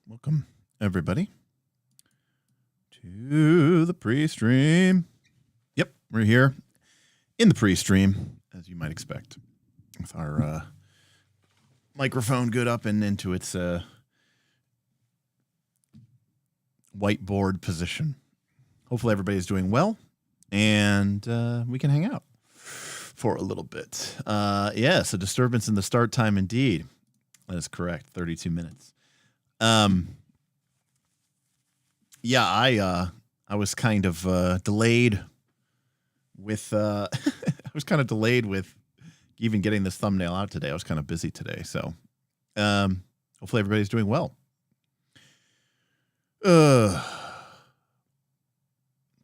Welcome, everybody, to the pre-stream. Yep, we're here in the pre-stream, as you might expect, with our microphone good up and into its whiteboard position. Hopefully everybody's doing well, and we can hang out for a little bit. Yes, a disturbance in the start time indeed. That is correct, 32 minutes. Yeah, I was kind of delayed with I was kind of delayed with even getting this thumbnail out today. I was kind of busy today, so hopefully everybody's doing well.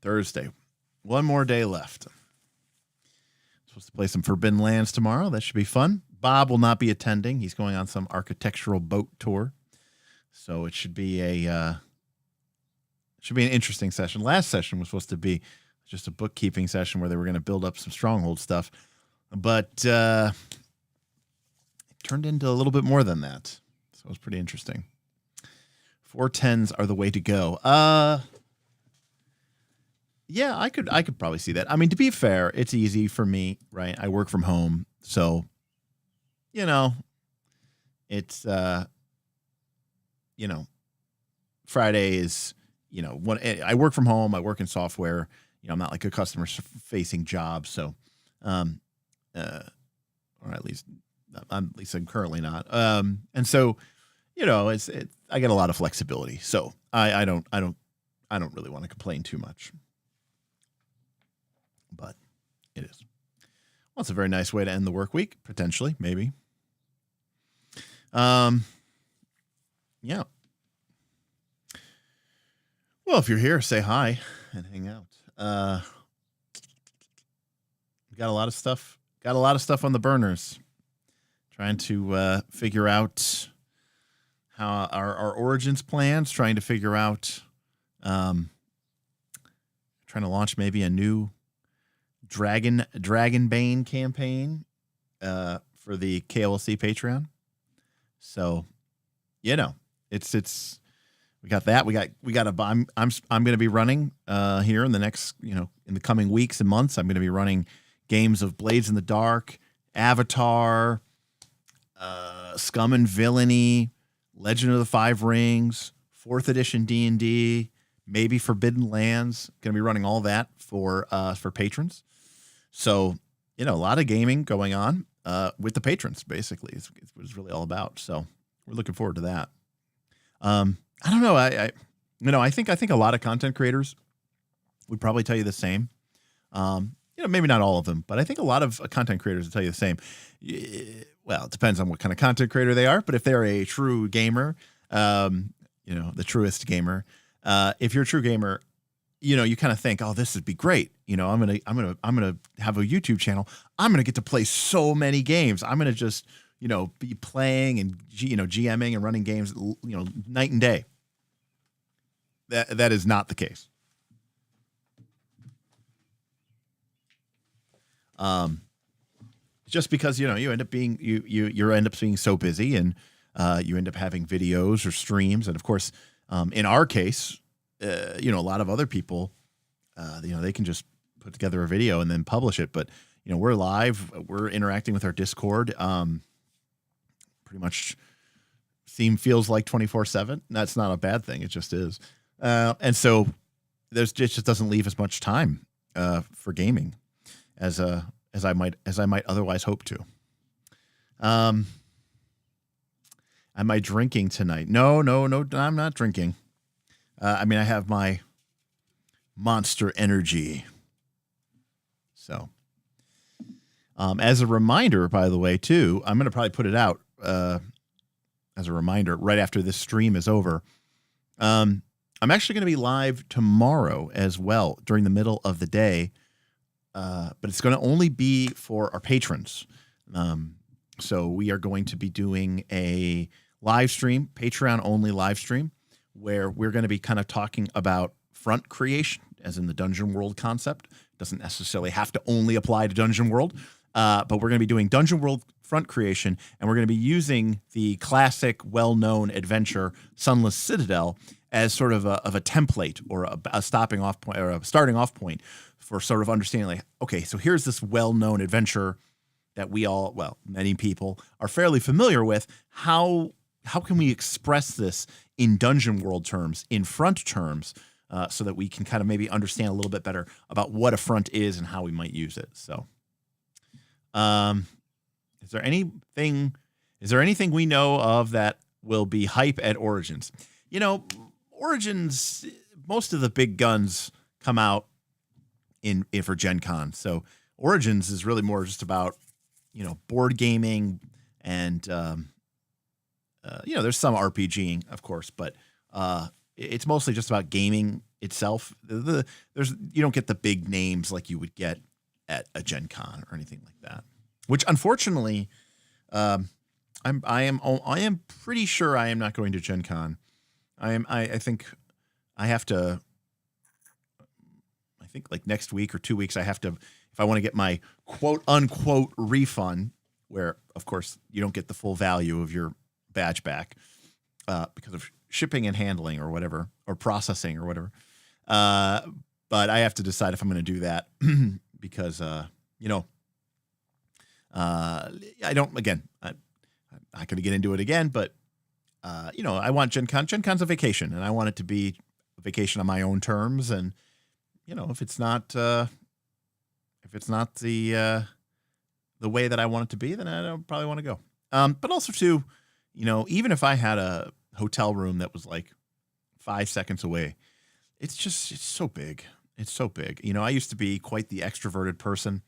Thursday, one more day left. Supposed to play some Forbidden Lands tomorrow. That should be fun. Bob will not be attending. He's going on some architectural boat tour. So it should be an interesting session. Last session was supposed to be just a bookkeeping session where they were going to build up some stronghold stuff, but it turned into a little bit more than that. So it was pretty interesting. 410s are the way to go. Yeah, I could probably see that. I mean, to be fair, it's easy for me, right? I work from home, so it's Friday is, when I work from home, I work in software, I'm not like a customer facing job. So, or at least I'm currently not. And so, I get a lot of flexibility. So I don't really want to complain too much, but it is. Well, it's a very nice way to end the work week, potentially, maybe. Yeah. Well, if you're here, say hi and hang out. We got a lot of stuff. Got a lot of stuff on the burners. Trying to figure out how our origins plans. Trying to figure out, trying to launch maybe a new Dragonbane campaign for the KLC Patreon. So, it's we got that. We got I'm going to be running here in the next, in the coming weeks and months. I'm going to be running games of Blades in the Dark, Avatar, Scum and Villainy, Legend of the Five Rings, 4th edition D&D, maybe Forbidden Lands. Going to be running all that for patrons. So, a lot of gaming going on with the patrons, basically. It's what it's really all about. So we're looking forward to that. I don't know. I think a lot of content creators would probably tell you the same. Maybe not all of them, but I think a lot of content creators would tell you the same. Well, it depends on what kind of content creator they are, but if they're a true gamer, the truest gamer, if you're a true gamer, you kind of think, oh, this would be great. I'm going to have a YouTube channel. I'm going to get to play so many games. I'm going to just, be playing and, GMing and running games, night and day. That is not the case. Just because, you end up being, you end up being so busy and, you end up having videos or streams. And of course, in our case, a lot of other people, they can just put together a video and then publish it. But, we're live, we're interacting with our Discord. Pretty much feels like 24/7. That's not a bad thing. It just is. And so it just doesn't leave as much time, for gaming as I might otherwise hope to. Am I drinking tonight? No, I'm not drinking. I have my Monster Energy. So, as a reminder, by the way, too, I'm going to probably put it out as a reminder right after this stream is over. I'm actually going to be live tomorrow as well during the middle of the day, but it's going to only be for our patrons. So we are going to be doing a live stream, Patreon only live stream, where we're going to be kind of talking about front creation, as in the Dungeon World concept. Doesn't necessarily have to only apply to Dungeon World, but we're going to be doing Dungeon World front creation, and we're going to be using the classic, well-known adventure Sunless Citadel as sort of a template or a stopping off point or a starting off point for sort of understanding, like, okay, so here's this well-known adventure that we all, well, many people are fairly familiar with. How can we express this in Dungeon World terms, in front terms, so that we can kind of maybe understand a little bit better about what a front is and how we might use it. So, is there anything we know of that will be hype at Origins? You know, Origins, most of the big guns come out in for Gen Con. So Origins is really more just about, you know, board gaming and, you know, there's some RPGing, of course, but it's mostly just about gaming itself. You don't get the big names like you would get at a Gen Con or anything like that. Which, unfortunately, I am pretty sure I am not going to Gen Con. I think I have to. I think like next week or 2 weeks, I have to, if I want to get my quote unquote refund, where of course you don't get the full value of your badge back because of shipping and handling or whatever, or processing or whatever. But I have to decide if I'm going to do that because, you know, I don't, again, I'm not going to get into it again, but, you know, I want Gen Con. Gen Con's a vacation, and I want it to be a vacation on my own terms. And, you know, if it's not the way that I want it to be, then I don't probably want to go. But also too, you know, even if I had a hotel room that was like 5 seconds away, it's so big. It's so big. You know, I used to be quite the extroverted person.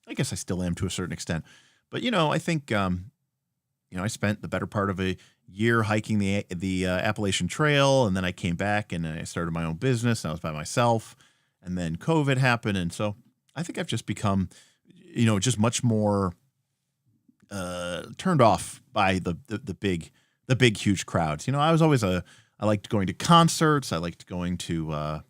I guess I still am to a certain extent. But, you know, I think, you know, I spent the better part of a year hiking the Appalachian Trail, and then I came back and I started my own business, and I was by myself, and then COVID happened. And so I think I've just become, you know, just much more turned off by the big, huge crowds. You know, I was always I liked going to concerts. I liked going to,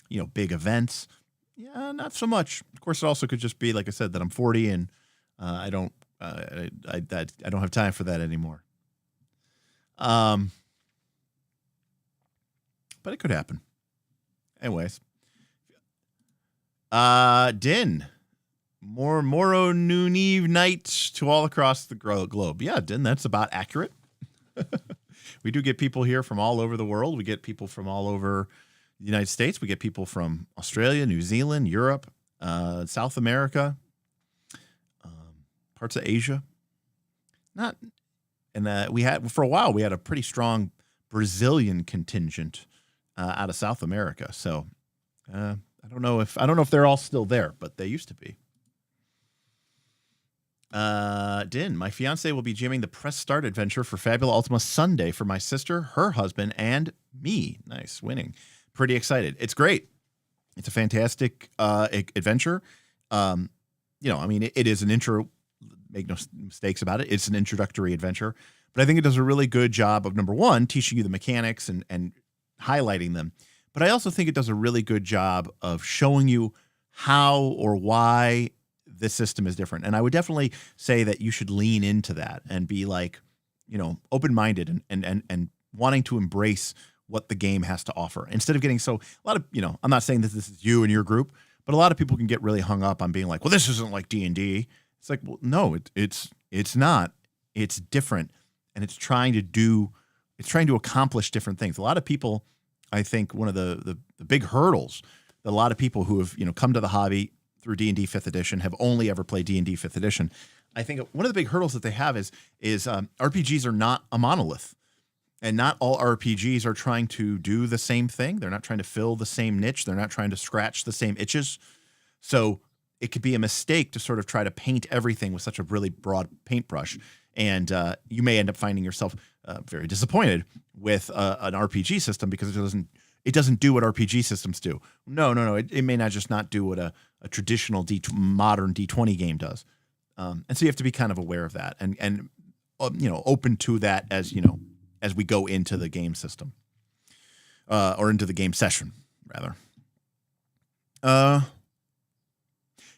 you know, big events. Yeah, not so much. Of course, it also could just be, like I said, that I'm 40 and I don't have time for that anymore. But it could happen. Anyways, Din, Moro noon eve night to all across the globe. Yeah, Din, that's about accurate. We do get people here from all over the world. We get people from all over the United States. We get people from Australia, New Zealand, Europe, South America, parts of Asia. We had, for a while, we had a pretty strong Brazilian contingent out of South America. So I don't know if they're all still there, but they used to be. Din, my fiance will be GMing the press start adventure for Fabula Ultima Sunday for my sister, her husband, and me. Nice, winning. Pretty excited. It's great. It's a fantastic adventure. You know, I mean, it is an intro. Make no mistakes about it. It's an introductory adventure, but I think it does a really good job of, number one, teaching you the mechanics and highlighting them. But I also think it does a really good job of showing you how or why this system is different. And I would definitely say that you should lean into that and be like, you know, open-minded and wanting to embrace what the game has to offer. Instead of getting a lot of, you know, I'm not saying that this is you and your group, but a lot of people can get really hung up on being like, well, this isn't like D&D. It's like, well, no, it's not. It's different. And it's trying to accomplish different things. A lot of people, I think one of the big hurdles that a lot of people who have, you know, come to the hobby through D&D 5th edition have only ever played D&D 5th edition. I think one of the big hurdles that they have is RPGs are not a monolith, and not all RPGs are trying to do the same thing. They're not trying to fill the same niche. They're not trying to scratch the same itches. So it could be a mistake to sort of try to paint everything with such a really broad paintbrush. And you may end up finding yourself very disappointed with an RPG system because it doesn't do what RPG systems do. No. It may not just not do what a traditional modern D20 game does. And so you have to be kind of aware of that and you know, open to that as, you know, as we go into the game system or into the game session rather.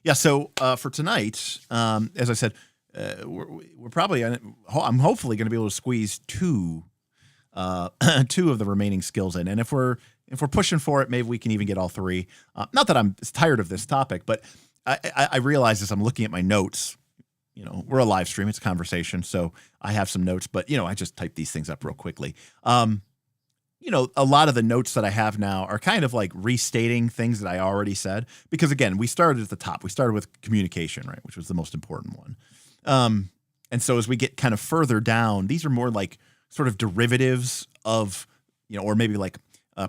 Yeah. So for tonight, as I said, we're probably, I'm hopefully going to be able to squeeze two of the remaining skills in. And if we're pushing for it, maybe we can even get all three. Not that I'm tired of this topic, but I realize as I'm looking at my notes, you know, we're a live stream, it's a conversation. So I have some notes, but you know, I just type these things up real quickly. You know, a lot of the notes that I have now are kind of like restating things that I already said, because again, we started at the top. We started with communication, right? Which was the most important one. And so as we get kind of further down, these are more like sort of derivatives of, you know, or maybe like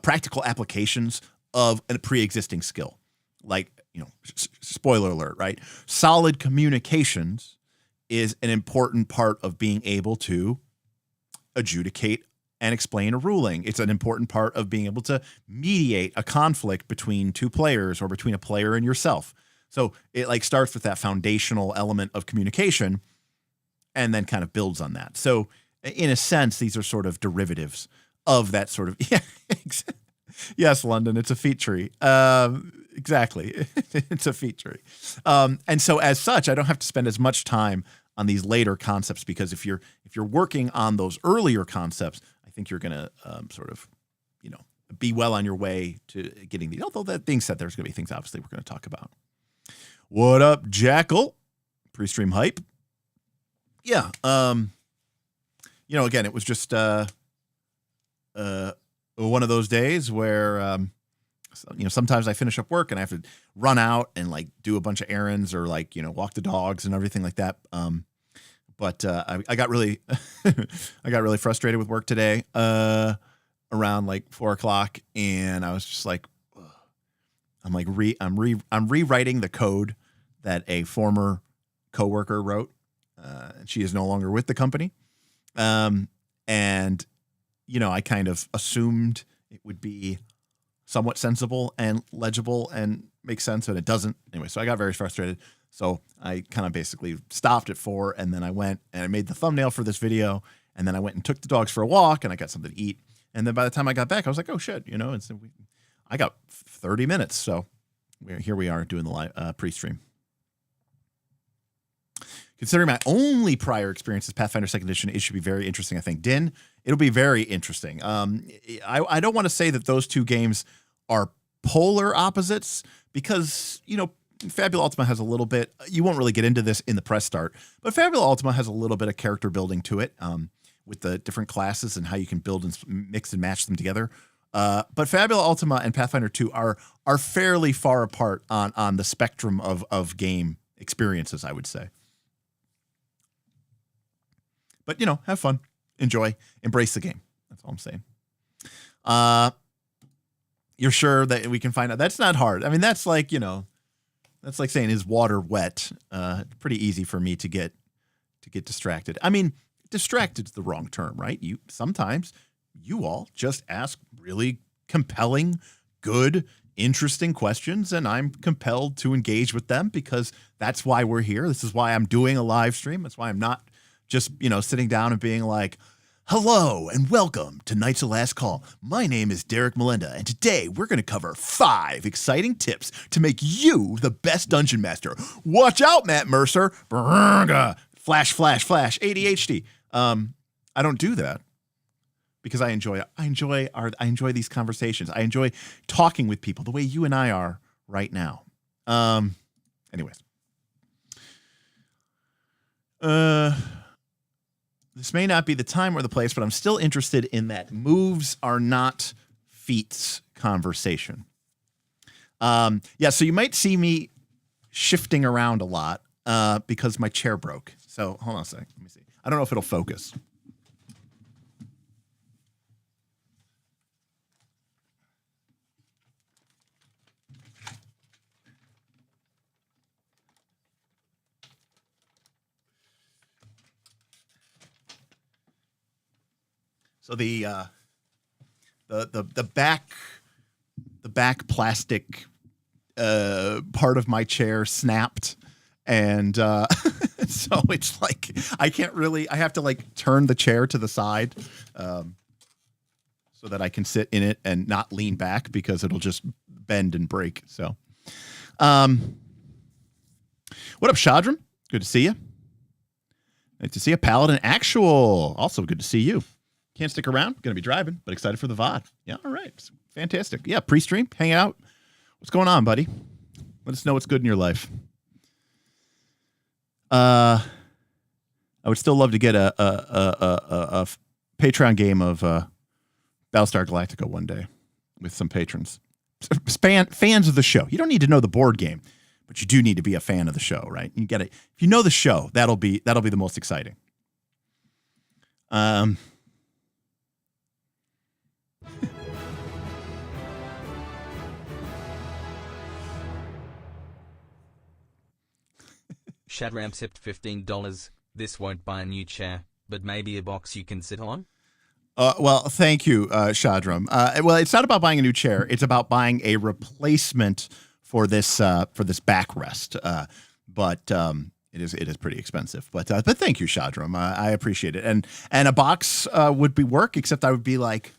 practical applications of a pre-existing skill. Like, you know, spoiler alert, right? Solid communications is an important part of being able to adjudicate and explain a ruling. It's an important part of being able to mediate a conflict between two players or between a player and yourself. So it like starts with that foundational element of communication and then kind of builds on that. So in a sense, these are sort of derivatives of that sort of, yeah, yes, London, it's a feat tree. Exactly. It's a feat tree. And so as such, I don't have to spend as much time on these later concepts, because if you're working on those earlier concepts, I think you're going to sort of, you know, be well on your way to getting these. Although that being said, there's going to be things obviously we're going to talk about. What up, Jackal? Pre-stream hype. Yeah. You know, again, it was just one of those days where, you know, sometimes I finish up work and I have to run out and like do a bunch of errands or like, you know, walk the dogs and everything like that. But I got really, I got really frustrated with work today, around like 4 o'clock. And I was just like, ugh. I'm like, I'm rewriting the code that a former coworker wrote. She is no longer with the company. And, you know, I kind of assumed it would be somewhat sensible and legible and make sense, and it doesn't. Anyway, so I got very frustrated. So I kind of basically stopped at 4, and then I went and I made the thumbnail for this video, and then I went and took the dogs for a walk, and I got something to eat. And then by the time I got back, I was like, oh shit, you know, and so I got 30 minutes. So here we are doing the live pre-stream. Considering my only prior experience as Pathfinder 2nd Edition, it should be very interesting, I think. Din, it'll be very interesting. I don't want to say that those two games are polar opposites, because, you know, Fabula Ultima has a little bit, you won't really get into this in the press start, but Fabula Ultima has a little bit of character building to it, with the different classes and how you can build and mix and match them together. But Fabula Ultima and Pathfinder 2 are fairly far apart on the spectrum of game experiences, I would say. But, you know, have fun, enjoy, embrace the game. That's all I'm saying. You're sure that we can find out? That's not hard. I mean, that's like, you know, that's like saying, is water wet? Pretty easy for me to get distracted. I mean, distracted is the wrong term, right? Sometimes you all just ask really compelling, good, interesting questions, and I'm compelled to engage with them, because that's why we're here. This is why I'm doing a live stream. That's why I'm not just, you know, sitting down and being like, hello and welcome to Knights of Last Call. My name is Derek Melinda, and today we're going to cover 5 exciting tips to make you the best dungeon master. Watch out, Matt Mercer. Flash, flash, flash, ADHD. I don't do that because I enjoy these conversations. I enjoy talking with people the way you and I are right now. Anyways. This may not be the time or the place, but I'm still interested in that moves are not feats conversation. Yeah, so you might see me shifting around a lot because my chair broke. So hold on a second. Let me see. I don't know if it'll focus. So the back plastic part of my chair snapped, and so it's like I have to like turn the chair to the side so that I can sit in it and not lean back, because it'll just bend and break. So what up, Shadram? Good to see you. Nice to see a Paladin Actual. Also good to see you. Can't stick around. Going to be driving, but excited for the VOD. Yeah, all right. Fantastic. Yeah, pre-stream, hang out. What's going on, buddy? Let us know what's good in your life. I would still love to get a Patreon game of Battlestar Galactica one day with some patrons. Fans of the show. You don't need to know the board game, but you do need to be a fan of the show, right? You get it. If you know the show, that'll be the most exciting. Shadram tipped $15. This won't buy a new chair, but maybe a box you can sit on. Well, thank you, Shadram. Well, it's not about buying a new chair. It's about buying a replacement for this backrest. But it is pretty expensive. But thank you, Shadram. I appreciate it. And a box would be work, except I would be like,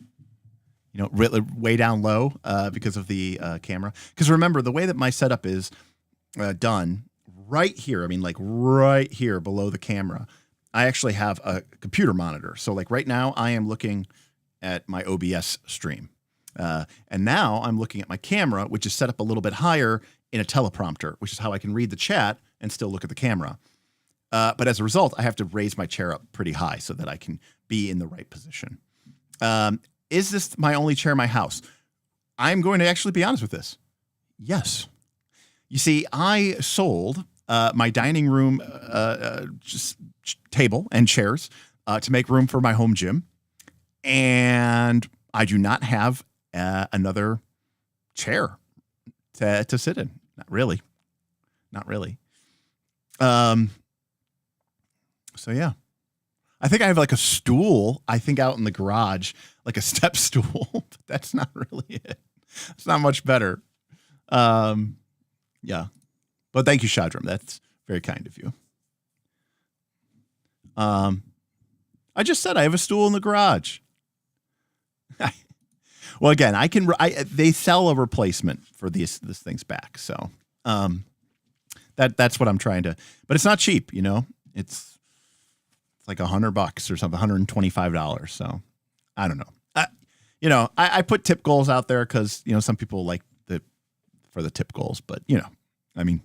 really way down low because of the camera. Because remember, the way that my setup is done, right here, I mean, like right here below the camera, I actually have a computer monitor. So like right now I am looking at my OBS stream. And now I'm looking at my camera, which is set up a little bit higher in a teleprompter, which is how I can read the chat and still look at the camera. But as a result, I have to raise my chair up pretty high so that I can be in the right position. Is this my only chair in my house? I'm going to actually be honest with this. Yes. You see, I sold my dining room just table and chairs to make room for my home gym. And I do not have another chair to sit in. Not really. So yeah, I think I have like a stool, I think out in the garage, like a step stool, but that's not really it. It's not much better. Yeah, but thank you, Shadram. That's very kind of you. I just said I have a stool in the garage. Well, again, they sell a replacement for this thing's back. So, that's what I'm trying to, but it's not cheap, it's like $100 or something, $125. So I don't know. I put tip goals out there cause some people like for the tip goals, but I mean,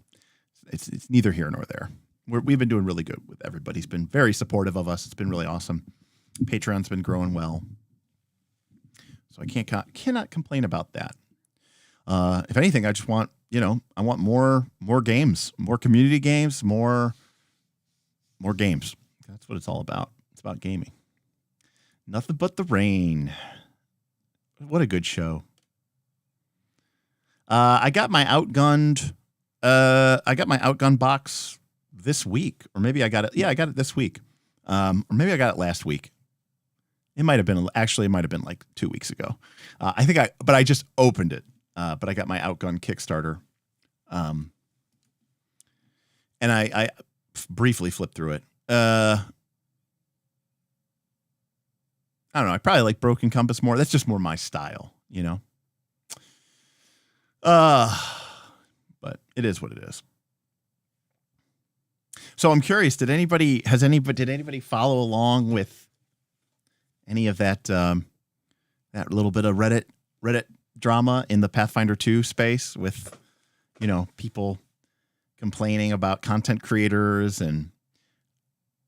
it's neither here nor there. We've been doing really good with everybody. He's been very supportive of us. It's been really awesome. Patreon's been growing well. So I cannot complain about that. If anything, I just want, I want more games, more community games, more games. That's what it's all about. It's about gaming. Nothing but the rain. What a good show. I got my outgunned box this week, or maybe I got it. Yeah, I got it this week. Or maybe I got it last week. It might have been like 2 weeks ago. But I just opened it. But I got my outgunned Kickstarter. And I briefly flipped through it. I don't know. I probably like Broken Compass more. That's just more my style, but it is what it is. So I'm curious, did anybody follow along with any of that that little bit of Reddit drama in the Pathfinder 2 space with, people complaining about content creators, and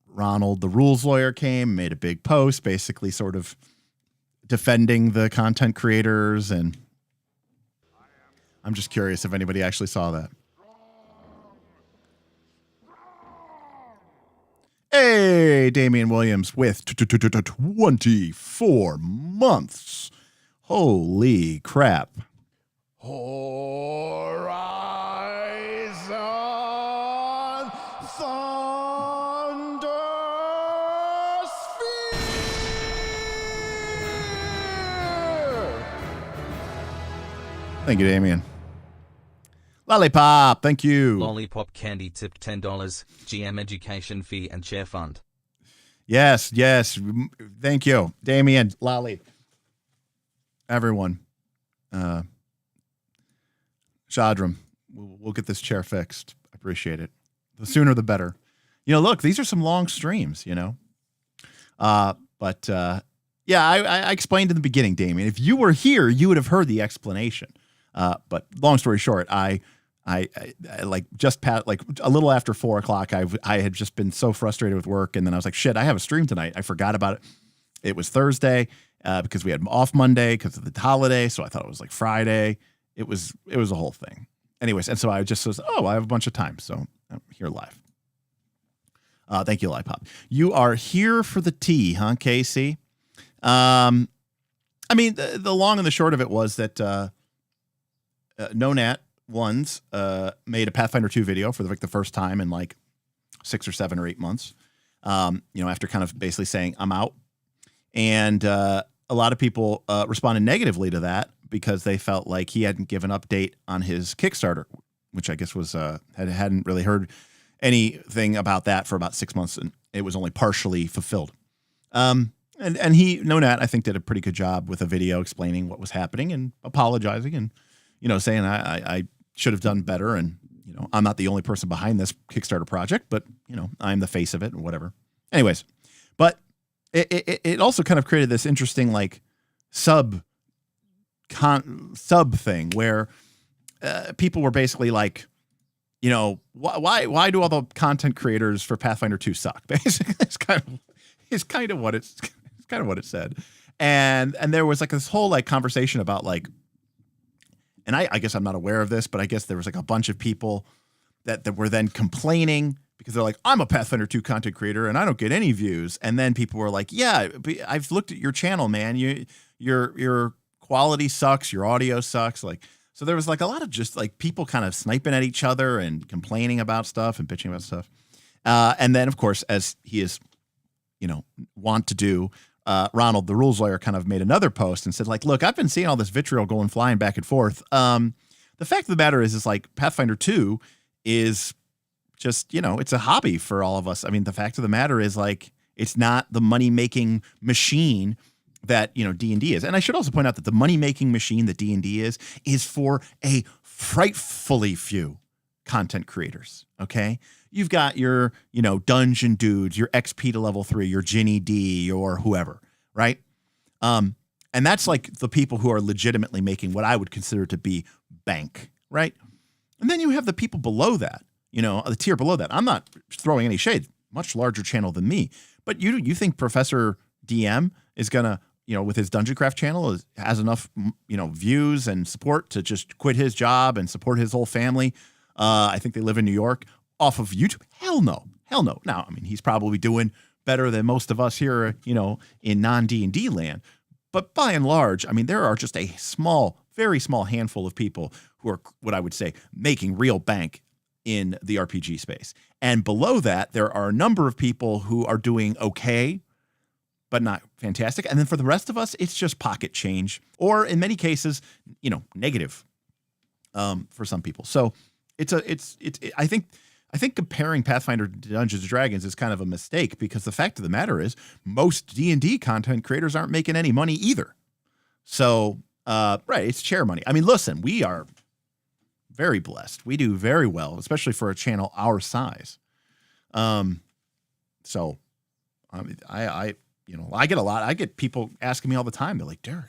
Ronald, the rules lawyer, came, made a big post basically sort of defending the content creators, and I'm just curious if anybody actually saw that. Hey, Damian Williams with 24 months. Holy crap. Horizon Thunder Sphere. Thank you, Damian. Lollipop, thank you. Lollipop Candy tipped $10. GM education fee and chair fund. Yes. Thank you, Damian, Lolly. Everyone. Shadram, we'll get this chair fixed. I appreciate it. The sooner the better. look, these are some long streams, but yeah, I explained in the beginning, Damien, if you were here, you would have heard the explanation. But long story short, I like a little after 4:00, I had just been so frustrated with work. And then I was like, shit, I have a stream tonight. I forgot about it. It was Thursday, because we had off Monday because of the holiday. So I thought it was like Friday. It was a whole thing. Anyways. And so I just was, I have a bunch of time. So I'm here live. Thank you, Lipop. You are here for the tea, huh, Casey? I mean, the long and the short of it was that NoNat Ones made a Pathfinder 2 video for the first time in like 6 or 7 or 8 months. After kind of basically saying I'm out, and a lot of people responded negatively to that because they felt like he hadn't given an update on his Kickstarter, which I guess was hadn't really heard anything about that for about 6 months, and it was only partially fulfilled. And NoNat, I think, did a pretty good job with a video explaining what was happening and apologizing and, saying I should have done better. And, I'm not the only person behind this Kickstarter project, but, I'm the face of it and whatever. Anyways, but it also kind of created this interesting, like, sub thing where people were basically like, why do all the content creators for Pathfinder 2 suck? Basically, it's kind of what it said. And there was like this whole like conversation about like, and I guess I'm not aware of this, but I guess there was like a bunch of people that were then complaining because they're like, I'm a Pathfinder 2 content creator and I don't get any views. And then people were like, yeah, I've looked at your channel, man. Your quality sucks. Your audio sucks. Like, so there was like a lot of just like people kind of sniping at each other and complaining about stuff and bitching about stuff. And then of course, as he is, want to do, Ronald, the rules lawyer, kind of made another post and said like, look, I've been seeing all this vitriol going flying back and forth. The fact of the matter is like Pathfinder 2 is just, it's a hobby for all of us. I mean, the fact of the matter is like, it's not the money-making machine that, D&D is. And I should also point out that the money-making machine that D&D is for a frightfully few content creators. Okay. You've got your, dungeon dudes, your XP to level 3, your Ginny D or whoever. Right. And that's like the people who are legitimately making what I would consider to be bank. Right. And then you have the people below that, the tier below that. I'm not throwing any shade, much larger channel than me, but you think Professor DM is going to, with his Dungeon Craft channel has enough, views and support to just quit his job and support his whole family. I think they live in New York off of YouTube. Hell no. Now, I mean, he's probably doing better than most of us here, in non-D&D land. But by and large, I mean, there are just a very small handful of people who are what I would say making real bank in the RPG space. And below that, there are a number of people who are doing okay, but not fantastic. And then for the rest of us, it's just pocket change, or in many cases, negative, for some people. So I think comparing Pathfinder to Dungeons & Dragons is kind of a mistake, because the fact of the matter is most D&D content creators aren't making any money either. So, right, it's chair money. I mean, listen, we are very blessed. We do very well, especially for a channel our size. So, I mean, I get a lot. I get people asking me all the time. They're like, Derek,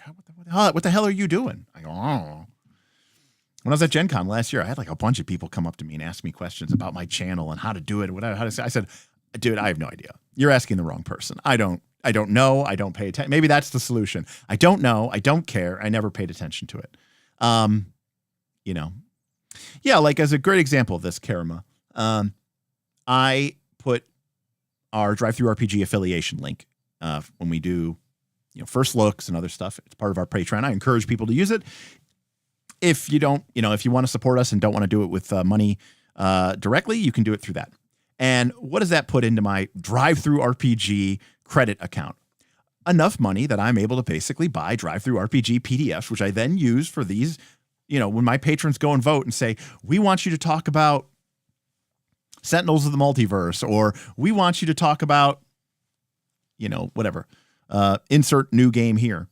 what the hell are you doing? I go, oh. When I was at Gen Con last year, I had like a bunch of people come up to me and ask me questions about my channel and how to do it, how to say. I said, dude, I have no idea. You're asking the wrong person. I don't know. I don't pay attention. Maybe that's the solution. I don't know. I don't care. I never paid attention to it. Yeah, like as a great example of this, Karama, I put our Drive-Thru RPG affiliation link when we do, first looks and other stuff. It's part of our Patreon. I encourage people to use it. If you don't, if you want to support us and don't want to do it with money directly, you can do it through that. And what does that put into my Drive-Thru RPG credit account? Enough money that I'm able to basically buy Drive-Thru RPG PDFs, which I then use for these, when my patrons go and vote and say, we want you to talk about Sentinels of the Multiverse, or we want you to talk about, whatever, insert new game here,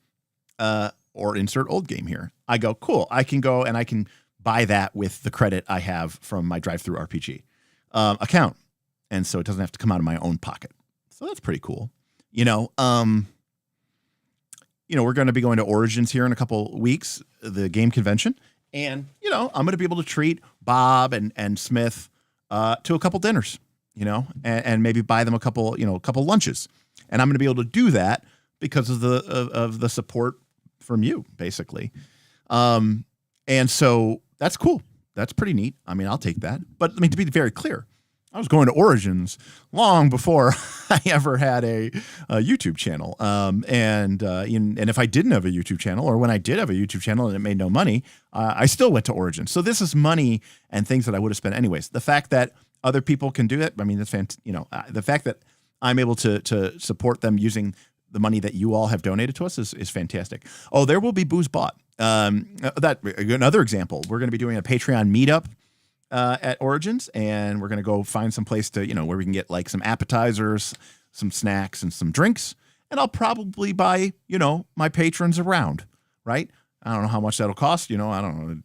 or insert old game here. I go, cool. I can go and I can buy that with the credit I have from my Drive-Thru RPG account. And so it doesn't have to come out of my own pocket. So that's pretty cool. We're going to be going to Origins here in a couple weeks, the game convention. And, I'm going to be able to treat Bob and Smith to a couple dinners, and maybe buy them a couple lunches. And I'm going to be able to do that because of the support from you, basically. And so that's cool. That's pretty neat. I mean, I'll take that. But to be very clear, I was going to Origins long before I ever had a YouTube channel. And if I didn't have a YouTube channel, or when I did have a YouTube channel and it made no money, I still went to Origins. So this is money and things that I would have spent anyways. The fact that other people can do it, I mean, that's the fact that I'm able to support them using the money that you all have donated to us is fantastic. Oh, there will be booze bought. Another example, we're going to be doing a Patreon meetup at Origins, and we're going to go find some place to, where we can get like some appetizers, some snacks, and some drinks. And I'll probably buy, my patrons a round, right? I don't know how much that'll cost. I don't know,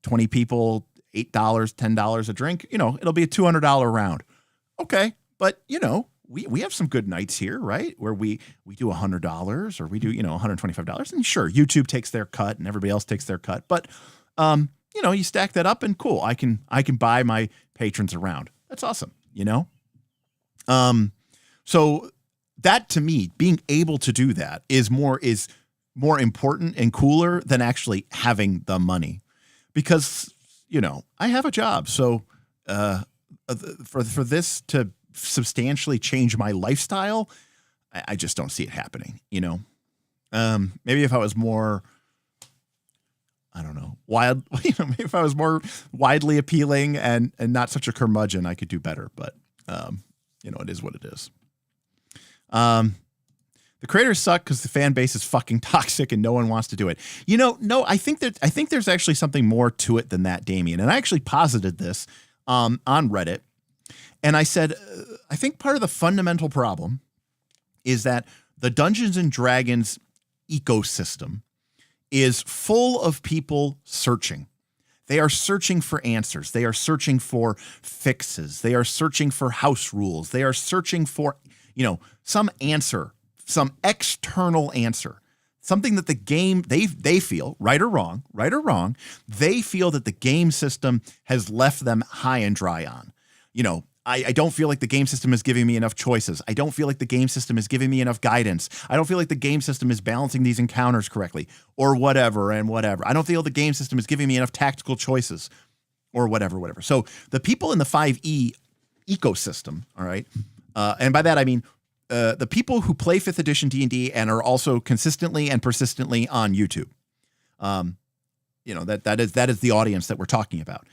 20 people, $8, $10 a drink. It'll be a $200 round. Okay. But, we have some good nights here, right? Where we do $100 or we do, $125. And sure, YouTube takes their cut and everybody else takes their cut. But, you stack that up and cool. I can buy my patrons a round. That's awesome. So that to me, being able to do that is more important and cooler than actually having the money, because, I have a job. So, for this to substantially change my lifestyle, I just don't see it happening. Maybe if I was more, I don't know, wild, maybe if I was more widely appealing and not such a curmudgeon, I could do better. But, it is what it is. The creators suck because the fan base is fucking toxic and no one wants to do it. No, I think there's actually something more to it than that, Damien. And I actually posited this on Reddit. And I said, I think part of the fundamental problem is that the Dungeons and Dragons ecosystem is full of people searching. They are searching for answers. They are searching for fixes. They are searching for house rules. They are searching for, some answer, some external answer, something that the game, they feel, right or wrong, they feel that the game system has left them high and dry on. I don't feel like the game system is giving me enough choices. I don't feel like the game system is giving me enough guidance. I don't feel like the game system is balancing these encounters correctly, or whatever. I don't feel the game system is giving me enough tactical choices, or whatever. So the people in the 5e ecosystem, all right, and by that I mean the people who play 5th edition D&D and are also consistently and persistently on YouTube. That is the audience that we're talking about.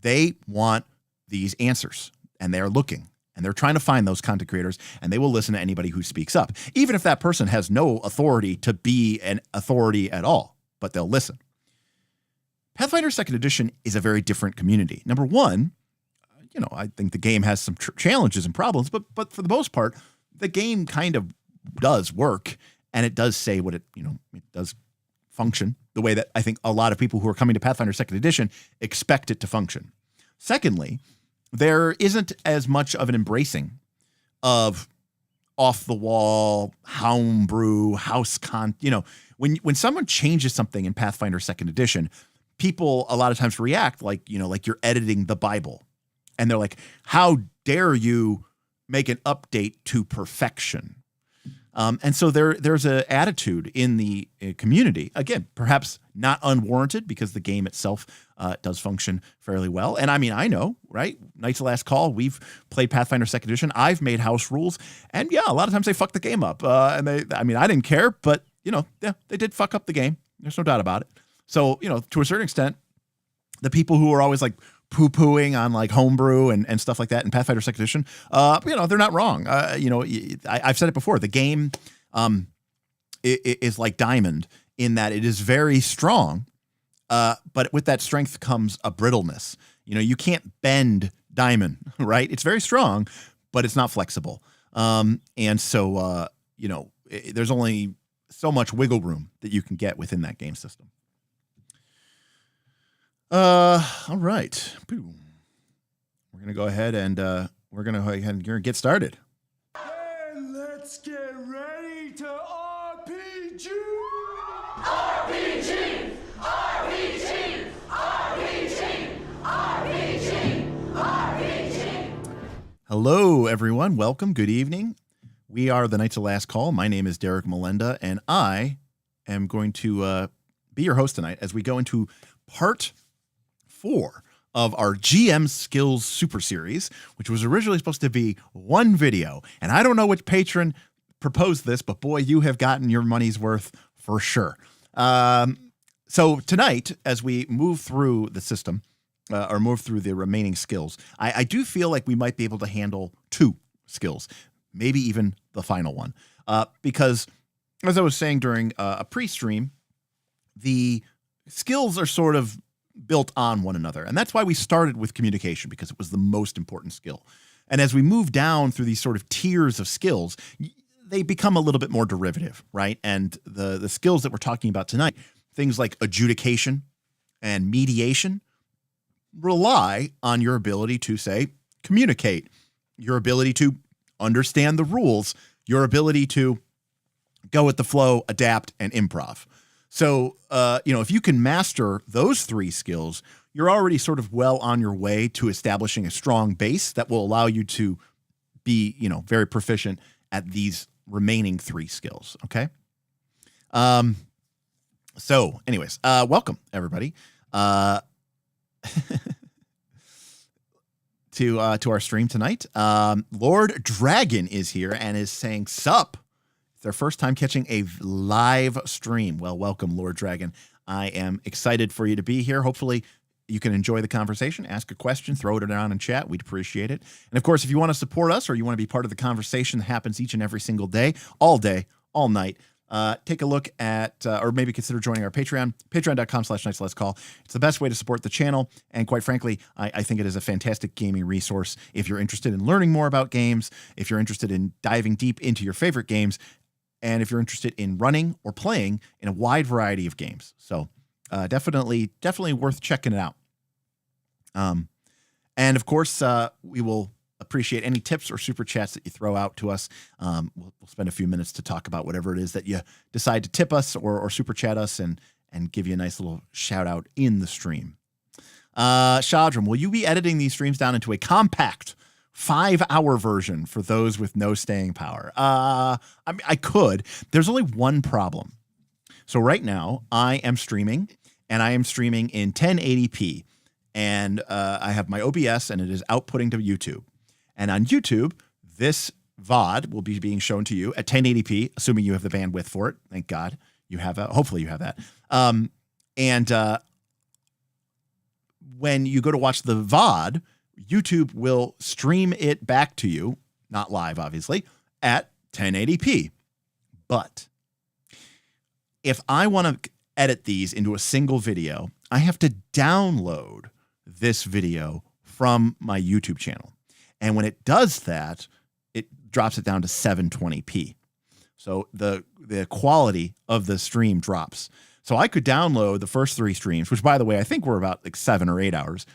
They want these answers, and they're looking, and they're trying to find those content creators, and they will listen to anybody who speaks up, even if that person has no authority to be an authority at all, but they'll listen. Pathfinder 2nd edition is a very different community. Number one, I think the game has some challenges and problems, but for the most part, the game kind of does work, and it does say what it does function the way that I think a lot of people who are coming to Pathfinder 2nd edition expect it to function. Secondly, there isn't as much of an embracing of off-the-wall, homebrew, when someone changes something in Pathfinder 2nd edition, people a lot of times react like you're editing the Bible. And they're like, how dare you make an update to perfection? And so there's an attitude in the community, again, perhaps not unwarranted because the game itself does function fairly well. And I mean, I know, right? Knights of Last Call, we've played Pathfinder 2nd edition. I've made house rules. And yeah, a lot of times they fuck the game up. I didn't care, but they did fuck up the game. There's no doubt about it. So, to a certain extent, the people who are always like poo-pooing on like homebrew and stuff like that in Pathfinder 2nd edition, they're not wrong. I've said it before. The game is like diamond in that it is very strong, but with that strength comes a brittleness. You can't bend diamond, right? It's very strong, but it's not flexible. And so, there's only so much wiggle room that you can get within that game system. All right. We're going to go ahead and we're going to go ahead and get started. And let's get ready to RPG! RPG! RPG! RPG! RPG! RPG! Hello, everyone. Welcome. Good evening. We are the Knights of Last Call. My name is Derek Melenda, and I am going to be your host tonight as we go into part 4 of our GM Skills Super Series, which was originally supposed to be one video. And I don't know which patron proposed this, but boy, you have gotten your money's worth for sure. So tonight, as we move through the system, or move through the remaining skills, I do feel like we might be able to handle 2 skills, maybe even the final one. Because, as I was saying during a pre-stream, the skills are sort of built on one another. And that's why we started with communication, because it was the most important skill. And as we move down through these sort of tiers of skills, they become a little bit more derivative, right? And the skills that we're talking about tonight, things like adjudication and mediation, rely on your ability to, say, communicate, your ability to understand the rules, your ability to go with the flow, adapt, and improv. So, if you can master those 3 skills, you're already sort of well on your way to establishing a strong base that will allow you to be, very proficient at these remaining 3 skills. Okay. So anyways, welcome everybody, to our stream tonight. Lord Dragon is here and is saying sup. It's their first time catching a live stream. Well, welcome, Lord Dragon. I am excited for you to be here. Hopefully you can enjoy the conversation, ask a question, throw it around in chat. We'd appreciate it. And of course, if you want to support us or you want to be part of the conversation that happens each and every single day, all night, take a look at, or maybe consider joining our Patreon, patreon.com/knightslastcall. It's the best way to support the channel. And quite frankly, I think it is a fantastic gaming resource. If you're interested in learning more about games, if you're interested in diving deep into your favorite games, and if you're interested in running or playing in a wide variety of games. So definitely worth checking it out. And of course, we will appreciate any tips or super chats that you throw out to us. We'll spend a few minutes to talk about whatever it is that you decide to tip us or super chat us and give you a nice little shout out in the stream. Shadram, will you be editing these streams down into a compact 5-hour version for those with no staying power? I could. There's only one problem. So right now I am streaming and I am streaming in 1080p and I have my OBS and it is outputting to YouTube. And on YouTube, this VOD will be being shown to you at 1080p, assuming you have the bandwidth for it. Thank God you have that. Hopefully you have that. And when you go to watch the VOD, YouTube will stream it back to you, not live, obviously, at 1080p. But if I want to edit these into a single video, I have to download this video from my YouTube channel. And when it does that, it drops it down to 720p. So the quality of the stream drops. So I could download the first 3 streams, which by the way, I think were about like 7 or 8 hours,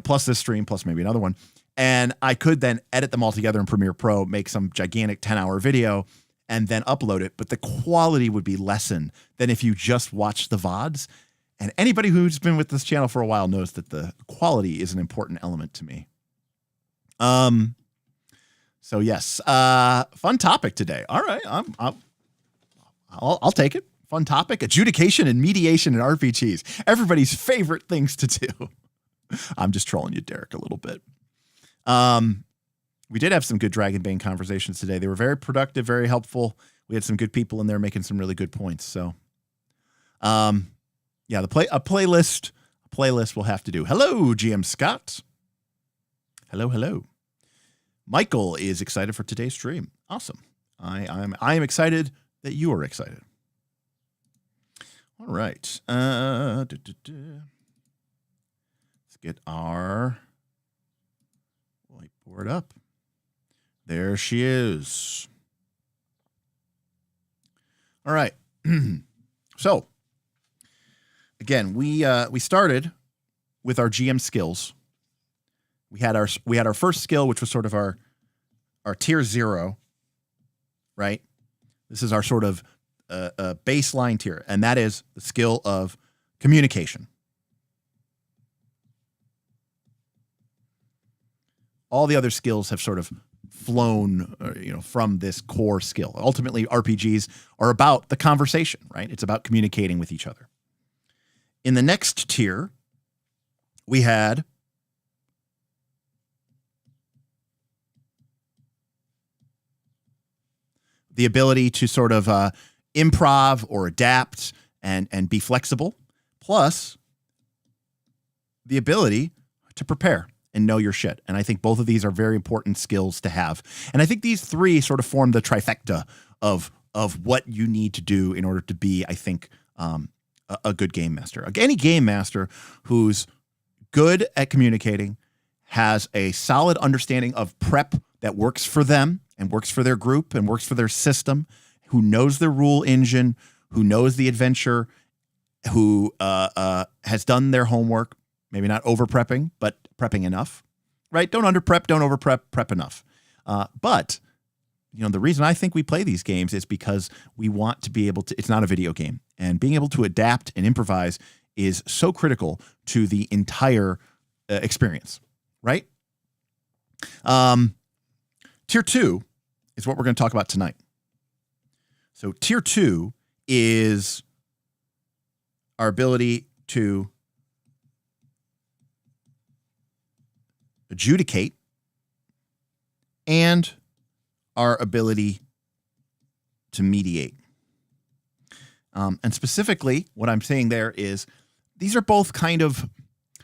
plus this stream, plus maybe another one. And I could then edit them all together in Premiere Pro, make some gigantic 10-hour video, and then upload it. But the quality would be lessened than if you just watch the VODs. And anybody who's been with this channel for a while knows that the quality is an important element to me. So yes, fun topic today. All right. I'll take it. Fun topic, adjudication and mediation in RPGs. Everybody's favorite things to do. I'm just trolling you, Derek, a little bit. We did have some good Dragonbane conversations today. They were very productive, very helpful. We had some good people in there making some really good points. So, a playlist we'll have to do. Hello, GM Scott. Hello. Michael is excited for today's stream. Awesome. I am excited that you are excited. All right. Let's get our whiteboard up. There she is. All right. So, again, we started with our GM skills, we had our first skill, which was sort of our tier 0, right? This is our sort of baseline tier, and that is the skill of communication. All the other skills have sort of flown, from this core skill. Ultimately, RPGs are about the conversation, right? It's about communicating with each other. In the next tier, we had the ability to sort of improv or adapt and be flexible, plus the ability to prepare and know your shit. And I think both of these are very important skills to have. And I think these three sort of form the trifecta of what you need to do in order to be, I think, a good game master. Any game master who's good at communicating, has a solid understanding of prep that works for them and works for their group and works for their system, who knows their rule engine, who knows the adventure, who has done their homework, maybe not over prepping, but prepping enough, right? Don't under prep, don't over prep, prep enough. But the reason I think we play these games is because we want to be able to, it's not a video game, and being able to adapt and improvise is so critical to the entire experience, right? Tier 2 is what we're going to talk about tonight. So tier 2 is our ability to adjudicate and our ability to mediate. And specifically, what I'm saying there is these are both kind of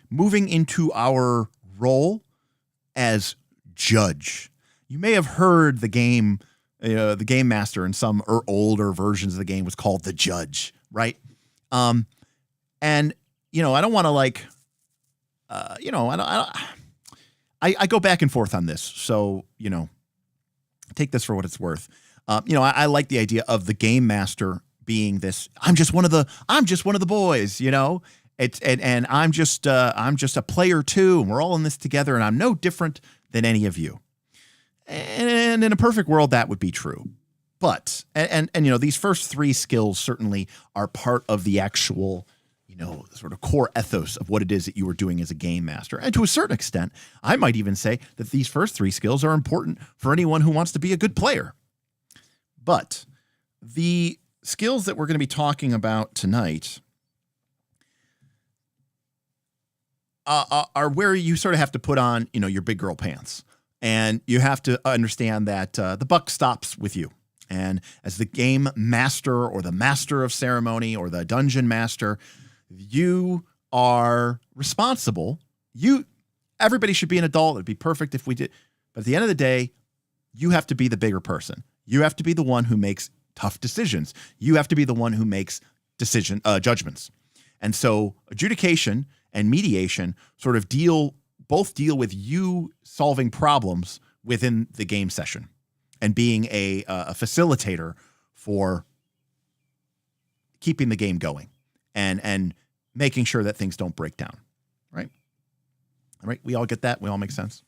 moving into our role as judge. You may have heard the game master in some older versions of the game was called the judge, right? And I don't want to I go back and forth on this. So, take this for what it's worth. I like the idea of the game master being this, I'm just one of the boys, and I'm just a player too. And we're all in this together, and I'm no different than any of you. And in a perfect world, that would be true. But, and these first three skills certainly are part of the actual, sort of core ethos of what it is that you are doing as a game master. And to a certain extent, I might even say that these first three skills are important for anyone who wants to be a good player. But the skills that we're going to be talking about tonight are where you sort of have to put on, your big girl pants. And you have to understand that the buck stops with you. And as the game master or the master of ceremony or the dungeon master, you are responsible. Everybody should be an adult. It'd be perfect if we did. But at the end of the day, you have to be the bigger person. You have to be the one who makes tough decisions. You have to be the one who makes judgments. And so adjudication and mediation sort of both deal with you solving problems within the game session and being a facilitator for keeping the game going and making sure that things don't break down, right? All right, we all get that? We all make sense?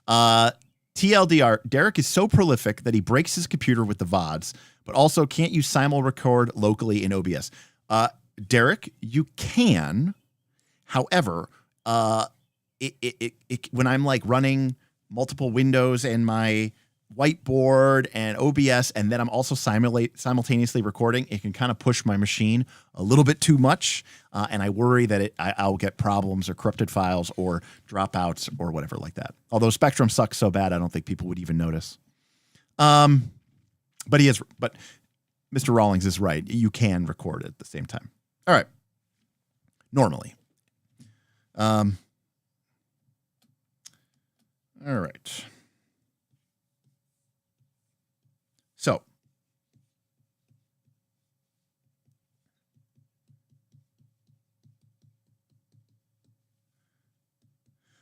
TLDR, Derek is so prolific that he breaks his computer with the VODs, but also can't you simul-record locally in OBS? Derek, you can. However, when I'm like running multiple windows and my whiteboard and OBS, and then I'm also simultaneously recording, it can kind of push my machine a little bit too much. And I worry that I'll get problems or corrupted files or dropouts or whatever like that. Although Spectrum sucks so bad, I don't think people would even notice. But Mr. Rawlings is right. You can record at the same time. All right. Normally. All right. So,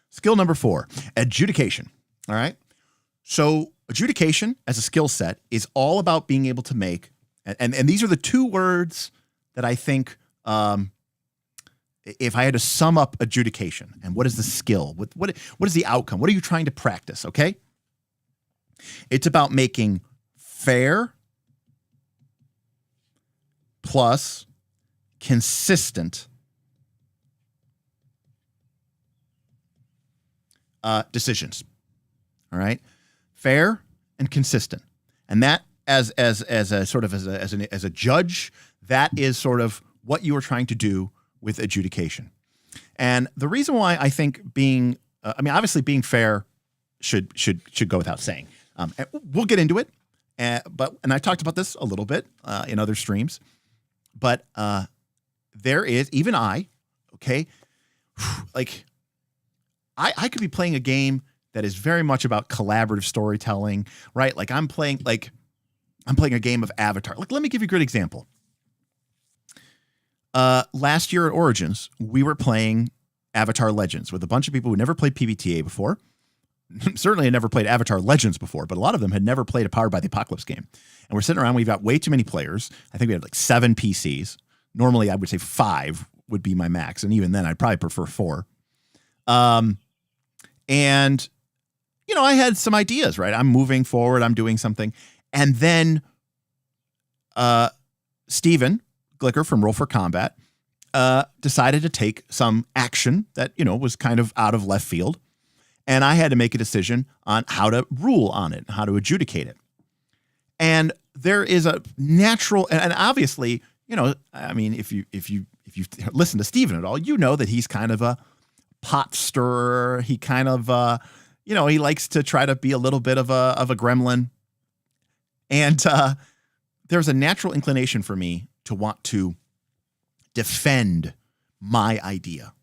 skill number 4, adjudication. All right. So adjudication as a skill set is all about being able to make, and these are the two words that I think if I had to sum up adjudication and what is the skill, what is the outcome? What are you trying to practice? Okay. It's about making fair plus consistent decisions. All right. Fair and consistent. And that as a sort of as a judge, that is sort of what you are trying to do with adjudication. And the reason why I think being, obviously being fair should go without saying. And we'll get into it, and I talked about this a little bit in other streams, but there is, even okay, like I could be playing a game that is very much about collaborative storytelling, right? Like I'm playing a game of Avatar. Like, let me give you a good example. Last year at Origins, we were playing Avatar Legends with a bunch of people who never played PBTA before. Certainly had never played Avatar Legends before, but a lot of them had never played a Powered by the Apocalypse game. And we're sitting around, we've got way too many players. I think we had like 7 PCs. Normally I would say 5 would be my max. And even then I'd probably prefer 4. And you know, I had some ideas, right? I'm moving forward. I'm doing something. And then Steven Glicker from Roll for Combat decided to take some action that, you know, was kind of out of left field. And I had to make a decision on how to rule on it, how to adjudicate it. And there is a natural, and obviously, you know, I mean, if you listen to Steven at all, you know that he's kind of a pot stirrer. He kind of, you know, he likes to try to be a little bit of a gremlin. And there's a natural inclination for me to want to defend my idea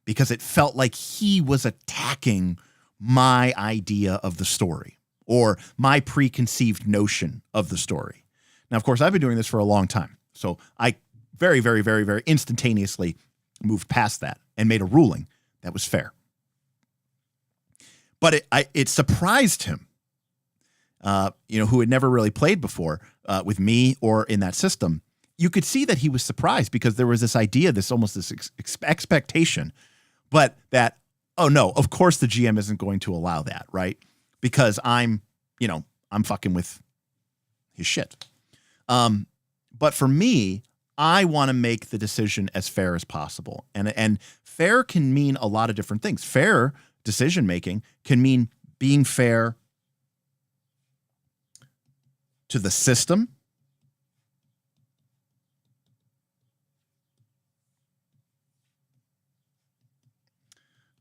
because it felt like he was attacking my idea of the story or my preconceived notion of the story. Now, of course, I've been doing this for a long time. So I very, very, very, very instantaneously moved past that and made a ruling that was fair. But it surprised him, you know, who had never really played before with me or in that system. You could see that he was surprised because there was this idea, this almost this expectation, but that, oh no, of course the GM isn't going to allow that, right? Because I'm fucking with his shit. But for me, I want to make the decision as fair as possible. And fair can mean a lot of different things. Fair decision-making can mean being fair to the system,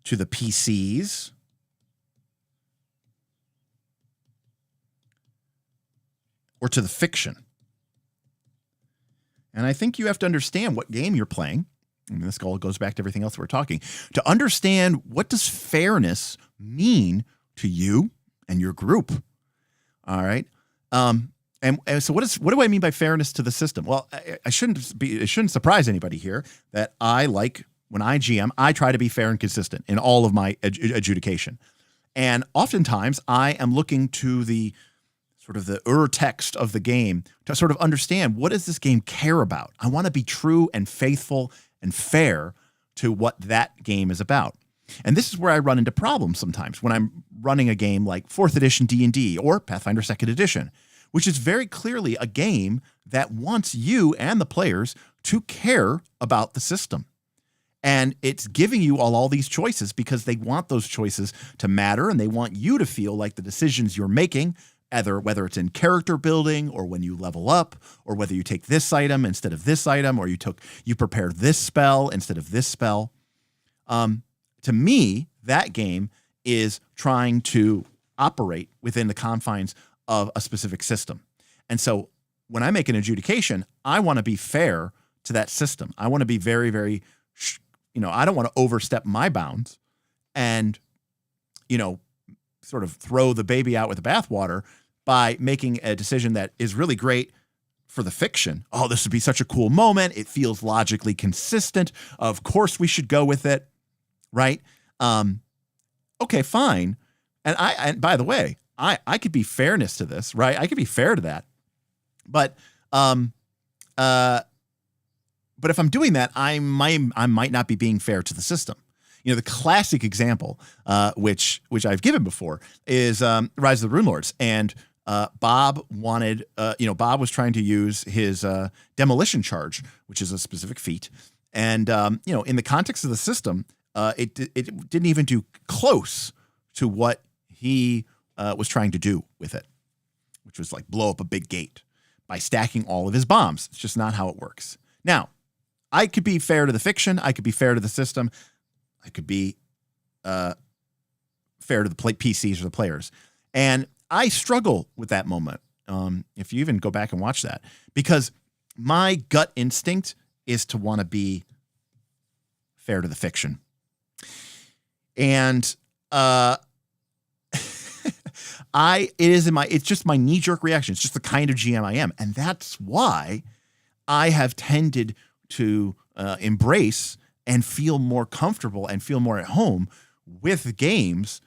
to the PCs, or to the fiction. And I think you have to understand what game you're playing. And this all goes back to everything else we're talking. To understand what does fairness mean to you and your group. All right. And so what do I mean by fairness to the system? Well, it shouldn't surprise anybody here that when I GM, I try to be fair and consistent in all of my adjudication. And oftentimes I am looking to the sort of the text of the game to sort of understand, what does this game care about? I want to be true and faithful and fair to what that game is about. And this is where I run into problems sometimes when I'm running a game like 4th edition D&D or Pathfinder 2nd edition, which is very clearly a game that wants you and the players to care about the system. And it's giving you all these choices because they want those choices to matter, and they want you to feel like the decisions you're making, whether it's in character building or when you level up, or whether you take this item instead of this item, or you prepare this spell instead of this spell. To me, that game is trying to operate within the confines of a specific system. And so when I make an adjudication, I want to be fair to that system. I want to be very, very, I don't want to overstep my bounds and, sort of throw the baby out with the bathwater by making a decision that is really great for the fiction. Oh, this would be such a cool moment. It feels logically consistent. Of course we should go with it. Right. Okay, fine. And by the way, I could be fairness to this, right? I could be fair to that. But But if I'm doing that, I might not be being fair to the system. You know, the classic example, which I've given before, is Rise of the Rune Lords. And Bob wanted, Bob was trying to use his demolition charge, which is a specific feat. And, in the context of the system, it didn't even do close to what he was trying to do with it, which was like blow up a big gate by stacking all of his bombs. It's just not how it works. Now, I could be fair to the fiction. I could be fair to the system. I could be fair to the PCs or the players. And I struggle with that moment. If you even go back and watch that, because my gut instinct is to want to be fair to the fiction. And it's just my knee-jerk reaction. It's just the kind of GM I am. And that's why I have tended to embrace and feel more comfortable and feel more at home with games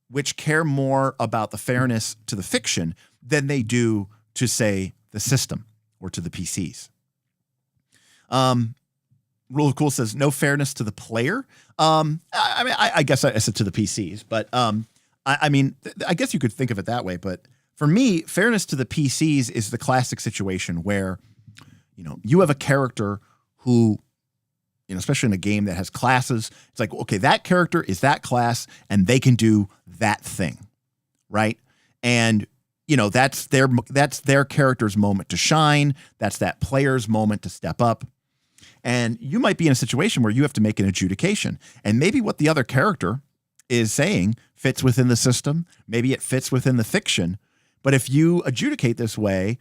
which care more about the fairness to the fiction than they do to, say, the system or to the PCs. Rule of Cool says no fairness to the player. I guess I said to the PCs, but I guess you could think of it that way. But for me, fairness to the PCs is the classic situation where, you have a character who, especially in a game that has classes, it's like, okay, that character is that class and they can do that thing, right? And, that's their character's moment to shine. That's that player's moment to step up. And you might be in a situation where you have to make an adjudication. And maybe what the other character is saying fits within the system. Maybe it fits within the fiction. But if you adjudicate this way,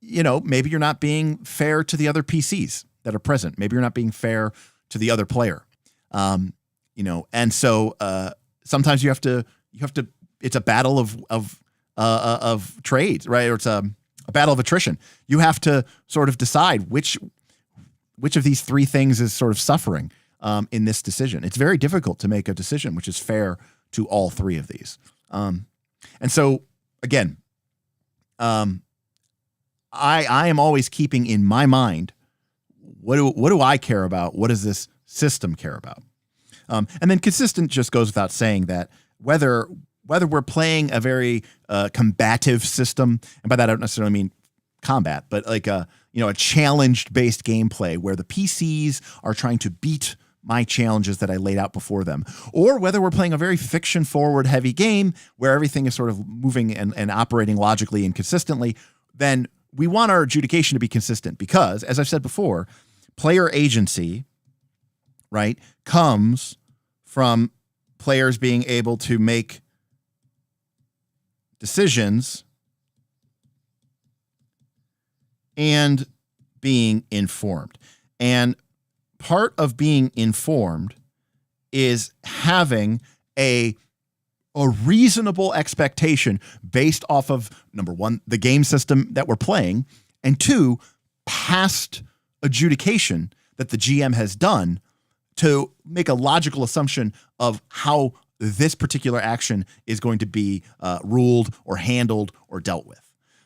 maybe you're not being fair to the other PCs that are present. Maybe you're not being fair to the other player. And so sometimes you have to, it's a battle of trades, right? Or it's a battle of attrition. You have to sort of decide which of these three things is sort of suffering in this decision. It's very difficult to make a decision which is fair to all three of these. And so again, I am always keeping in my mind, what do I care about? What does this system care about? And then consistent just goes without saying that whether we're playing a very combative system, and by that I don't necessarily mean combat, but like a challenge-based gameplay where the PCs are trying to beat my challenges that I laid out before them, or whether we're playing a very fiction-forward heavy game where everything is sort of moving and operating logically and consistently, then we want our adjudication to be consistent because, as I've said before, player agency, right, comes from players being able to make decisions and being informed. And part of being informed is having a reasonable expectation based off of, number one, the game system that we're playing, and two, past adjudication that the GM has done to make a logical assumption of how this particular action is going to be ruled or handled or dealt with.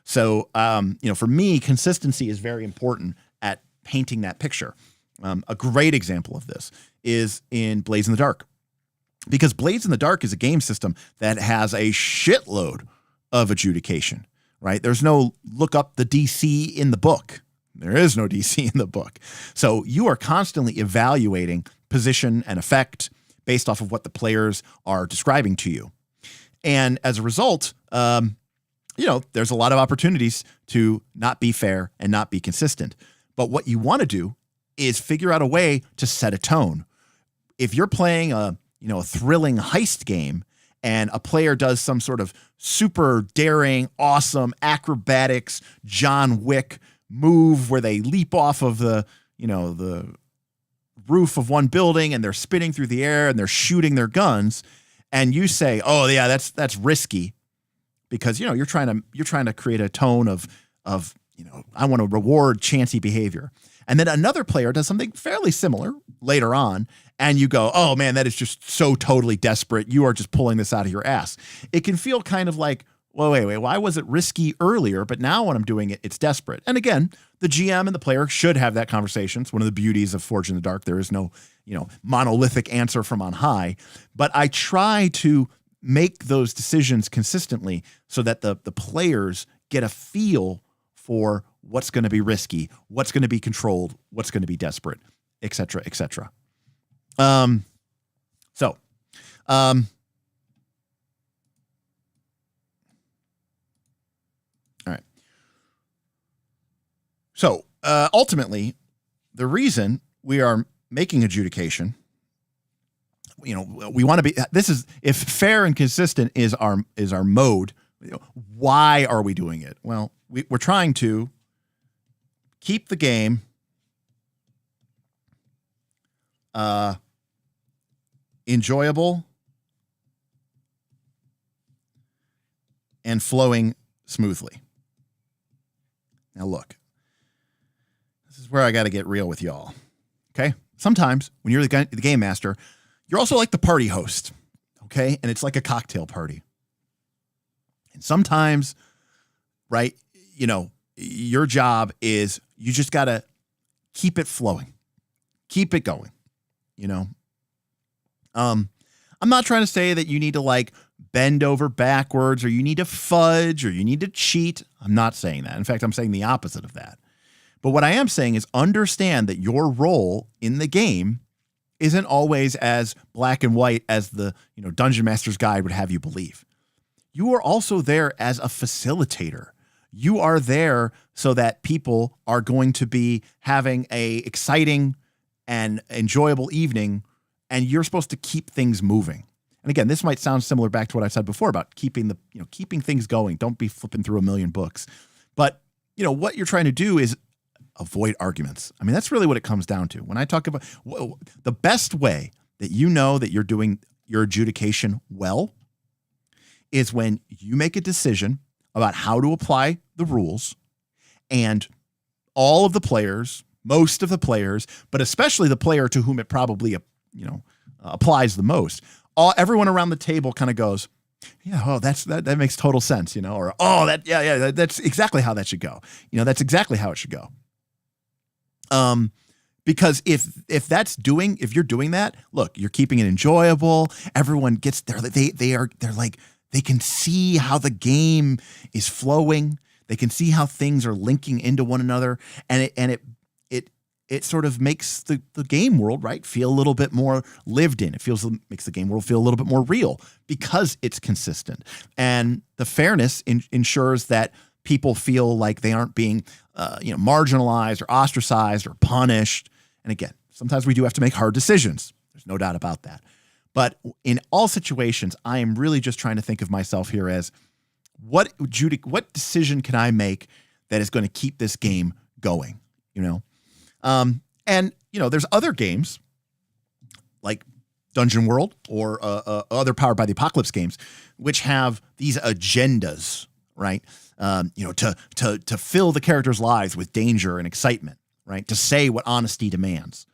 So, for me, consistency is very important at painting that picture. A great example of this is in Blades in the Dark, because Blades in the Dark is a game system that has a shitload of adjudication, right? There's no look up the DC in the book. There is no DC in the book. So you are constantly evaluating position and effect based off of what the players are describing to you. And as a result, there's a lot of opportunities to not be fair and not be consistent. But what you want to do is figure out a way to set a tone. If you're playing a thrilling heist game and a player does some sort of super daring, awesome acrobatics, John Wick move where they leap off of the roof of one building and they're spinning through the air and they're shooting their guns, and you say, "Oh yeah, that's risky," because you're trying to create a tone of I want to reward chancy behavior. And then another player does something fairly similar later on, and you go, "Oh man, that is just so totally desperate. You are just pulling this out of your ass." It can feel kind of like, well, wait, why was it risky earlier? But now when I'm doing it, it's desperate. And again, the GM and the player should have that conversation. It's one of the beauties of Forge in the Dark. There is no, monolithic answer from on high. But I try to make those decisions consistently so that the players get a feel for what's going to be risky, what's going to be controlled, what's going to be desperate, et cetera, et cetera. All right. So ultimately, the reason we are making adjudication, we want to be, if fair and consistent is our mode, why are we doing it? Well, we're trying to keep the game enjoyable and flowing smoothly. Now look, this is where I got to get real with y'all. Okay? Sometimes when you're the game master, you're also like the party host. Okay? And it's like a cocktail party. And sometimes, right, your job is you just got to keep it flowing. Keep it going. I'm not trying to say that you need to bend over backwards or you need to fudge or you need to cheat. I'm not saying that. In fact, I'm saying the opposite of that. But what I am saying is understand that your role in the game isn't always as black and white as the, Dungeon Master's Guide would have you believe. You are also there as a facilitator. You are there so that people are going to be having a exciting and enjoyable evening, and you're supposed to keep things moving. And again, this might sound similar back to what I said before about keeping things going. Don't be flipping through a million books. But, what you're trying to do is avoid arguments. I mean, that's really what it comes down to. When I talk about the best way that that you're doing your adjudication well is when you make a decision about how to apply the rules, and all of the players, most of the players, but especially the player to whom it probably, applies the most, everyone around the table kind of goes, yeah, oh, that makes total sense, or, oh, that's exactly how that should go. That's exactly how it should go. Because if you're doing that, look, you're keeping it enjoyable. Everyone gets there. They can see how the game is flowing. They can see how things are linking into one another, and it sort of makes the game world, right, feel a little bit more lived in. Makes the game world feel a little bit more real because it's consistent. And the fairness ensures that people feel like they aren't being marginalized or ostracized or punished. And again, sometimes we do have to make hard decisions. There's no doubt about that. But in all situations, I am really just trying to think of myself here as what decision can I make that is going to keep this game going, And there's other games like Dungeon World or other Powered by the Apocalypse games, which have these agendas, right? To fill the characters' lives with danger and excitement, right? To say what honesty demands.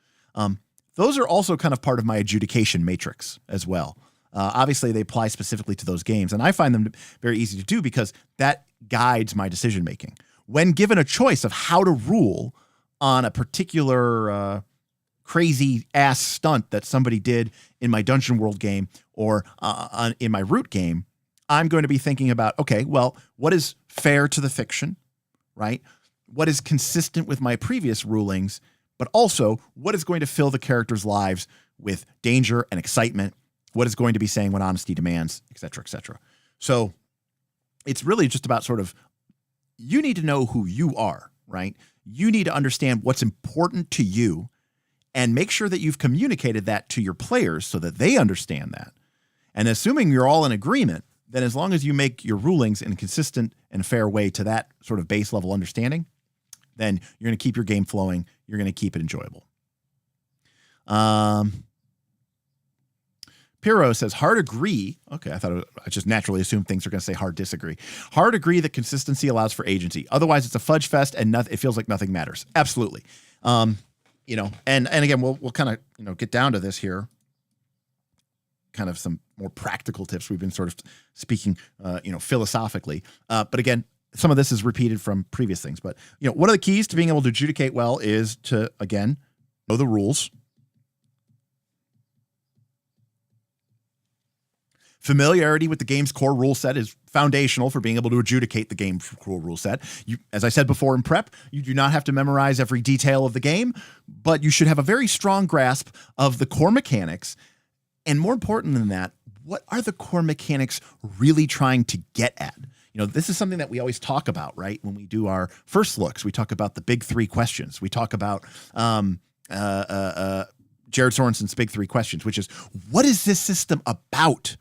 Those are also kind of part of my adjudication matrix as well. Obviously, they apply specifically to those games, and I find them very easy to do because that guides my decision making. When given a choice of how to rule on a particular crazy ass stunt that somebody did in my Dungeon World game or in my Root game, I'm going to be thinking about, okay, well, what is fair to the fiction, right? What is consistent with my previous rulings, but also what is going to fill the characters' lives with danger and excitement? What is going to be saying what honesty demands, et cetera, et cetera. So it's really just about sort of, you need to know who you are, right? You need to understand what's important to you and make sure that you've communicated that to your players so that they understand that. And assuming you're all in agreement, then as long as you make your rulings in a consistent and fair way to that sort of base level understanding, then you're going to keep your game flowing. You're going to keep it enjoyable. Piro says, hard agree. Okay, I just naturally assumed things are going to say hard disagree. Hard agree that consistency allows for agency. Otherwise, it's a fudge fest and it feels like nothing matters. Absolutely. And again, we'll kind of, get down to this here. kind of some more practical tips. We've been sort of speaking, philosophically. But again, some of this is repeated from previous things. But, one of the keys to being able to adjudicate well is to, again, know the rules. Familiarity with the game's core rule set is foundational for being able to adjudicate the game's core rule set. As I said before in prep, you do not have to memorize every detail of the game, but you should have a very strong grasp of the core mechanics. And more important than that, what are the core mechanics really trying to get at? This is something that we always talk about, right? When we do our first looks, we talk about the big three questions. We talk about Jared Sorensen's big three questions, which is, what is this system about?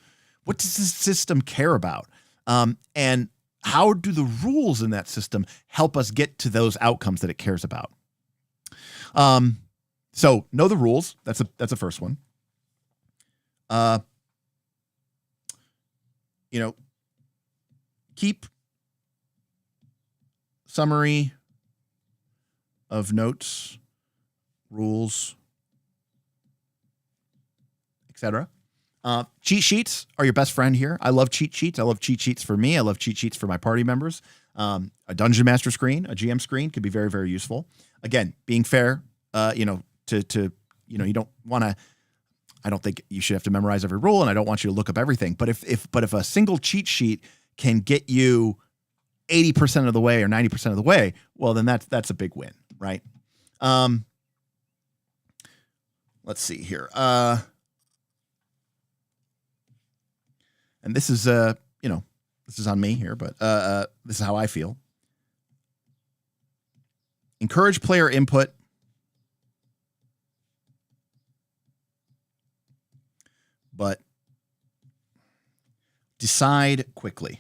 What does this system care about? And how do the rules in that system help us get to those outcomes that it cares about? So know the rules. That's a first one. Keep summary of notes, rules, etc. Cheat sheets are your best friend here. I love cheat sheets. I love cheat sheets for me. I love cheat sheets for my party members. A dungeon master screen, a GM screen could be very, very useful. Again, being fair, you don't want to. I don't think you should have to memorize every rule, and I don't want you to look up everything. But if a single cheat sheet can get you 80% of the way or 90% of the way, well, then that's a big win, right? Let's see here. And this is, this is on me here, but this is how I feel. Encourage player input. But decide quickly.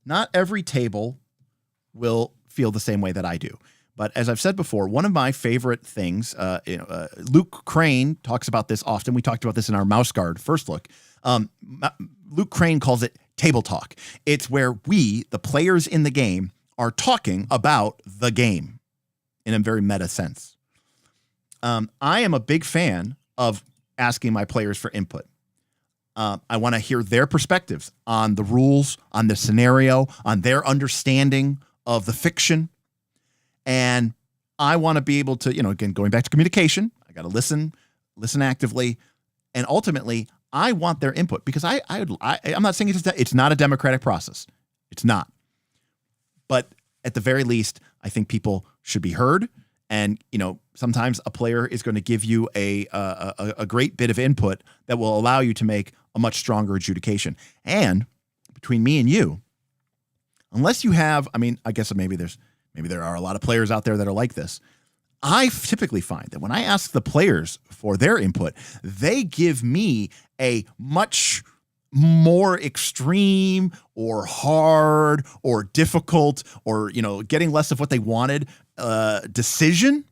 Not every table will feel the same way that I do. But as I've said before, one of my favorite things, Luke Crane talks about this often. We talked about this in our Mouse Guard first look. Luke Crane calls it table talk. It's where we, the players in the game, are talking about the game in a very meta sense. I am a big fan of asking my players for input. I want to hear their perspectives on the rules, on the scenario, on their understanding of the fiction. And I want to be able to, again, going back to communication, I got to listen actively. And ultimately, I want their input because I'm not saying it's not a democratic process. It's not. But at the very least, I think people should be heard. And, sometimes a player is going to give you a great bit of input that will allow you to make a much stronger adjudication. And between me and you, unless you have, I guess maybe there are a lot of players out there that are like this. I typically find that when I ask the players for their input, they give me a much more extreme or hard or difficult or, getting less of what they wanted decision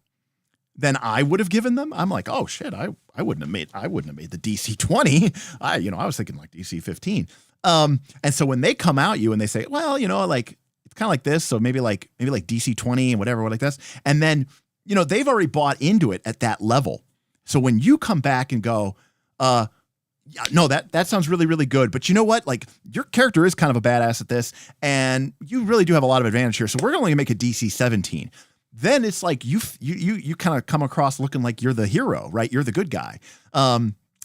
than I would have given them. I'm like, oh shit, I wouldn't have made the DC 20. I was thinking like DC 15. And so when they come out you and they say, well, like it's kind of like this, so maybe like DC 20 and whatever like this, and then they've already bought into it at that level. So when you come back and go, yeah, no, that sounds really, really good, but you know what? Like your character is kind of a badass at this, and you really do have a lot of advantage here. So we're only gonna make a DC 17. Then it's like you kind of come across looking like you're the hero, right? You're the good guy,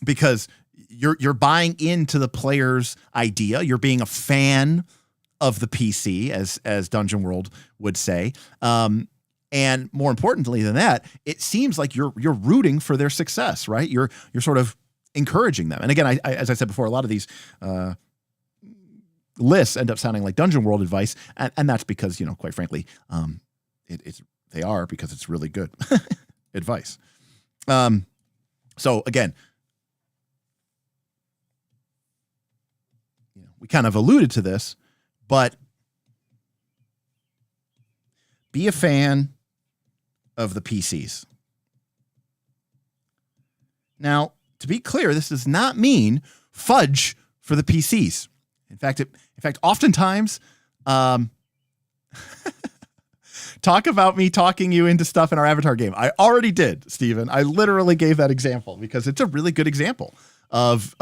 because you're buying into the player's idea. You're being a fan of the PC, as Dungeon World would say. And more importantly than that, it seems like you're rooting for their success, right? You're sort of encouraging them. And again, as I said before, a lot of these lists end up sounding like Dungeon World advice, and that's because quite frankly, they are, because it's really good advice. So again, we kind of alluded to this, but be a fan of the PCs. Now, to be clear, this does not mean fudge for the PCs. In fact, oftentimes, talk about me talking you into stuff in our Avatar game. I already did, Steven. I literally gave that example because it's a really good example of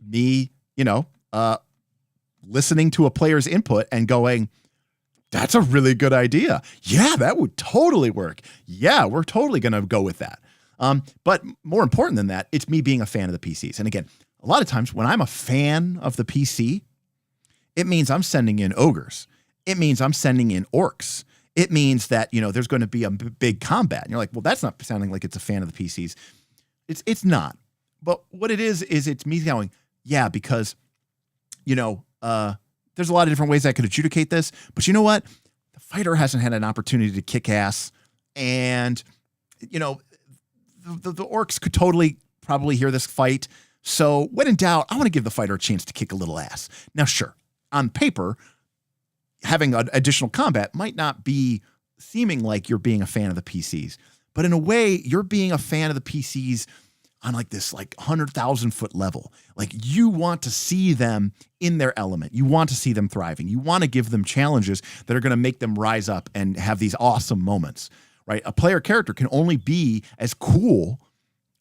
me, listening to a player's input and going, that's a really good idea. Yeah, that would totally work. Yeah, we're totally going to go with that. But more important than that, it's me being a fan of the PCs. And again, a lot of times when I'm a fan of the PC, it means I'm sending in ogres. It means I'm sending in orcs. It means that, there's going to be a big combat. And you're like, well, that's not sounding like it's a fan of the PCs. It's not. But what it is it's me going, yeah, because, there's a lot of different ways I could adjudicate this. But you know what? The fighter hasn't had an opportunity to kick ass. And, the orcs could totally probably hear this fight. So when in doubt, I want to give the fighter a chance to kick a little ass. Now, sure, on paper, having an additional combat might not be seeming like you're being a fan of the PCs, but in a way, you're being a fan of the PCs on like this 100,000 foot level. Like you want to see them in their element. You want to see them thriving. You want to give them challenges that are going to make them rise up and have these awesome moments, right? A player character can only be as cool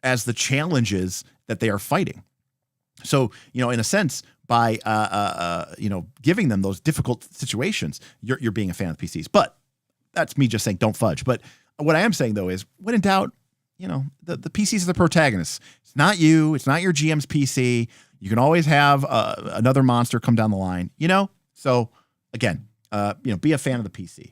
as the challenges that they are fighting. So, in a sense, by giving them those difficult situations, you're being a fan of the PCs. But that's me just saying don't fudge. But what I am saying though is when in doubt, the PCs are the protagonists. It's not you. It's not your GM's PC. You can always have another monster come down the line. So again, be a fan of the PC.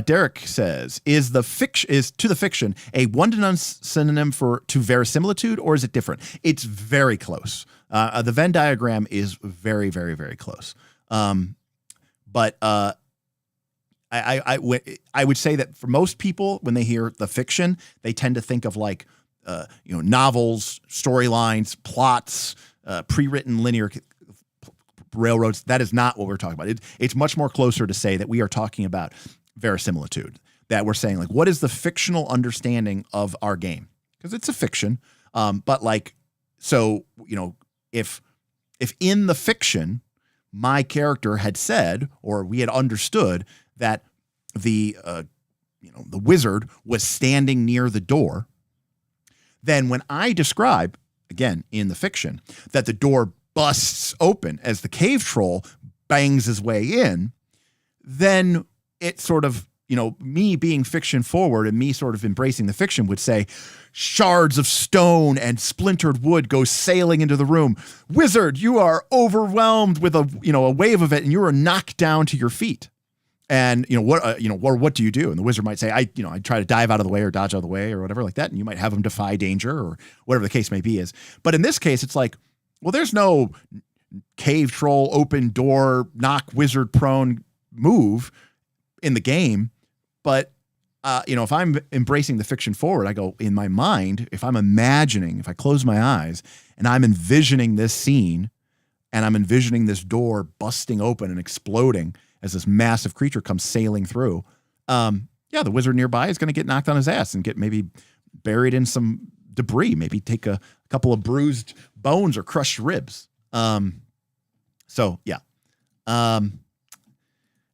Derek says, is to the fiction a one-to-none synonym to verisimilitude, or is it different? It's very close. The Venn diagram is very, very, very close. But I would say that for most people, when they hear the fiction, they tend to think of novels, storylines, plots, pre-written linear railroads. That is not what we're talking about. It's much more closer to say that we are talking about verisimilitude, that we're saying what is the fictional understanding of our game? Because it's a fiction. But if in the fiction, my character had said, or we had understood that the wizard was standing near the door, then when I describe, again, in the fiction, that the door busts open as the cave troll bangs his way in, then it sort of, me being fiction forward and me sort of embracing the fiction would say, shards of stone and splintered wood go sailing into the room. Wizard, you are overwhelmed with a wave of it, and you are knocked down to your feet. And what do you do? And the wizard might say, I try to dive out of the way or dodge out of the way or whatever like that. And you might have him defy danger or whatever the case may be is. But in this case, it's like, well, there's no cave troll, open door, knock wizard prone move in the game. But, if I'm embracing the fiction forward, I go in my mind, if I close my eyes and I'm envisioning this scene and I'm envisioning this door busting open and exploding as this massive creature comes sailing through, the wizard nearby is going to get knocked on his ass and get maybe buried in some debris, maybe take a couple of bruised bones or crushed ribs.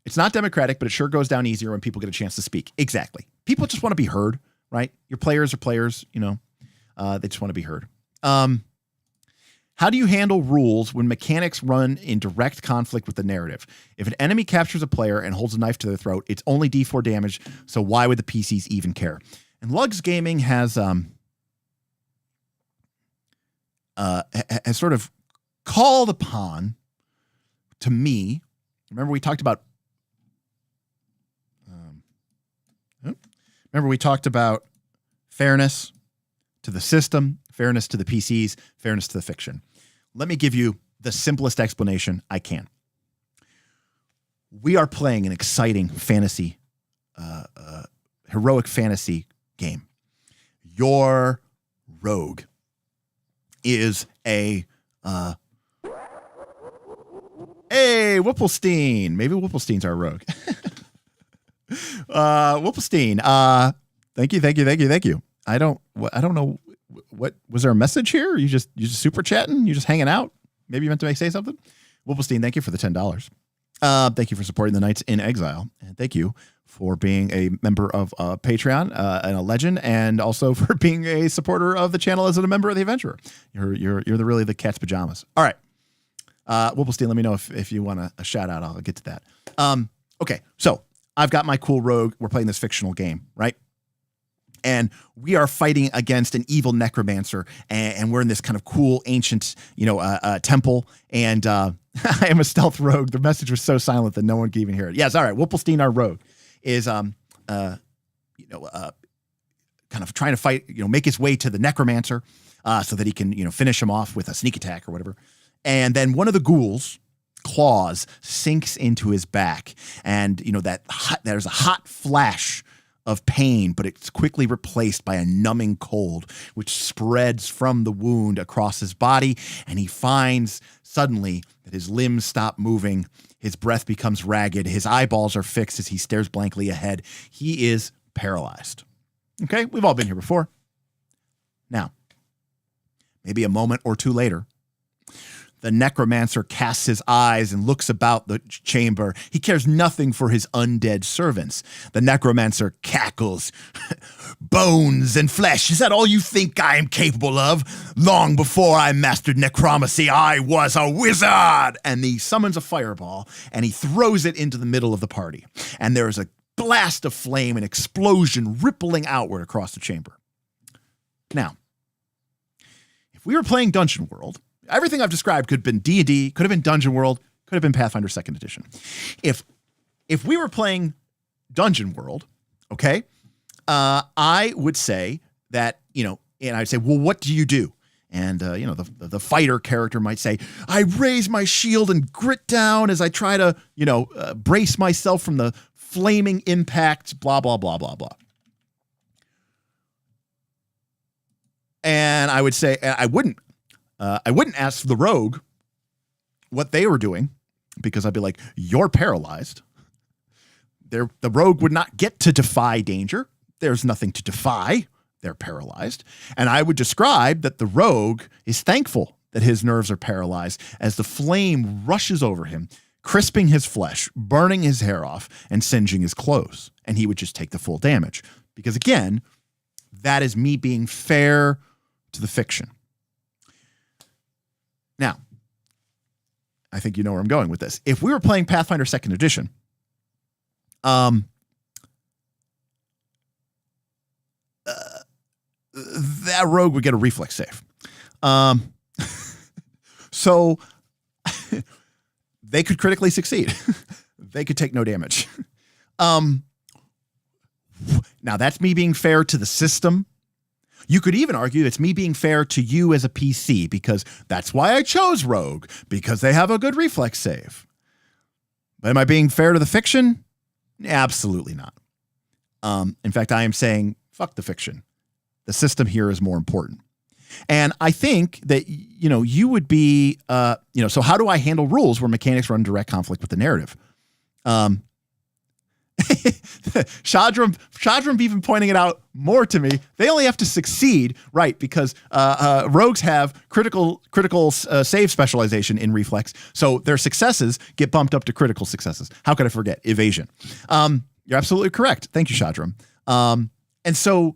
It's not democratic, but it sure goes down easier when people get a chance to speak. Exactly. People just want to be heard, right? Your players are players, they just want to be heard. How do you handle rules when mechanics run in direct conflict with the narrative? If an enemy captures a player and holds a knife to their throat, it's only D4 damage, so why would the PCs even care? And Lugs Gaming has sort of called upon, to me, remember we talked about fairness to the system, fairness to the PCs, fairness to the fiction. Let me give you the simplest explanation I can. We are playing an exciting fantasy, heroic fantasy game. Your rogue is a Whipplestein. Maybe Whipplestein's our rogue. Whipplestein. Thank you. I don't know. What was there a message here? Or you just super chatting? You just hanging out? Maybe you meant to say something? Whipplestein, thank you for the $10. Thank you for supporting the Knights in Exile. And thank you for being a member of Patreon and a legend, and also for being a supporter of the channel as a member of the Adventurer. You're really the cat's pajamas. All right. Whipplestein, let me know if you want a shout out. I'll get to that. Okay, so I've got my cool rogue. We're playing this fictional game, right? And we are fighting against an evil necromancer, and we're in this kind of cool ancient, temple. And I am a stealth rogue. The message was so silent that no one could even hear it. Yes, all right. Whipplestein, our rogue, is kind of trying to fight, make his way to the necromancer, so that he can, finish him off with a sneak attack or whatever. And then one of the ghouls' claws sinks into his back, and there's a hot flash of pain, but it's quickly replaced by a numbing cold, which spreads from the wound across his body, and he finds suddenly that his limbs stop moving, his breath becomes ragged, his eyeballs are fixed as he stares blankly ahead. He is paralyzed. Okay, we've all been here before. Now, maybe a moment or two later, the necromancer casts his eyes and looks about the chamber. He cares nothing for his undead servants. The necromancer cackles. Bones and flesh, is that all you think I am capable of? Long before I mastered necromancy, I was a wizard! And he summons a fireball, and he throws it into the middle of the party. And there is a blast of flame, an explosion rippling outward across the chamber. Now, if we were playing Dungeon World, everything I've described could have been D&D, could have been Dungeon World, could have been Pathfinder 2nd Edition. If we were playing Dungeon World, okay, I would say that, and I'd say, well, what do you do? And, the fighter character might say, I raise my shield and grit down as I try to, brace myself from the flaming impact, blah, blah, blah, blah, blah. And I would say, I wouldn't ask the rogue what they were doing, because I'd be like, you're paralyzed. The rogue would not get to defy danger. There's nothing to defy. They're paralyzed. And I would describe that the rogue is thankful that his nerves are paralyzed as the flame rushes over him, crisping his flesh, burning his hair off, and singeing his clothes. And he would just take the full damage. Because again, that is me being fair to the fiction. Now, I think you know where I'm going with this. If we were playing Pathfinder 2nd Edition, that rogue would get a reflex save. So they could critically succeed. They could take no damage. Now, that's me being fair to the system. You could even argue it's me being fair to you as a PC, because that's why I chose Rogue, because they have a good reflex save. But am I being fair to the fiction? Absolutely not. In fact, I am saying, fuck the fiction. The system here is more important. And I think that, you would be, so how do I handle rules where mechanics run in direct conflict with the narrative? Shadram even pointing it out more to me. They only have to succeed, right? Because rogues have critical save specialization in reflex, so their successes get bumped up to critical successes. How could I forget evasion? You're absolutely correct. Thank you, Shadram. And so,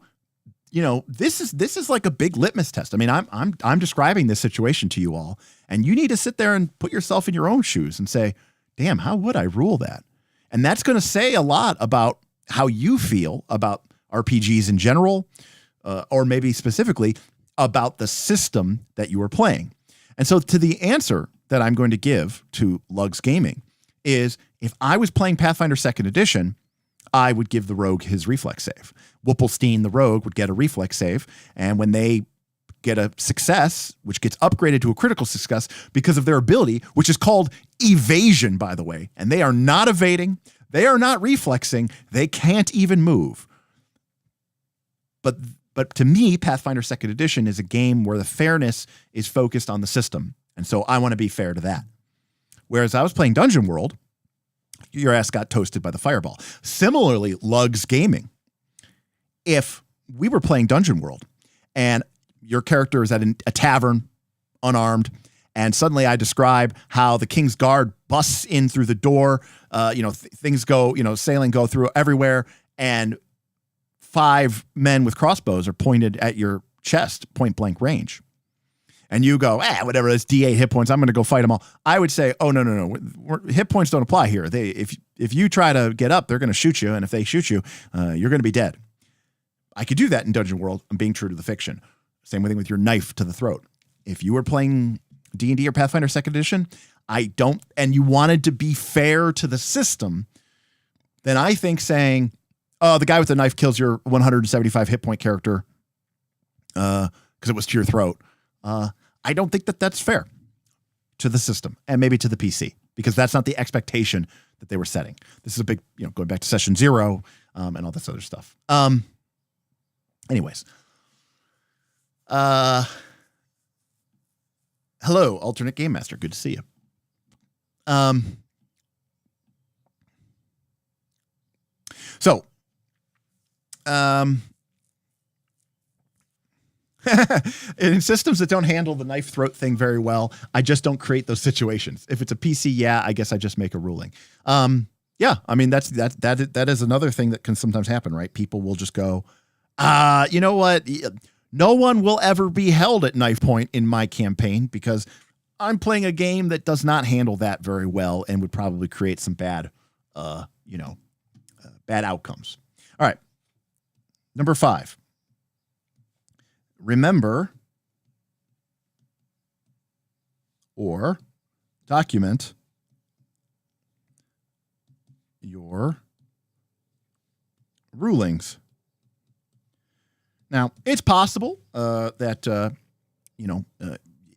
this is like a big litmus test. I mean, I'm describing this situation to you all, and you need to sit there and put yourself in your own shoes and say, damn, how would I rule that? And that's going to say a lot about how you feel about RPGs in general, or maybe specifically about the system that you are playing. And so to the answer that I'm going to give to Lugs Gaming is, if I was playing Pathfinder 2nd Edition, I would give the rogue his reflex save. Whipplestein, the rogue, would get a reflex save. And when they get a success, which gets upgraded to a critical success because of their ability, which is called evasion, by the way. And they are not evading. They are not reflexing. They can't even move. But to me, Pathfinder 2nd Edition is a game where the fairness is focused on the system. And so I want to be fair to that. Whereas I was playing Dungeon World, your ass got toasted by the fireball. Similarly, Lugs Gaming. If we were playing Dungeon World and your character is at a tavern, unarmed, and suddenly I describe how the King's Guard busts in through the door, things go, sailing go through everywhere, and 5 men with crossbows are pointed at your chest, point blank range. And you go, whatever, that's D8 hit points, I'm going to go fight them all. I would say, oh, no. Hit points don't apply here. If you try to get up, they're going to shoot you. And if they shoot you, you're going to be dead. I could do that in Dungeon World. I'm being true to the fiction. Same thing with your knife to the throat. If you were playing D&D or Pathfinder 2nd Edition, and you wanted to be fair to the system, then I think saying, oh, the guy with the knife kills your 175 hit point character because it was to your throat. I don't think that that's fair to the system and maybe to the PC, because that's not the expectation that they were setting. This is a big, going back to session 0 and all this other stuff. Anyways. Hello, alternate game master. Good to see you. In systems that don't handle the knife throat thing very well, I just don't create those situations. If it's a PC, I guess I just make a ruling. That is another thing that can sometimes happen, right? People will just go, you know what? No one will ever be held at knife point in my campaign because I'm playing a game that does not handle that very well and would probably create some bad outcomes. All right. Number 5. Remember or document your rulings. Now, it's possible that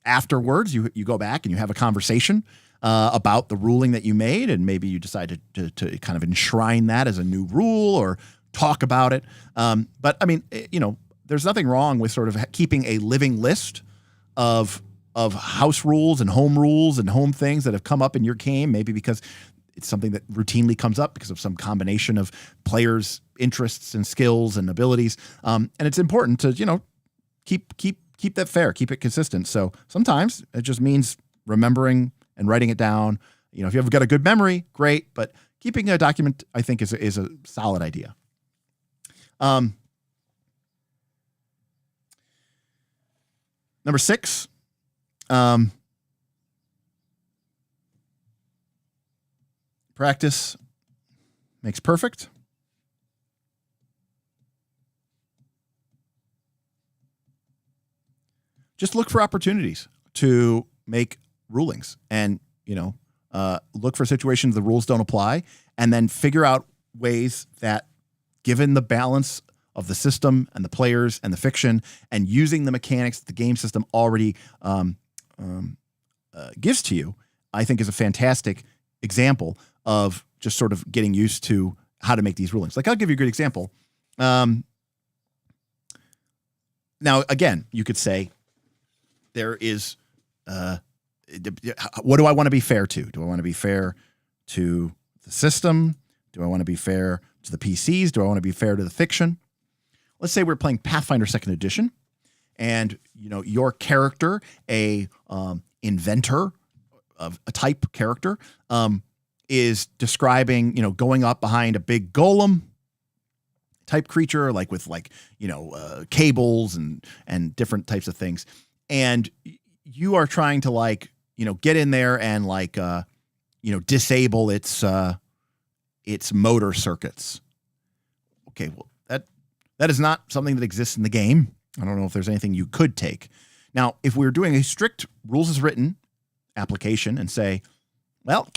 afterwards you go back and you have a conversation about the ruling that you made, and maybe you decide to kind of enshrine that as a new rule or talk about it. But I mean, there's nothing wrong with sort of keeping a living list of house rules and home things that have come up in your game, maybe because it's something that routinely comes up because of some combination of players' interests and skills and abilities. And it's important to, keep that fair, keep it consistent. So sometimes it just means remembering and writing it down. If you've got a good memory, great, but keeping a document, I think, is a solid idea. Number 6, practice makes perfect. Just look for opportunities to make rulings and, look for situations the rules don't apply, and then figure out ways that, given the balance of the system and the players and the fiction and using the mechanics that the game system already gives to you, I think is a fantastic example of just sort of getting used to how to make these rulings. Like, I'll give you a good example. Now, again, you could say there is, what do I want to be fair to? Do I want to be fair to the system? Do I want to be fair to the PCs? Do I want to be fair to the fiction? Let's say we're playing Pathfinder 2nd Edition, and your character, a inventor of a type character, is describing going up behind a big golem type creature, like with cables and different types of things, and you are trying to get in there and disable its motor circuits. Okay, well, that is not something that exists in the game. I don't know if there's anything you could take. Now, if we were doing a strict rules as written application and say, well,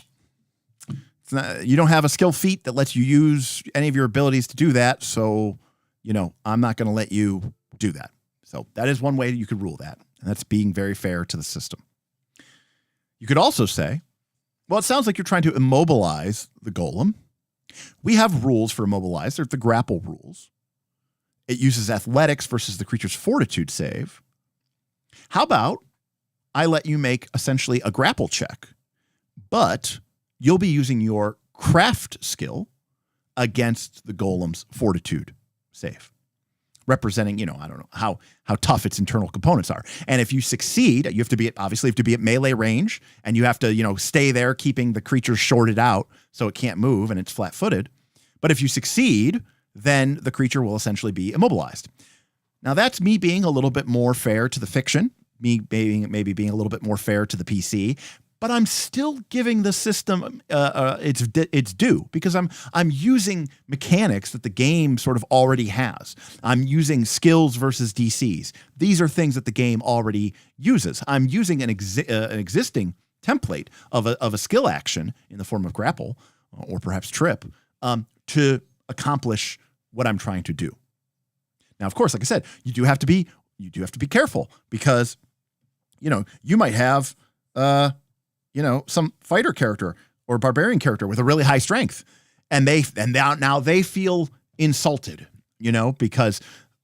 you don't have a skill feat that lets you use any of your abilities to do that, so, I'm not going to let you do that. So that is one way you could rule that, and that's being very fair to the system. You could also say, well, it sounds like you're trying to immobilize the golem. We have rules for immobilize. There's the grapple rules. It uses athletics versus the creature's fortitude save. How about I let you make essentially a grapple check, but you'll be using your craft skill against the golem's fortitude save, representing, I don't know how tough its internal components are. And if you succeed, you have to be at melee range, and you have to, stay there, keeping the creature shorted out so it can't move and it's flat-footed. But if you succeed, then the creature will essentially be immobilized. Now that's me being a little bit more fair to the fiction, me maybe being a little bit more fair to the PC, but I'm still giving the system its due, because I'm using mechanics that the game sort of already has. I'm using skills versus DCs. These are things that the game already uses. I'm using an existing template of a skill action in the form of grapple or perhaps trip to accomplish what I'm trying to do. Now, of course, like I said, you do have to be careful, because you might have some fighter character or barbarian character with a really high strength, and now they feel insulted, because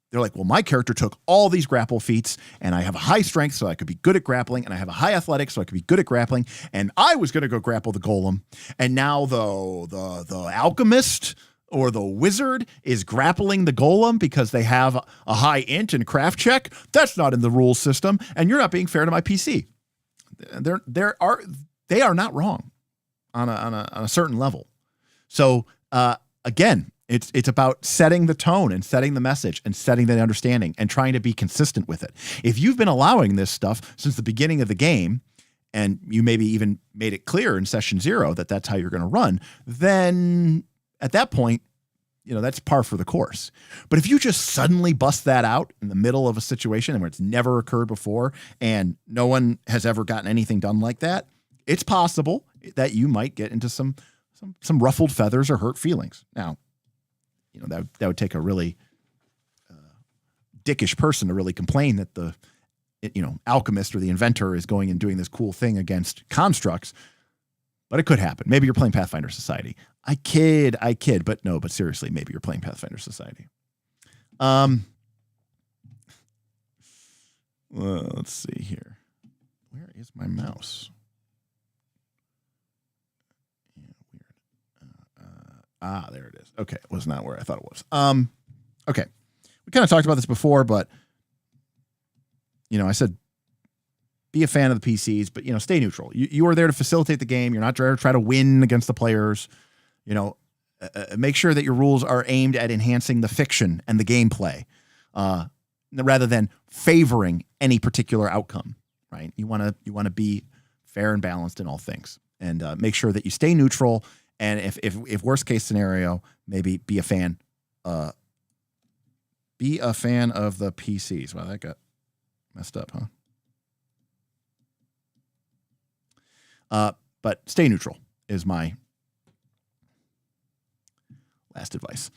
they're like, well, my character took all these grapple feats, and I have a high strength, so I could be good at grappling, and I have a high athletics, so I could be good at grappling, and I was going to go grapple the golem, and now the alchemist or the wizard is grappling the golem because they have a high int and craft check. That's not in the rules system, and you're not being fair to my PC. They are not wrong on a certain level. So again, it's about setting the tone and setting the message and setting the understanding and trying to be consistent with it. If you've been allowing this stuff since the beginning of the game, and you maybe even made it clear in session 0 that that's how you're going to run, then at that point, that's par for the course. But if you just suddenly bust that out in the middle of a situation where it's never occurred before and no one has ever gotten anything done like that, it's possible that you might get into some ruffled feathers or hurt feelings. Now, that would take a really dickish person to really complain that the alchemist or the inventor is going and doing this cool thing against constructs. But it could happen. Maybe you're playing Pathfinder Society. I kid. But seriously, maybe you're playing Pathfinder Society. Well, let's see here. Where is my mouse? Yeah, weird. There it is. Okay, it was not where I thought it was. Okay. We kind of talked about this before, but I said be a fan of the PCs, but stay neutral. You are there to facilitate the game. You're not there to try to win against the players. Make sure that your rules are aimed at enhancing the fiction and the gameplay, rather than favoring any particular outcome. Right? You want to be fair and balanced in all things, and make sure that you stay neutral. And if worst case scenario, maybe be a fan. Be a fan of the PCs. Wow, that got messed up, huh? But stay neutral is my last advice.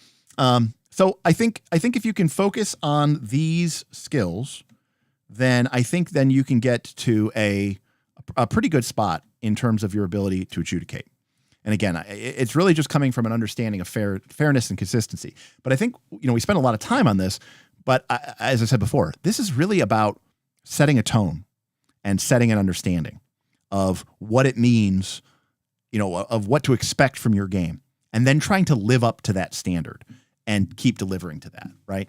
So I think if you can focus on these skills, then you can get to a pretty good spot in terms of your ability to adjudicate. And again, it's really just coming from an understanding of fairness and consistency. But I think, we spent a lot of time on this, but as I said before, this is really about setting a tone and setting an understanding of what it means, of what to expect from your game, and then trying to live up to that standard and keep delivering to that, right?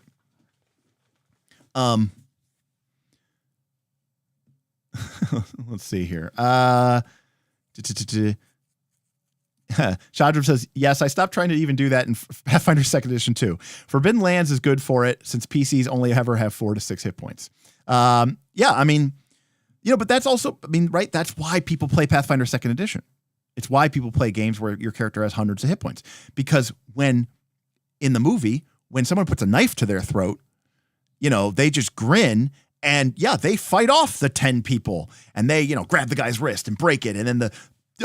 Let's see here. Shadram says, yes, I stopped trying to even do that in Pathfinder 2nd Edition too. Forbidden Lands is good for it since PCs only ever have 4 to 6 hit points. But that's also, right? That's why people play Pathfinder 2nd Edition. It's why people play games where your character has hundreds of hit points. Because when, in the movie, when someone puts a knife to their throat, they just grin and, they fight off the 10 people. And they, grab the guy's wrist and break it. And then the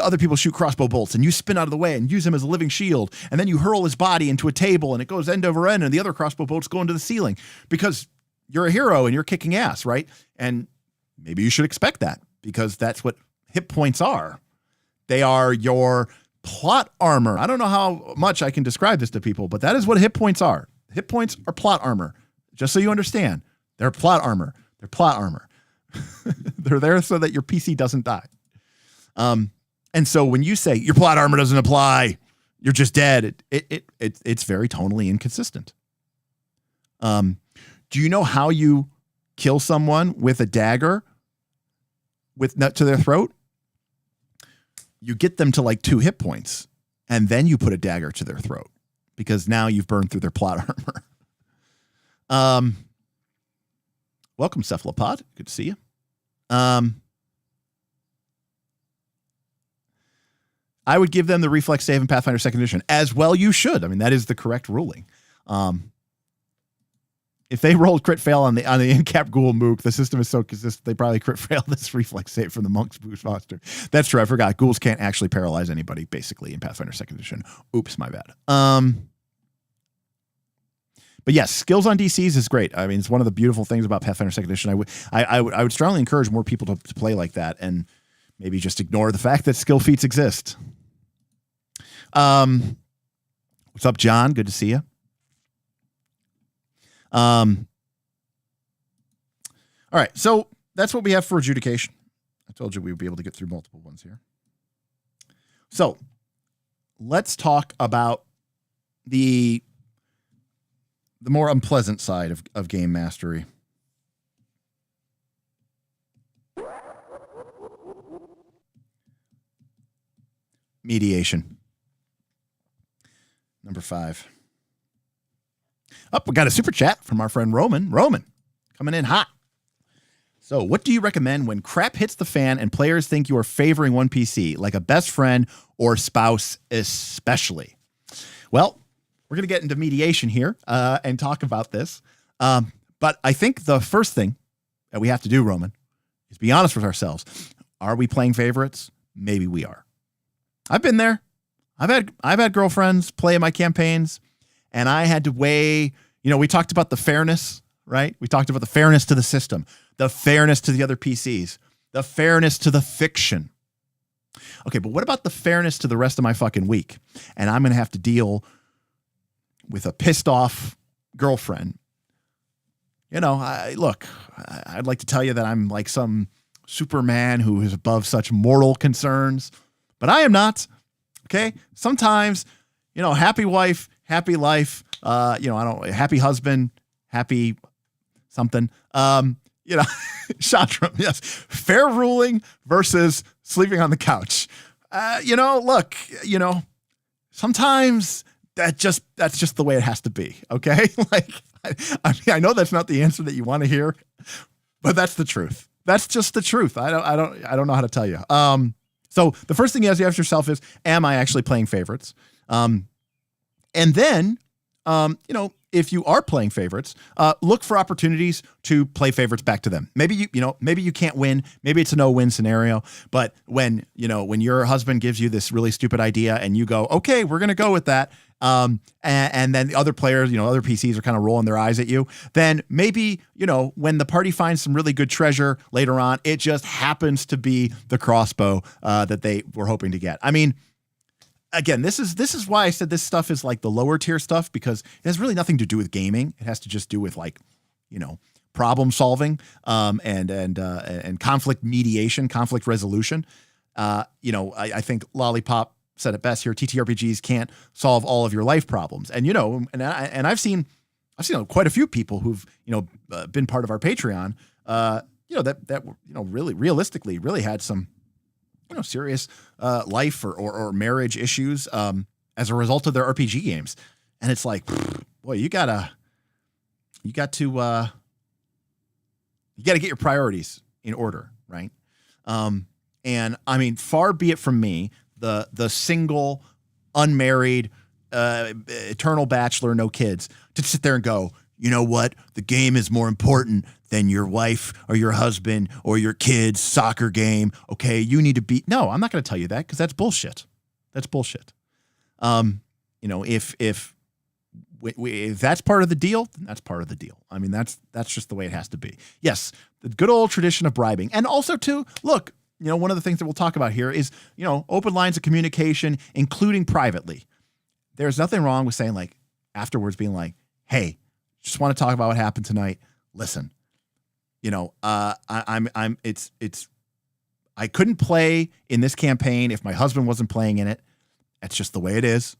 other people shoot crossbow bolts and you spin out of the way and use him as a living shield. And then you hurl his body into a table and it goes end over end and the other crossbow bolts go into the ceiling because you're a hero and you're kicking ass, right? And maybe you should expect that because that's what hit points are. They are your plot armor. I don't know how much I can describe this to people, but that is what hit points are. Hit points are plot armor. Just so you understand, they're plot armor. They're plot armor. They're there so that your PC doesn't die. And so when you say your plot armor doesn't apply, you're just dead. It's very tonally inconsistent. Do you know how you kill someone with a dagger with nut to their throat? You get them to like 2 hit points, and then you put a dagger to their throat because now you've burned through their plot armor. Welcome, Cephalopod. Good to see you. I would give them the reflex save in Pathfinder 2nd Edition. As well you should. I mean, that is the correct ruling. If they rolled crit fail on the in-cap ghoul mook, the system is so consistent, they probably crit fail this reflex save from the monk's boost foster. That's true. I forgot. Ghouls can't actually paralyze anybody, basically, in Pathfinder 2nd Edition. Oops, my bad. But yes, skills on DCs is great. I mean, it's one of the beautiful things about Pathfinder 2nd Edition. I would strongly encourage more people to play like that and maybe just ignore the fact that skill feats exist. What's up, John? Good to see you. All right, so that's what we have for adjudication. I told you we would be able to get through multiple ones here. So let's talk about the more unpleasant side of game mastery. Mediation. Number 5. We got a super chat from our friend Roman. Roman, coming in hot. So, what do you recommend when crap hits the fan and players think you are favoring one PC, like a best friend or spouse especially? Well, we're going to get into mediation here and talk about this. But I think the first thing that we have to do, Roman, is be honest with ourselves. Are we playing favorites? Maybe we are. I've been there. I've had girlfriends play in my campaigns, and I had to weigh, we talked about the fairness, right? We talked about the fairness to the system, the fairness to the other PCs, the fairness to the fiction. Okay, but what about the fairness to the rest of my fucking week? And I'm going to have to deal with a pissed off girlfriend. I'd like to tell you that I'm like some Superman who is above such mortal concerns, but I am not. Okay. Sometimes, happy wife, happy life, happy husband, happy something. Chandra, yes. Fair ruling versus sleeping on the couch. Sometimes that's just the way it has to be. Okay. I know that's not the answer that you want to hear, but that's the truth. That's just the truth. I don't know how to tell you. So the first thing you have to ask yourself is, am I actually playing favorites? And then, if you are playing favorites, look for opportunities to play favorites back to them. Maybe you can't win. Maybe it's a no-win scenario. But when your husband gives you this really stupid idea and you go, okay, we're going to go with that. And then the other players, other PCs are kind of rolling their eyes at you. Then maybe, when the party finds some really good treasure later on, it just happens to be the crossbow that they were hoping to get. I mean, again, this is why I said this stuff is like the lower tier stuff, because it has really nothing to do with gaming. It has to just do with problem solving, and conflict mediation, conflict resolution. I think Lollipop said it best here. TTRPGs can't solve all of your life problems. And, I've seen quite a few people who've, been part of our Patreon, that really realistically really had some, serious life or marriage issues as a result of their RPG games. And it's like, boy, you got to get your priorities in order, right? And I mean, far be it from me, the single, unmarried, eternal bachelor, no kids, to sit there and go, you know what? The game is more important than your wife or your husband or your kid's soccer game. Okay, you need to be. No, I'm not going to tell you that, because that's bullshit. That's bullshit. If that's part of the deal, then that's part of the deal. I mean, that's just the way it has to be. Yes, the good old tradition of bribing, and also too, look. One of the things that we'll talk about here is, open lines of communication, including privately. There's nothing wrong with saying, like, afterwards being like, hey, just want to talk about what happened tonight. Listen, I couldn't play in this campaign if my husband wasn't playing in it. That's just the way it is.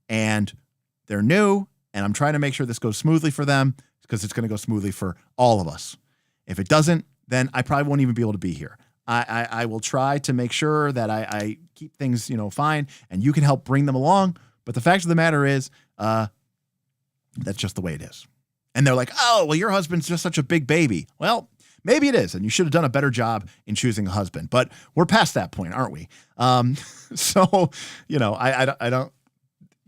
And they're new, and I'm trying to make sure this goes smoothly for them because it's going to go smoothly for all of us. If it doesn't, then I probably won't even be able to be here. I will try to make sure that I keep things, fine, and you can help bring them along. But the fact of the matter is, that's just the way it is. And they're like, oh, well, your husband's just such a big baby. Well, maybe it is, and you should have done a better job in choosing a husband. But we're past that point, aren't we? So, I don't,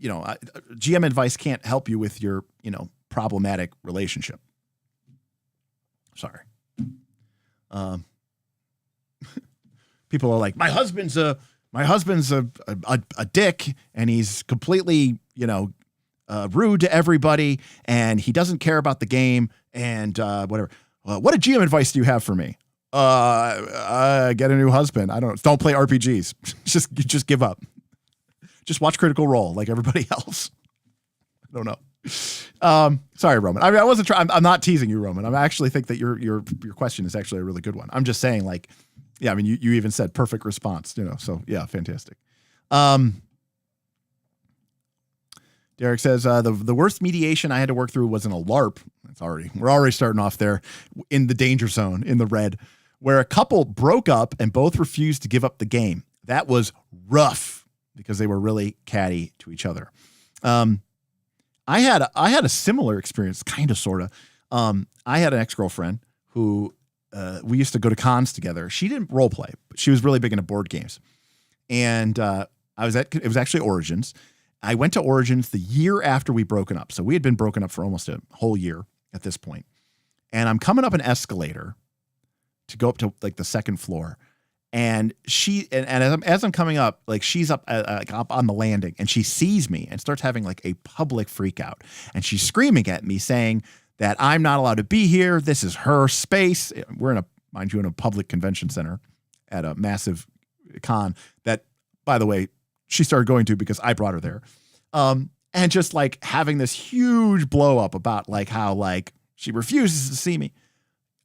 GM advice can't help you with your, problematic relationship. Sorry. People are like, my husband's a dick, and he's completely, rude to everybody, and he doesn't care about the game, and whatever. What GM advice do you have for me? Get a new husband. Don't play RPGs. just give up. Just watch Critical Role like everybody else. I don't know. Sorry, Roman. I wasn't trying. I'm not teasing you, Roman. I actually think that your question is actually a really good one. I'm just saying, like, yeah, I mean, you even said perfect response, so yeah, fantastic. Derek says, the worst mediation I had to work through wasn't a LARP. We're already starting off there in the danger zone, in the red, where a couple broke up and both refused to give up the game. That was rough because they were really catty to each other. I had a similar experience, kind of, sort of. I had an ex-girlfriend who we used to go to cons together. She didn't role play, but she was really big into board games. And it was actually Origins. I went to Origins the year after we broken up. So we had been broken up for almost a whole year at this point. And I'm coming up an escalator to go up to like the second floor. And as I'm coming up, like she's up on the landing, and she sees me and starts having like a public freak out. And she's screaming at me saying that I'm not allowed to be here. This is her space. We're in a public convention center at a massive con that, by the way, she started going to because I brought her there. And just like having this huge blow up about like how like she refuses to see me.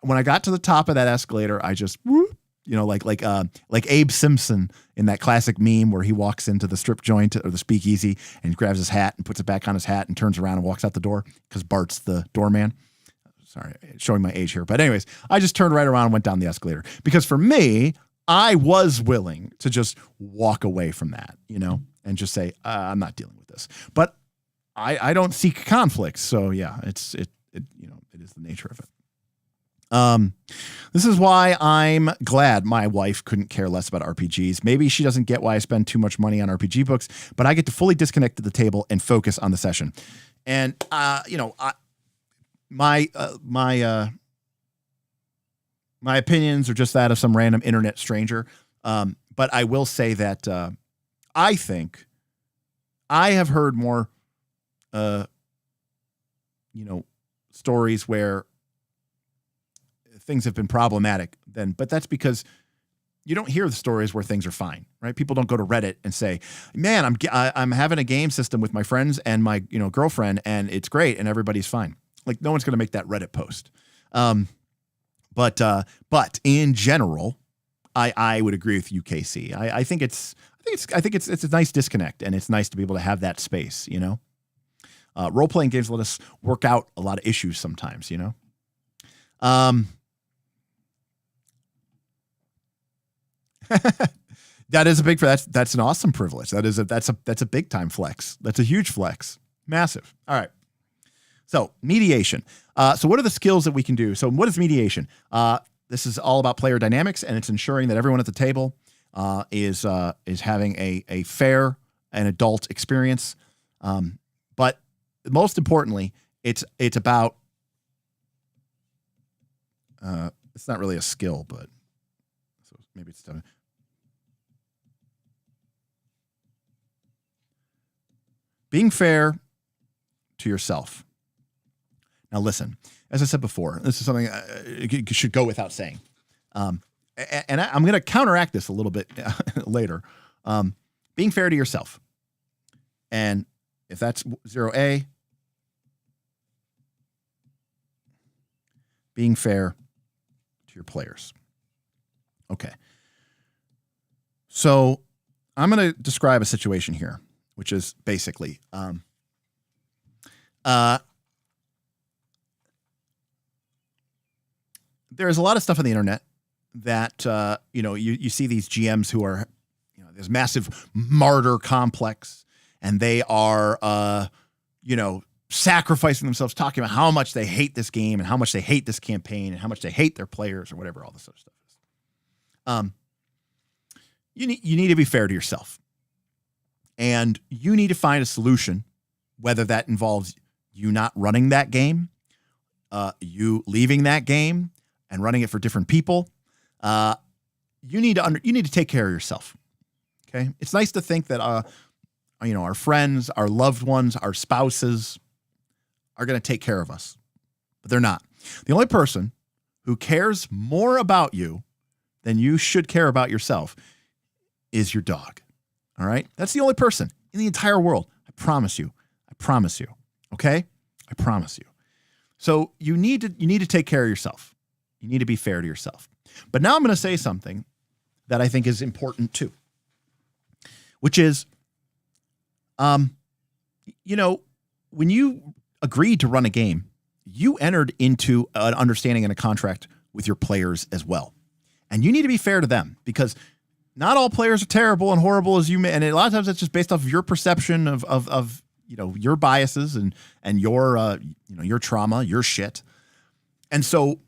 When I got to the top of that escalator, I just whoop, like Abe Simpson in that classic meme where he walks into the strip joint or the speakeasy and grabs his hat and puts it back on his hat and turns around and walks out the door because Bart's the doorman. Sorry, showing my age here. But anyways, I just turned right around and went down the escalator because for me, I was willing to just walk away from that, and just say, I'm not dealing with this. But I don't seek conflicts. So yeah, it is the nature of it. This is why I'm glad my wife couldn't care less about RPGs. Maybe she doesn't get why I spend too much money on RPG books, but I get to fully disconnect at the table and focus on the session. And, my opinions are just that of some random internet stranger. But I will say that, I think I have heard more, stories where things have been problematic but that's because you don't hear the stories where things are fine, right? People don't go to Reddit and say, man, I'm having a game system with my friends and my, girlfriend, and it's great. And everybody's fine. Like no one's going to make that Reddit post. But in general, I would agree with UKC. I think it's a nice disconnect, and it's nice to be able to have that space, role-playing games let us work out a lot of issues sometimes, That is that's an awesome privilege. That's a big time flex. That's a huge flex. Massive. All right. So mediation. So what are the skills that we can do? So what is mediation? This is all about player dynamics, and it's ensuring that everyone at the table is having a fair and adult experience. But most importantly, it's about it's not really a skill, but so maybe it's done. Being fair to yourself. Now, listen, as I said before, this is something it should go without saying. And I'm going to counteract this a little bit later. Being fair to yourself. And if that's 0A, being fair to your players. Okay. So I'm going to describe a situation here, which is basically There's a lot of stuff on the internet that, you see these GMs who are, there's massive martyr complex, and they are, sacrificing themselves, talking about how much they hate this game and how much they hate this campaign and how much they hate their players or whatever all this other stuff is. You need to be fair to yourself, and you need to find a solution, whether that involves you not running that game, you leaving that game and running it for different people. You need to take care of yourself. Okay. It's nice to think that, our friends, our loved ones, our spouses are going to take care of us, but they're not. The only person who cares more about you than you should care about yourself is your dog. All right. That's the only person in the entire world. I promise you. Okay. I promise you. So you need to take care of yourself. You need to be fair to yourself. But now I'm going to say something that I think is important too, which is, when you agreed to run a game, you entered into an understanding and a contract with your players as well. And you need to be fair to them, because not all players are terrible and horrible as you may. And a lot of times it's just based off of your perception of your biases and your, your trauma, your shit. And so,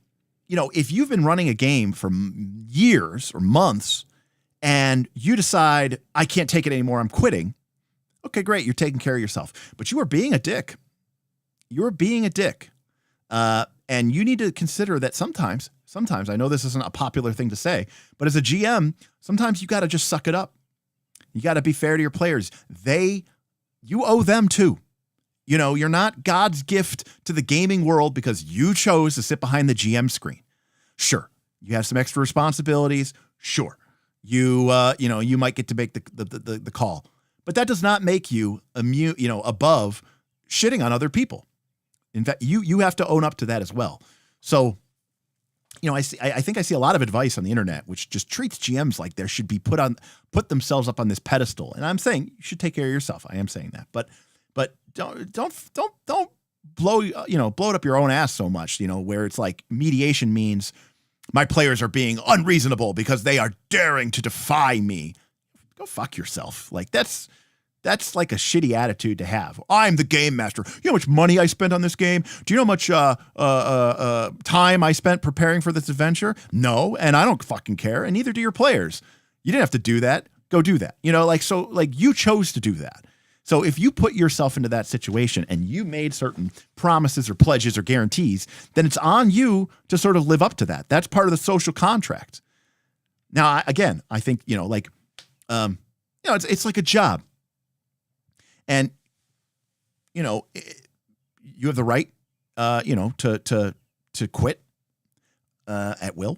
if you've been running a game for years or months and you decide, I can't take it anymore, I'm quitting. Okay, great. You're taking care of yourself, but you are being a dick. You're being a dick. And you need to consider that sometimes, I know this isn't a popular thing to say, but as a GM, sometimes you got to just suck it up. You got to be fair to your players. You owe them too. You're not God's gift to the gaming world because you chose to sit behind the GM screen. Sure. You have some extra responsibilities. Sure. You might get to make the call, but that does not make you immune, above shitting on other people. In fact, you have to own up to that as well. So, I think I see a lot of advice on the internet, which just treats GMs like they should be put themselves up on this pedestal. And I'm saying you should take care of yourself. I am saying that, but don't blow it up your own ass so much, where it's like mediation means my players are being unreasonable because they are daring to defy me. Go fuck yourself. Like that's like a shitty attitude to have. I'm the game master. You know how much money I spent on this game? Do you know how much time I spent preparing for this adventure? No, and I don't fucking care, and neither do your players. You didn't have to do that. Go do that. You chose to do that. So if you put yourself into that situation and you made certain promises or pledges or guarantees, then it's on you to sort of live up to that. That's part of the social contract. Now, I think, it's like a job. And, you have the right, to quit at will.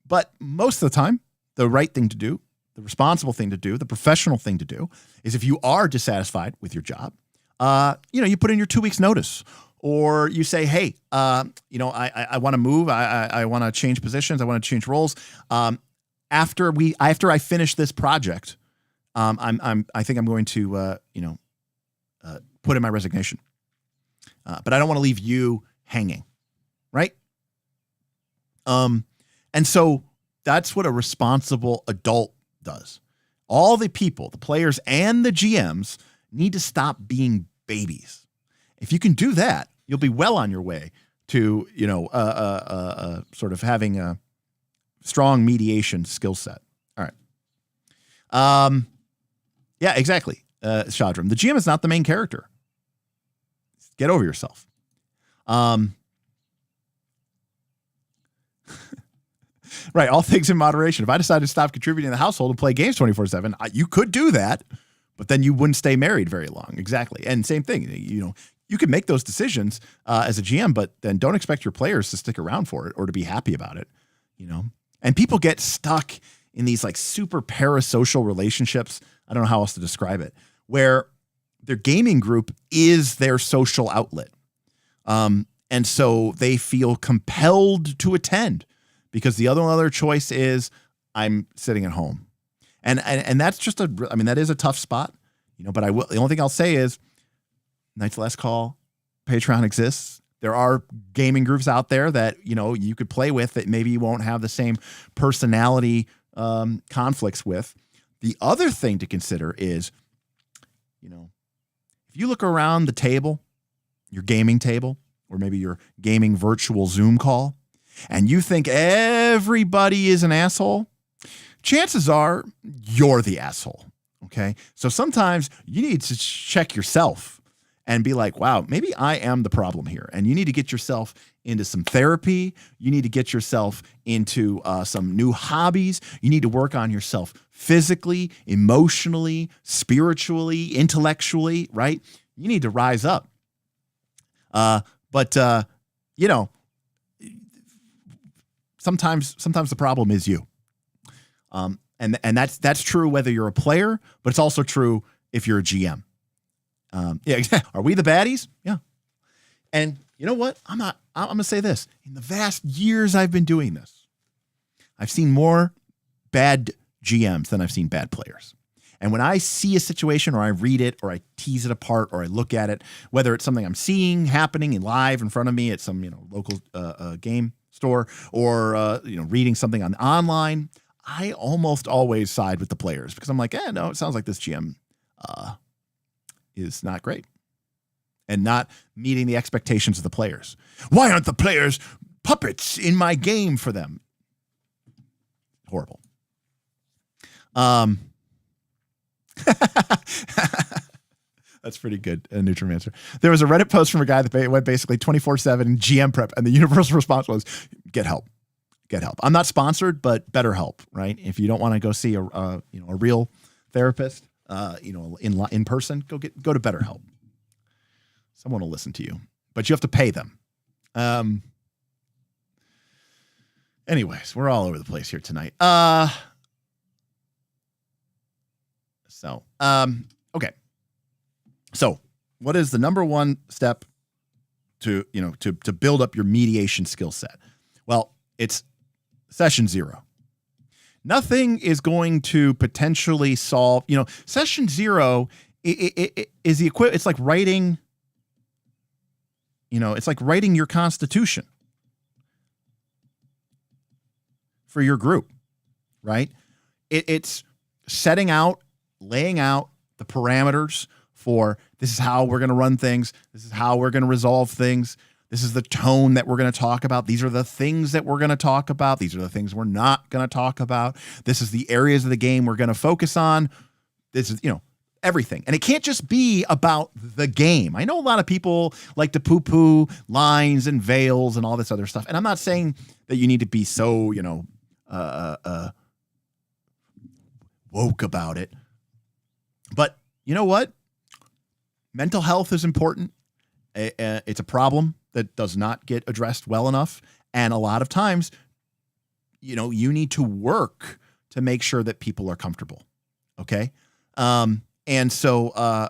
But most of the time, the right thing to do, the responsible thing to do, the professional thing to do is, if you are dissatisfied with your job, you put in your 2 weeks notice, or you say, hey, I want to move. I want to change positions. I want to change roles. After I finish this project, I think I'm going to, put in my resignation. But I don't want to leave you hanging. Right. And so that's what a responsible adult does. All the people, the players and the GMs, need to stop being babies. If you can do that, you'll be well on your way to, sort of having a strong mediation skill set. All right. Yeah, exactly. Shadram, the GM is not the main character. Get over yourself. Right. All things in moderation. If I decided to stop contributing to the household and play games 24/7, you could do that, but then you wouldn't stay married very long. Exactly. And same thing, you can make those decisions as a GM, but then don't expect your players to stick around for it or to be happy about it, and people get stuck in these like super parasocial relationships. I don't know how else to describe it, where their gaming group is their social outlet. And so they feel compelled to attend because the other choice is I'm sitting at home. And that's just that is a tough spot, but the only thing I'll say is Night's Last Call, Patreon exists. There are gaming groups out there that, you could play with that maybe you won't have the same personality conflicts with. The other thing to consider is, if you look around the table, your gaming table, or maybe your gaming virtual Zoom call, and you think everybody is an asshole, chances are you're the asshole. Okay. So sometimes you need to check yourself and be like, wow, maybe I am the problem here. And you need to get yourself into some therapy. You need to get yourself into some new hobbies. You need to work on yourself physically, emotionally, spiritually, intellectually, right? You need to rise up. But sometimes the problem is you. And that's true whether you're a player, but it's also true if you're a GM. Are we the baddies? Yeah. And you know what? I'm going to say this. In the vast years I've been doing this, I've seen more bad GMs than I've seen bad players. And when I see a situation or I read it or I tease it apart or I look at it, whether it's something I'm seeing happening in live in front of me at some, local game store or, reading something online, I almost always side with the players because I'm like, no, it sounds like this GM is not great and not meeting the expectations of the players. Why aren't the players puppets in my game for them? Horrible. That's pretty good, Nutrimancer. There was a Reddit post from a guy that went basically 24/7 GM prep, and the universal response was, get help. Get help. I'm not sponsored, but better help, right? If you don't want to go see a real therapist, in person, go to BetterHelp. Someone will listen to you, but you have to pay them. Anyways, we're all over the place here tonight. Okay. So what is the number one step to build up your mediation skill set? Well, it's session 0. Nothing is going to potentially solve, session 0 is the equivalent. It's like writing, it's like writing your constitution for your group, right? It's laying out the parameters for this is how we're going to run things. This is how we're going to resolve things. This is the tone that we're going to talk about. These are the things that we're going to talk about. These are the things we're not going to talk about. This is the areas of the game we're going to focus on. This is, everything. And it can't just be about the game. I know a lot of people like to poo-poo lines and veils and all this other stuff. And I'm not saying that you need to be so, woke about it. But you know what? Mental health is important. It's a problem that does not get addressed well enough. And a lot of times, you need to work to make sure that people are comfortable. Okay. And so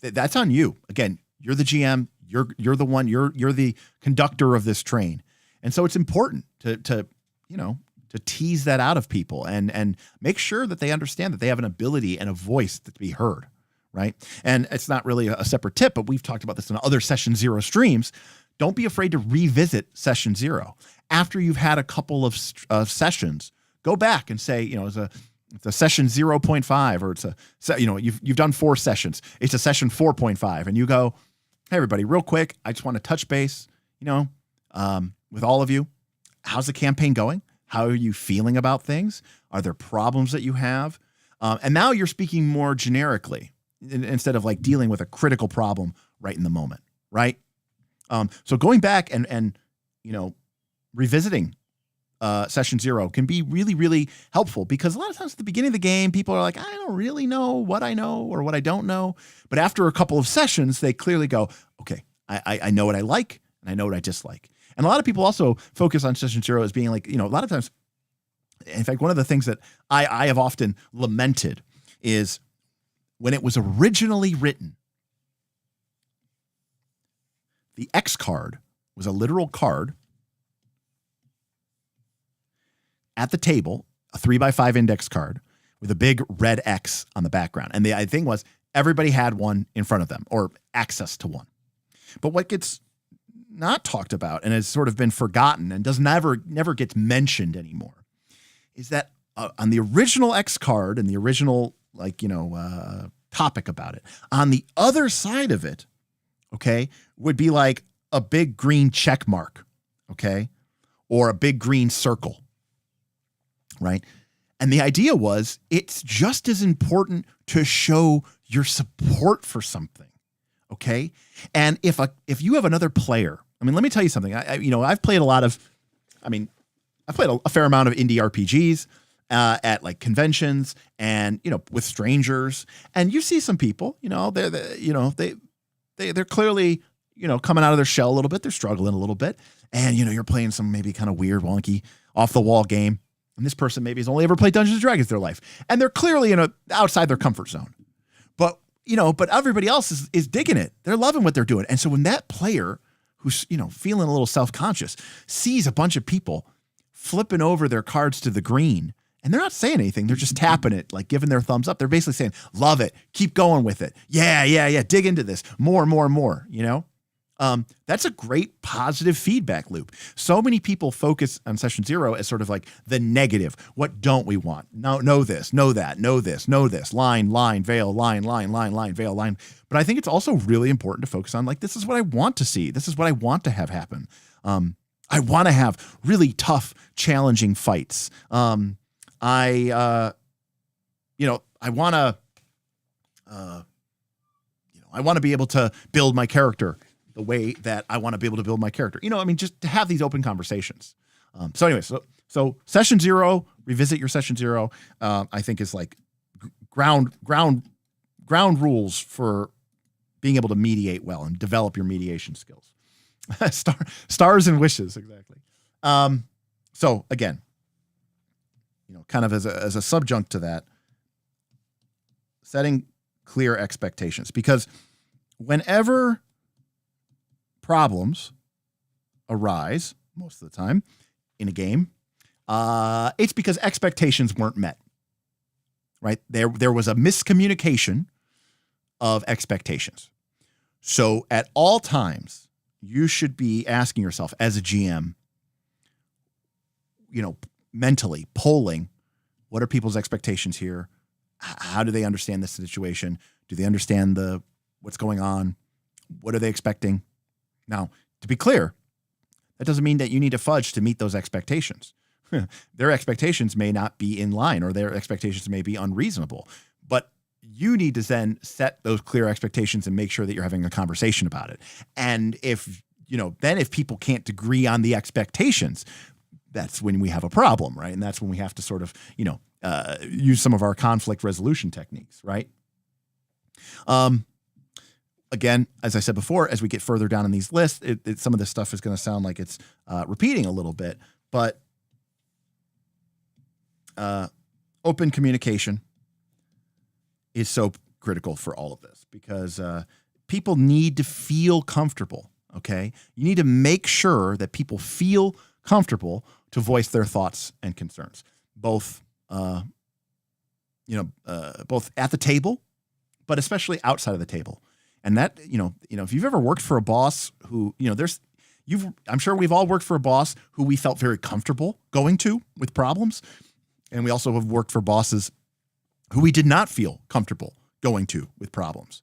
that's on you. Again, you're the GM, you're the one, you're the conductor of this train. And so it's important to tease that out of people and make sure that they understand that they have an ability and a voice to be heard. Right. And it's not really a separate tip, but we've talked about this in other session 0 streams. Don't be afraid to revisit session 0 after you've had a couple of sessions. Go back and say, it's a session 0.5 or it's you've done 4 sessions. It's a session 4.5 and you go, hey, everybody, real quick. I just want to touch base, with all of you. How's the campaign going? How are you feeling about things? Are there problems that you have? And now you're speaking more generically instead of like dealing with a critical problem right in the moment. Right. So going back and revisiting session 0 can be really, really helpful because a lot of times at the beginning of the game, people are like, I don't really know what I know or what I don't know. But after a couple of sessions, they clearly go, okay, I know what I like and I know what I dislike. And a lot of people also focus on session 0 as being like, a lot of times, in fact, one of the things that I have often lamented is when it was originally written, the X card was a literal card at the table, a 3x5 index card with a big red X on the background. And the thing was, everybody had one in front of them or access to one. But what gets not talked about and has sort of been forgotten and never gets mentioned anymore is that on the original X card and the original topic about it, on the other side of it, okay, would be like a big green check mark, okay, or a big green circle, right? And the idea was it's just as important to show your support for something, okay? And if you have another player, I mean, let me tell you something. I've played I've played a fair amount of indie RPGs at like conventions and, with strangers. And you see some people, they're clearly, coming out of their shell a little bit. They're struggling a little bit. And, you're playing some maybe kind of weird, wonky, off the wall game. And this person maybe has only ever played Dungeons and Dragons their life. And they're clearly outside their comfort zone. But everybody else is digging it. They're loving what they're doing. And so when that player who's, feeling a little self-conscious sees a bunch of people flipping over their cards to the green, and they're not saying anything, they're just tapping it, like giving their thumbs up. They're basically saying, love it, keep going with it. Yeah, dig into this. More, that's a great positive feedback loop. So many people focus on session 0 as sort of like the negative. What don't we want? Know this, know that, know this, line, veil, line, veil, line. But I think it's also really important to focus on, like, this is what I want to see. This is what I want to have happen. I want to have really tough, challenging fights. I want to be able to build my character the way that I want to be able to build my character. Just to have these open conversations. So session 0, revisit your session 0. I think is like ground rules for being able to mediate well and develop your mediation skills. Stars and wishes, exactly. So again, kind of as a subjunct to that, setting clear expectations, because whenever problems arise, most of the time in a game, it's because expectations weren't met, right? There was a miscommunication of expectations. So at all times, you should be asking yourself as a GM, mentally polling, what are people's expectations here? How do they understand this situation? Do they understand what's going on? What are they expecting? Now, to be clear, that doesn't mean that you need to fudge to meet those expectations. Their expectations may not be in line, or their expectations may be unreasonable, but you need to then set those clear expectations and make sure that you're having a conversation about it. And if people can't agree on the expectations, that's when we have a problem, right? And that's when we have to sort of, use some of our conflict resolution techniques, right? Again, as I said before, as we get further down in these lists, some of this stuff is going to sound like it's repeating a little bit, but open communication is so critical for all of this, because people need to feel comfortable, okay? You need to make sure that people feel comfortable to voice their thoughts and concerns, both at the table, but especially outside of the table. And that, if you've ever worked for a boss who, I'm sure we've all worked for a boss who we felt very comfortable going to with problems. And we also have worked for bosses who we did not feel comfortable going to with problems.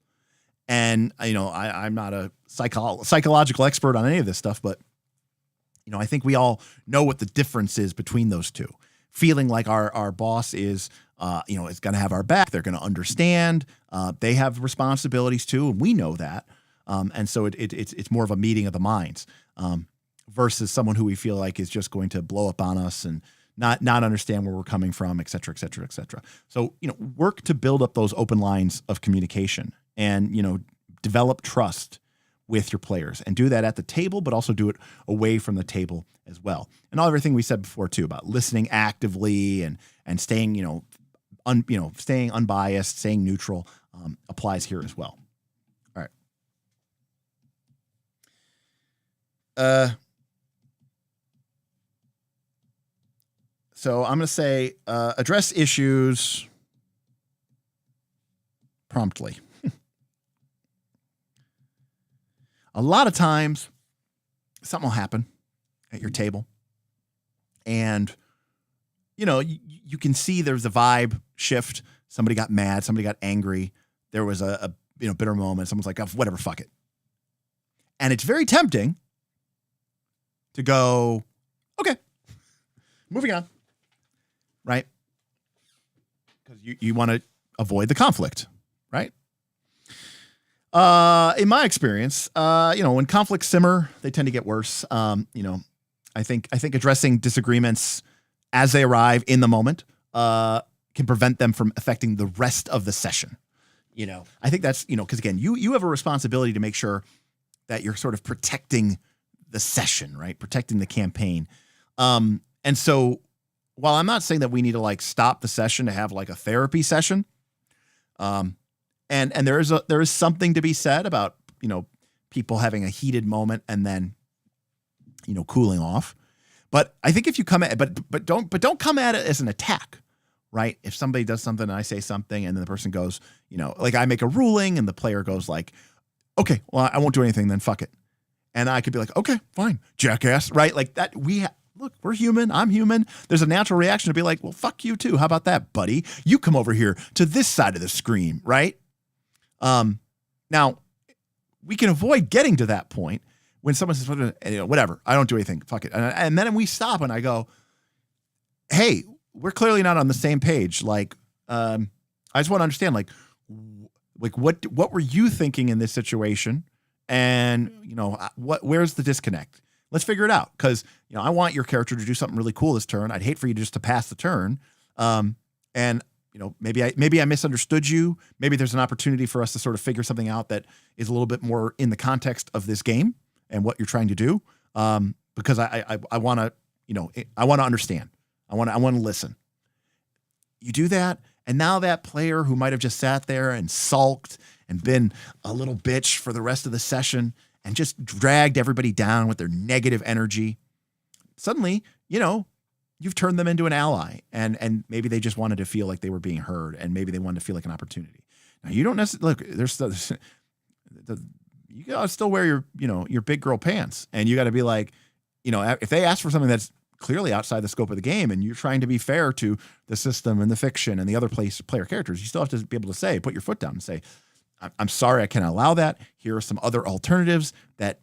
And, I'm not a psychological expert on any of this stuff, but, I think we all know what the difference is between those two. Feeling like our boss is going to have our back. They're going to understand. They have responsibilities too, and we know that. And so it's more of a meeting of the minds versus someone who we feel like is just going to blow up on us and not understand where we're coming from, et cetera, et cetera, et cetera. So, work to build up those open lines of communication and, develop trust with your players, and do that at the table, but also do it away from the table as well. And everything we said before too about listening actively and staying, staying unbiased, staying neutral, applies here as well. All right. So I'm going to say, address issues promptly. a lot of times something will happen at your table, and you can see there's a vibe shift. Somebody got mad, somebody got angry. There was a bitter moment. Someone's like, oh, whatever, fuck it. And it's very tempting to go, okay, moving on, right? Because you want to avoid the conflict, right? In my experience, when conflicts simmer, they tend to get worse. I think addressing disagreements as they arrive in the moment can prevent them from affecting the rest of the session. I think that's, because again, you have a responsibility to make sure that you're sort of protecting the session, right? Protecting the campaign. And so while I'm not saying that we need to like stop the session to have like a therapy session, and there is something to be said about, people having a heated moment and then, cooling off. But I think if you come at but don't come at it as an attack, right? If somebody does something and I say something and then the person goes, like I make a ruling and the player goes like, okay, well, I won't do anything then, fuck it. And I could be like, okay, fine, jackass, right? Like that look, we're human. I'm human. There's a natural reaction to be like, well, fuck you too. How about that, buddy? You come over here to this side of the screen, right? Now we can avoid getting to that point when someone says, whatever, I don't do anything, fuck it. And then we stop and I go, hey, we're clearly not on the same page. Like, I just want to understand, like what were you thinking in this situation? And, where's the disconnect? Let's figure it out. Cause I want your character to do something really cool this turn. I'd hate for you just to pass the turn. And maybe I misunderstood you. Maybe there's an opportunity for us to sort of figure something out that is a little bit more in the context of this game and what you're trying to do. Because I want to, I want to understand. I want to listen. You do that. And now that player who might have just sat there and sulked and been a little bitch for the rest of the session and just dragged everybody down with their negative energy, suddenly, you've turned them into an ally, and maybe they just wanted to feel like they were being heard, and maybe they wanted to feel like an opportunity. Now you don't necessarily look. You gotta still wear your big girl pants, and you got to be like, if they ask for something that's clearly outside the scope of the game, and you're trying to be fair to the system and the fiction and the other player characters, you still have to be able to put your foot down and say, I'm sorry, I cannot allow that. Here are some other alternatives that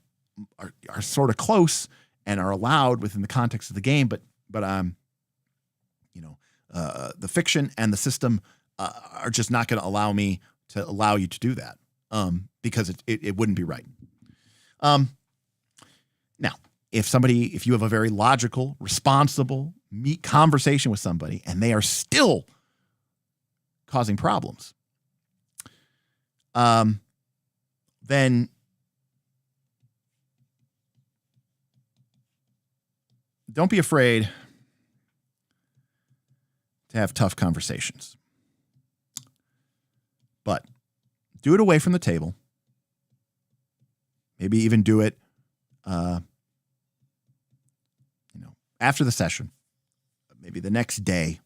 are sort of close and are allowed within the context of the game, but the fiction and the system are just not going to allow me to allow you to do that because it wouldn't be right. Now, if you have a very logical, responsible, meet conversation with somebody and they are still causing problems, then don't be afraid to have tough conversations. But do it away from the table. Maybe even do it after the session, maybe the next day,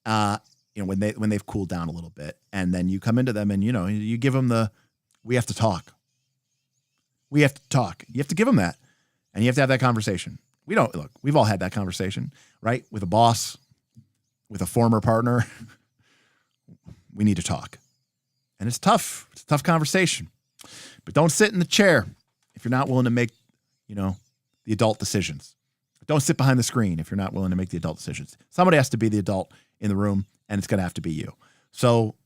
when they've cooled down a little bit, and then you come into them and, you give them we have to talk. We have to talk. You have to give them that, and you have to have that conversation. We've all had that conversation, right? With a boss, with a former partner. We need to talk. And it's tough. It's a tough conversation. But don't sit in the chair if you're not willing to make, the adult decisions. Don't sit behind the screen if you're not willing to make the adult decisions. Somebody has to be the adult in the room, and it's going to have to be you. So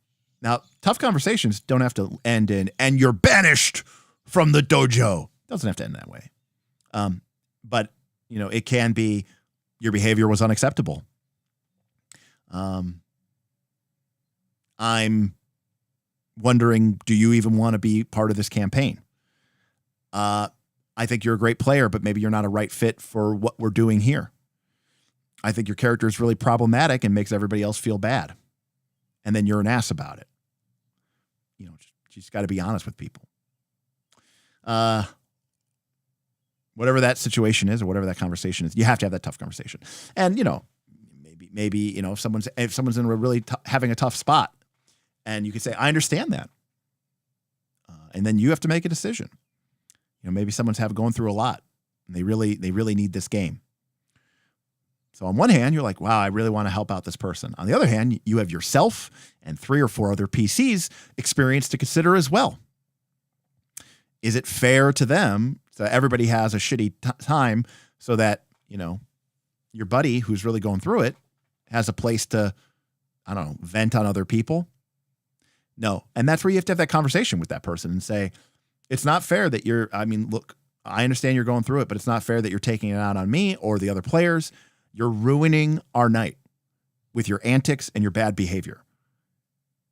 now, tough conversations don't have to end in, and you're banished from the dojo. It doesn't have to end that way. But, it can be your behavior was unacceptable. I'm wondering, do you even want to be part of this campaign? I think you're a great player, but maybe you're not a right fit for what we're doing here. I think your character is really problematic and makes everybody else feel bad. And then you're an ass about it. You just got to be honest with people. Whatever that situation is or whatever that conversation is, you have to have that tough conversation. And, maybe if someone's in a really having a tough spot, and you could say, I understand that. And then you have to make a decision. maybe someone's going through a lot and they really need this game. So on one hand, you're like, wow, I really want to help out this person. On the other hand, you have yourself and 3 or 4 other PCs experience to consider as well. Is it fair to them that everybody has a shitty time so that, your buddy who's really going through it has a place to, I don't know, vent on other people? No. And that's where you have to have that conversation with that person and say, it's not fair that look, I understand you're going through it, but it's not fair that you're taking it out on me or the other players. You're ruining our night with your antics and your bad behavior.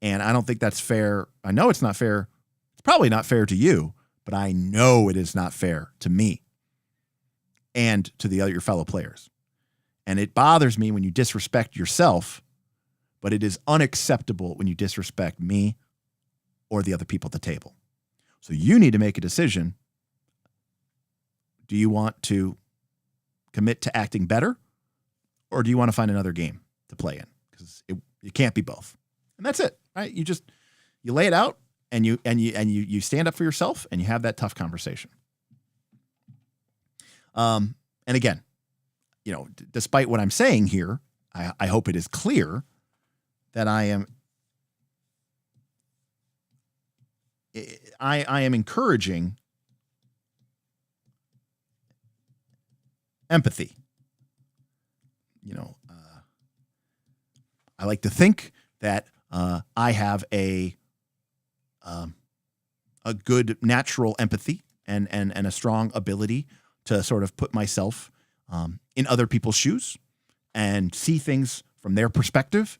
And I don't think that's fair. I know it's not fair. It's probably not fair to you, but I know it is not fair to me and to your fellow players. And it bothers me when you disrespect yourself, but it is unacceptable when you disrespect me or the other people at the table. So you need to make a decision. Do you want to commit to acting better, or do you want to find another game to play in? Because it can't be both. And that's it, right? You lay it out and you stand up for yourself and you have that tough conversation. And again, despite what I'm saying here, I hope it is clear that I am encouraging empathy. I like to think that I have a good natural empathy and a strong ability to sort of put myself in other people's shoes and see things from their perspective,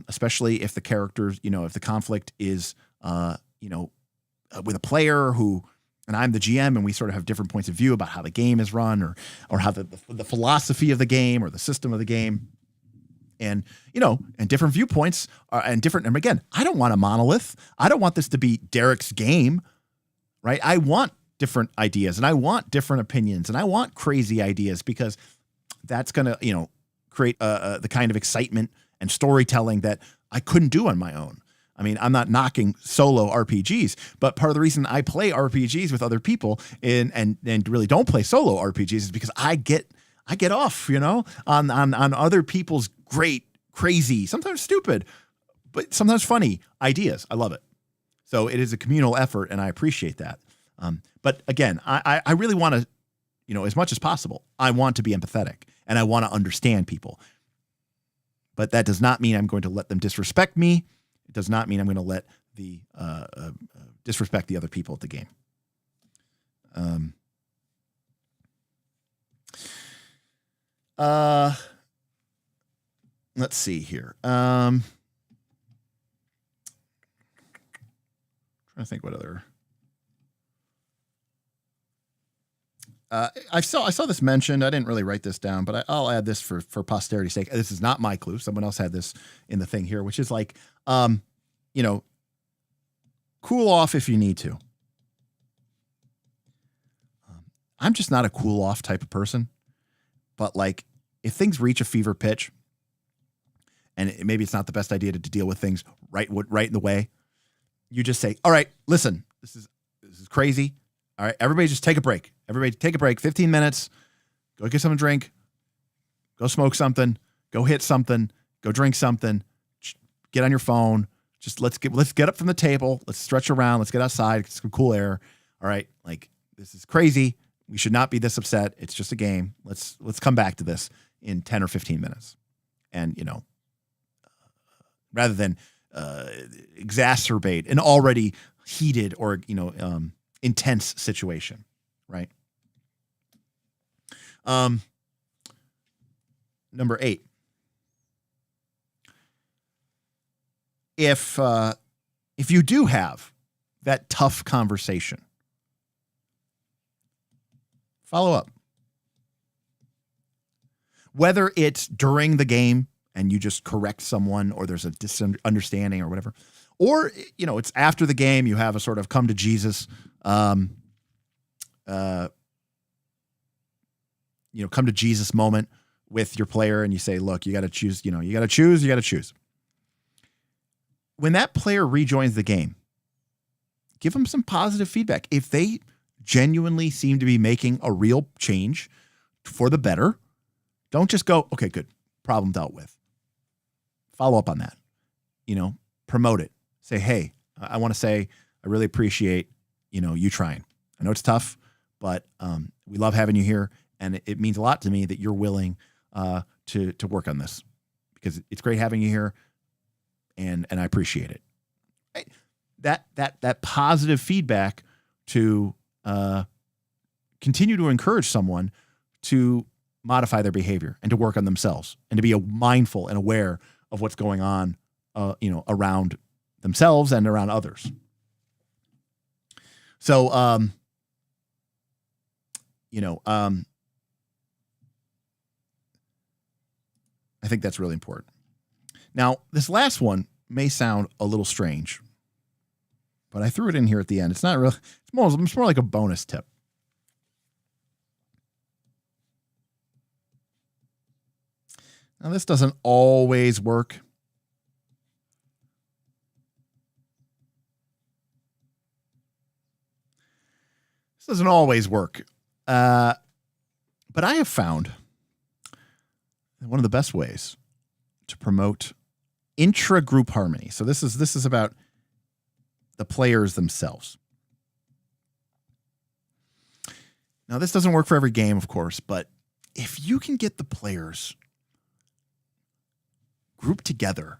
especially if the characters, if the conflict is, with a player who, and I'm the GM and we sort of have different points of view about how the game is run or how the philosophy of the game or the system of the game. And, and different viewpoints and again, I don't want a monolith. I don't want this to be Derek's game, right? I want different ideas and I want different opinions and I want crazy ideas because that's going to, create the kind of excitement and storytelling that I couldn't do on my own. I mean, I'm not knocking solo RPGs, but part of the reason I play RPGs with other people and really don't play solo RPGs is because I get off, on other people's great, crazy, sometimes stupid, but sometimes funny ideas. I love it. So it is a communal effort and I appreciate that. But again, I really want to, as much as possible, I want to be empathetic and I want to understand people. But that does not mean I'm going to let them disrespect me. It does not mean I'm going to let the disrespect the other people at the game. Let's see here. Trying to think what other. I saw this mentioned. I didn't really write this down, but I'll add this for posterity's sake. This is not my clue. Someone else had this in the thing here, which is like, cool off if you need to. I'm just not a cool off type of person, but like if things reach a fever pitch and maybe it's not the best idea to deal with things right in the way, you just say, all right, listen, this is crazy. All right, everybody just take a break. Everybody take a break, 15 minutes, go get something to drink, go smoke something, go hit something, go drink something, get on your phone. Just let's get up from the table. Let's stretch around. Let's get outside, get some cool air. All right, like this is crazy. We should not be this upset. It's just a game. Let's come back to this in 10 or 15 minutes. And, rather than exacerbate an already heated or, intense situation, right? Number 8. If you do have that tough conversation, follow up. Whether it's during the game and you just correct someone or there's a misunderstanding or whatever, or, it's after the game, you have a sort of come to Jesus, come to Jesus moment with your player and you say, look, you got to choose, you got to choose. When that player rejoins the game, give them some positive feedback. If they genuinely seem to be making a real change for the better, don't just go, okay, good, problem dealt with. Follow up on that. Promote it. Say, hey, I want to say I really appreciate, you trying. I know it's tough, but we love having you here, and it means a lot to me that you're willing to work on this, because it's great having you here, and I appreciate it. Right? That positive feedback to continue to encourage someone to modify their behavior and to work on themselves and to be mindful and aware of what's going on, around themselves and around others. So, I think that's really important. Now, this last one may sound a little strange, but I threw it in here at the end. It's not really, it's more like a bonus tip. Now, this doesn't always work. This doesn't always work. But I have found one of the best ways to promote intra-group harmony. So this is about the players themselves. Now, this doesn't work for every game, of course, but if you can get the players grouped together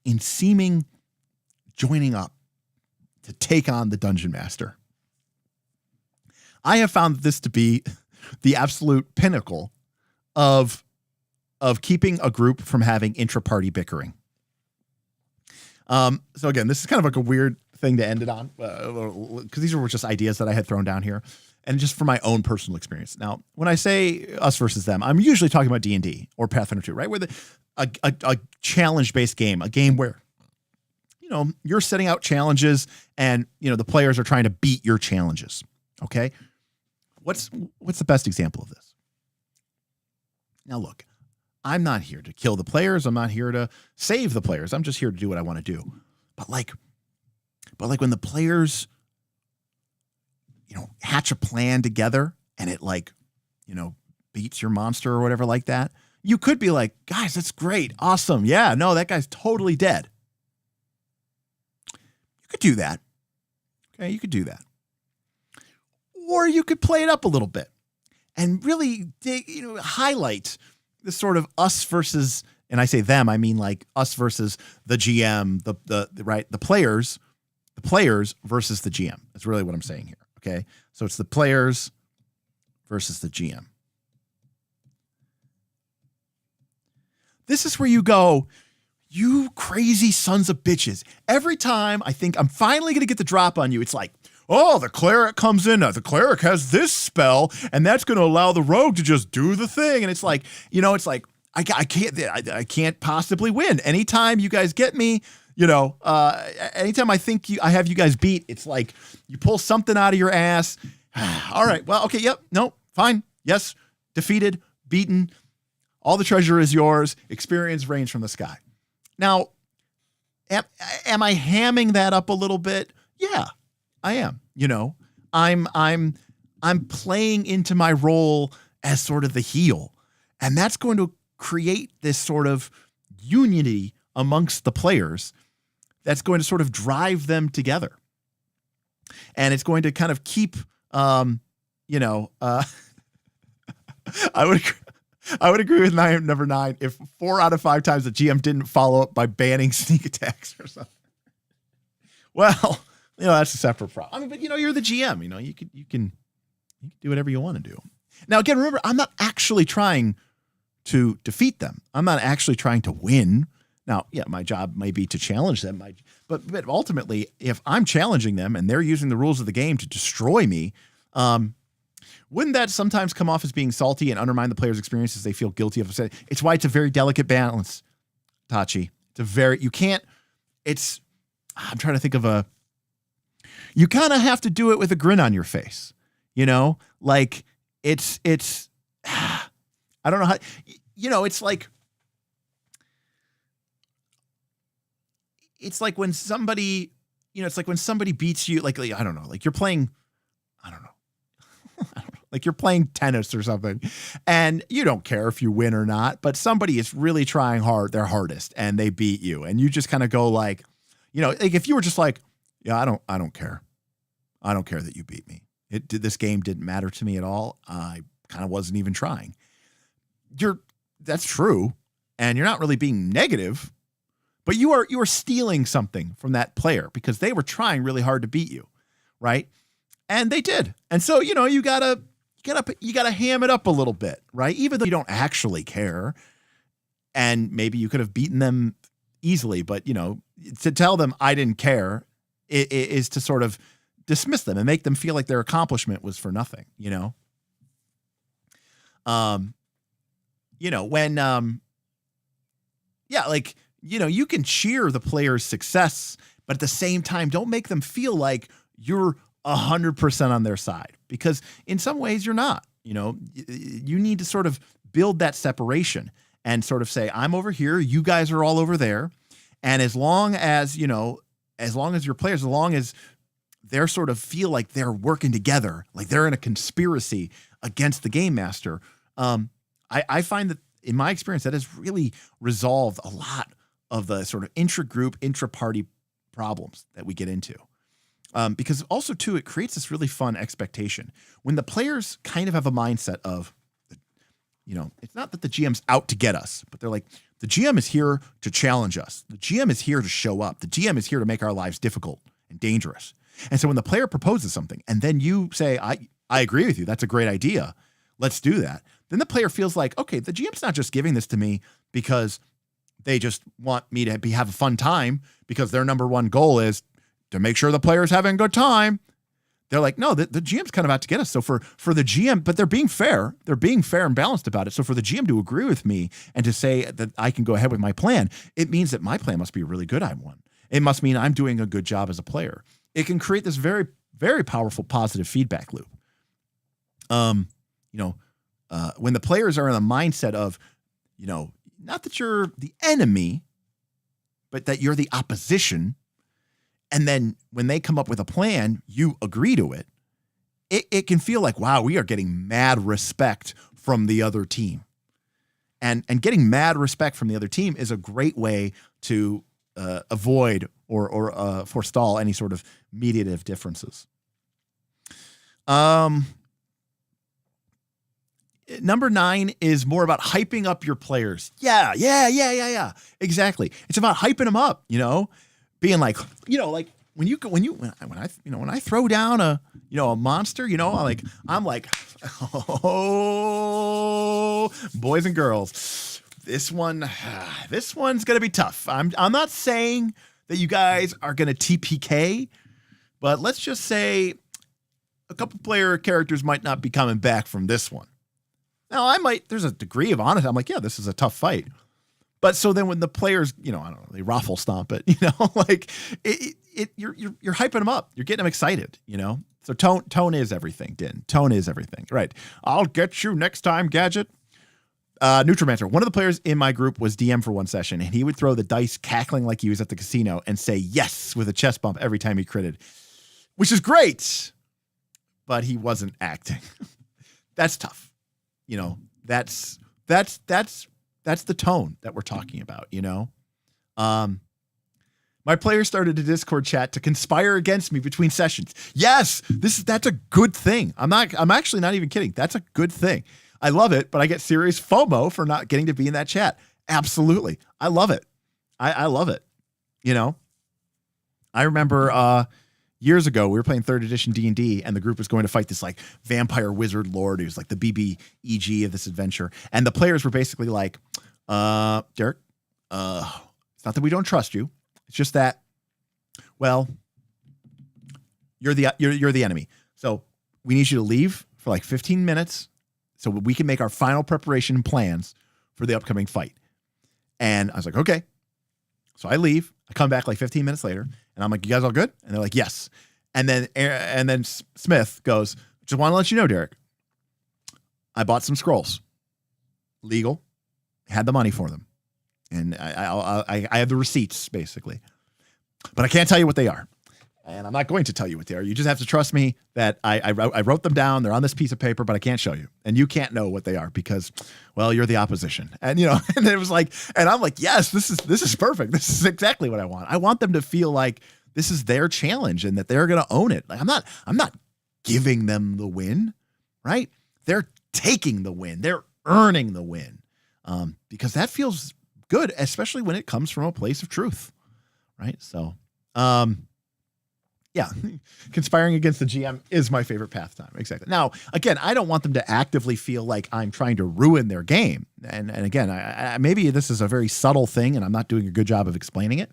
in seeming joining up to take on the dungeon master, I have found this to be the absolute pinnacle of keeping a group from having intra-party bickering. So again, this is kind of like a weird thing to end it on, because these were just ideas that I had thrown down here, and just from my own personal experience. Now, when I say us versus them, I'm usually talking about D&D or Pathfinder 2, right? Where a challenge-based game, a game where you're setting out challenges, and the players are trying to beat your challenges. Okay, what's the best example of this? Now, look, I'm not here to kill the players. I'm not here to save the players. I'm just here to do what I want to do. But like when the players, hatch a plan together and it beats your monster or whatever like that, you could be like, guys, that's great. Awesome. Yeah, no, that guy's totally dead. You could do that. Okay, you could do that. Or you could play it up a little bit and really highlight this sort of us versus, and I say them, I mean like us versus the GM, the players versus the GM. That's really what I'm saying here. Okay. So it's the players versus the GM. This is where you go, you crazy sons of bitches. Every time I think I'm finally going to get the drop on you, it's like, oh, the cleric comes in. The cleric has this spell, and that's going to allow the rogue to just do the thing. And it's like, I can't possibly win. Anytime you guys get me, anytime I think I have you guys beat, it's like you pull something out of your ass. All right, well, okay, yep, no, fine, yes, defeated, beaten. All the treasure is yours. Experience rains from the sky. Now, am I hamming that up a little bit? Yeah. I am, I'm playing into my role as sort of the heel, and that's going to create this sort of unity amongst the players that's going to sort of drive them together. And it's going to kind of keep, I would agree with number 9 if 4 out of 5 times the GM didn't follow up by banning sneak attacks or something. Well, that's a separate problem. I mean, but you're the GM. You can do whatever you want to do. Now, again, remember, I'm not actually trying to defeat them. I'm not actually trying to win. Now, yeah, my job may be to challenge them. But ultimately, if I'm challenging them and they're using the rules of the game to destroy me, wouldn't that sometimes come off as being salty and undermine the player's experience as they feel guilty of it? It's why it's a very delicate balance, Tachi. I'm trying to think of you kind of have to do it with a grin on your face, like it's, I don't know how, it's like when somebody, it's like when somebody beats you, like, I don't know, like you're playing, I don't know, Like you're playing tennis or something and you don't care if you win or not, but somebody is really trying their hardest and they beat you. And you just kind of go like, like if you were just like, yeah, I don't care. I don't care that you beat me. This game didn't matter to me at all. I kind of wasn't even trying. That's true. And you're not really being negative, but you are stealing something from that player because they were trying really hard to beat you. Right. And they did. And so, you gotta ham it up a little bit, right? Even though you don't actually care and maybe you could have beaten them easily, but to tell them I didn't care is to sort of dismiss them and make them feel like their accomplishment was for nothing, you can cheer the player's success, but at the same time, don't make them feel like you're 100% on their side, because in some ways you're not. You need to sort of build that separation and sort of say, I'm over here, you guys are all over there. And as long as your players, as long as they're sort of feel like they're working together, like they're in a conspiracy against the game master, I find that in my experience, that has really resolved a lot of the sort of intra-group, intra-party problems that we get into. Because also, too, it creates this really fun expectation. When the players kind of have a mindset of, it's not that the GM's out to get us, but they're like, the GM is here to challenge us. The GM is here to show up. The GM is here to make our lives difficult and dangerous. And so when the player proposes something and then you say, I agree with you, that's a great idea, let's do that, then the player feels like, okay, the GM's not just giving this to me because they just want me to have a fun time, because their number one goal is to make sure the player's having a good time. They're like, no, the GM's kind of out to get us. So for the GM, but they're being fair. They're being fair and balanced about it. So for the GM to agree with me and to say that I can go ahead with my plan, it means that my plan must be a really good one. It must mean I'm doing a good job as a player. It can create this very, very powerful positive feedback loop. When the players are in a mindset of, not that you're the enemy, but that you're the opposition. And then when they come up with a plan, you agree to it. It can feel like, wow, we are getting mad respect from the other team. And getting mad respect from the other team is a great way to avoid or forestall any sort of mediative differences. Number 9 is more about hyping up your players. Yeah. Exactly. It's about hyping them up, being like, like when I throw down a monster, I'm like, oh, boys and girls, this one's going to be tough. I'm not saying that you guys are going to TPK, but let's just say a couple player characters might not be coming back from this one. Now there's a degree of honesty. I'm like, yeah, this is a tough fight. But so then when the players, I don't know, they raffle stomp it, like you're hyping them up. You're getting them excited, So tone is everything, Din. Tone is everything. Right. I'll get you next time, Gadget. Neutromancer. One of the players in my group was DM for one session, and he would throw the dice cackling like he was at the casino and say yes with a chest bump every time he critted, which is great, but he wasn't acting. That's tough. That's the tone that we're talking about, My players started a Discord chat to conspire against me between sessions. Yes, that's a good thing. I'm actually not even kidding. That's a good thing. I love it, but I get serious FOMO for not getting to be in that chat. Absolutely. I love it. I love it. I remember years ago, we were playing 3rd edition D&D, and the group was going to fight this like vampire wizard lord who's like the BBEG of this adventure. And the players were basically like, Derek, it's not that we don't trust you. It's just that, well, you're the enemy. So we need you to leave for like 15 minutes so we can make our final preparation and plans for the upcoming fight. And I was like, okay. So I leave. I come back like 15 minutes later, and I'm like, you guys all good? And they're like, yes. And then Smith goes, just want to let you know, Derek, I bought some scrolls. Legal. Had the money for them. And I have the receipts, basically. But I can't tell you what they are. And I'm not going to tell you what they are. You just have to trust me that I wrote them down. They're on this piece of paper, but I can't show you. And you can't know what they are because, well, you're the opposition. And, and it was like, and I'm like, yes, this is perfect. This is exactly what I want. I want them to feel like this is their challenge and that they're going to own it. Like I'm not giving them the win, right? They're taking the win. They're earning the win. Because that feels good, especially when it comes from a place of truth, right? So, yeah, conspiring against the GM is my favorite pastime. Exactly. Now, again, I don't want them to actively feel like I'm trying to ruin their game. And again, I maybe this is a very subtle thing and I'm not doing a good job of explaining it.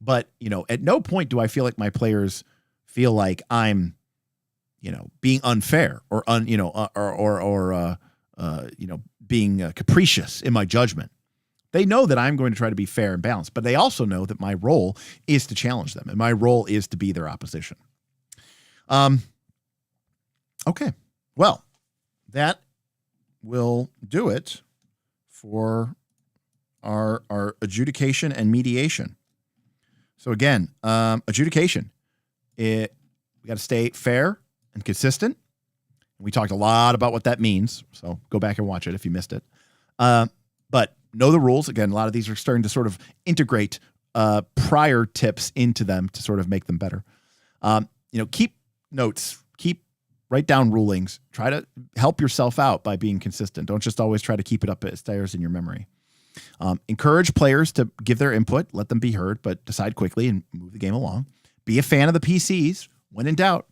But, at no point do I feel like my players feel like I'm, being unfair or being capricious in my judgment. They know that I'm going to try to be fair and balanced, but they also know that my role is to challenge them and my role is to be their opposition. Okay. Well, that will do it for our adjudication and mediation. So again, adjudication, we got to stay fair and consistent. We talked a lot about what that means. So go back and watch it if you missed it. But know the rules. Again, a lot of these are starting to sort of integrate prior tips into them to sort of make them better. Keep notes, write down rulings, try to help yourself out by being consistent. Don't just always try to keep it up as stairs in your memory. Encourage players to give their input, let them be heard, but decide quickly and move the game along. Be a fan of the PCs when in doubt.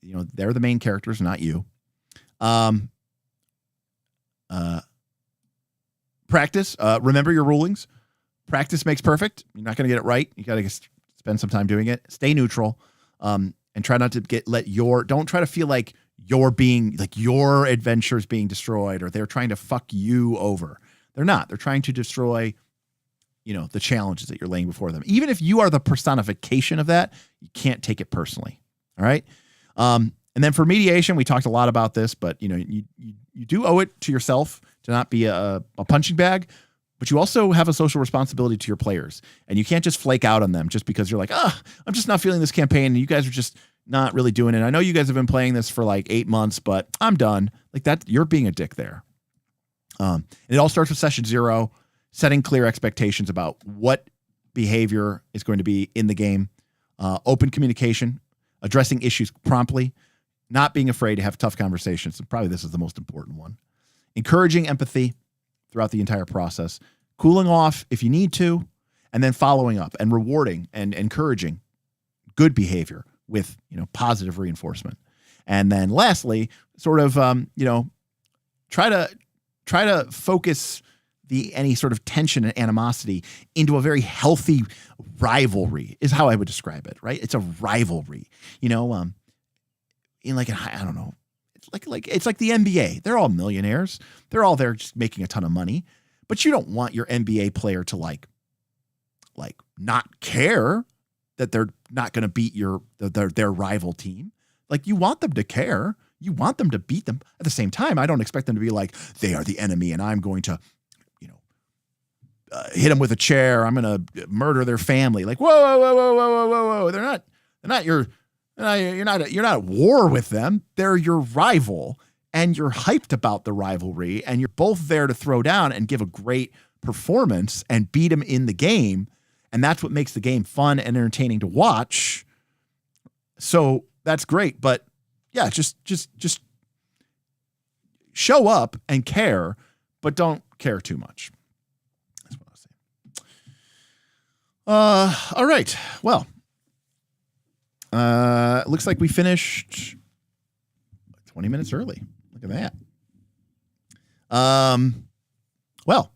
They're the main characters, not you. Practice. Remember your rulings. Practice makes perfect. You're not going to get it right. You got to spend some time doing it. Stay neutral. And try not to don't try to feel like you're being like your adventure's being destroyed or they're trying to fuck you over. They're not. They're trying to destroy, the challenges that you're laying before them. Even if you are the personification of that, you can't take it personally. All right. And then for mediation, we talked a lot about this, but you do owe it to yourself to not be a punching bag, but you also have a social responsibility to your players, and you can't just flake out on them just because you're like, I'm just not feeling this campaign, and you guys are just not really doing it. I know you guys have been playing this for like 8 months, but I'm done. Like that, you're being a dick there. And it all starts with session 0, setting clear expectations about what behavior is going to be in the game, open communication, addressing issues promptly, not being afraid to have tough conversations. And probably this is the most important one. Encouraging empathy throughout the entire process, cooling off if you need to, and then following up and rewarding and encouraging good behavior with, positive reinforcement. And then lastly, sort of, try to focus any sort of tension and animosity into a very healthy rivalry is how I would describe it, right? It's a rivalry, in like, I don't know, it's like the NBA. They're all millionaires. They're all there just making a ton of money, but you don't want your NBA player to like not care that they're not going to beat their rival team. Like you want them to care. You want them to beat them. At the same time, I don't expect them to be like, they are the enemy and I'm going to, hit them with a chair. I'm going to murder their family. Like, whoa. You're not at war with them. They're your rival and you're hyped about the rivalry and you're both there to throw down and give a great performance and beat them in the game. And that's what makes the game fun and entertaining to watch. So that's great. But yeah, just show up and care, but don't care too much. That's what I was saying. All right. Well, looks like we finished 20 minutes early. Look at that. Well,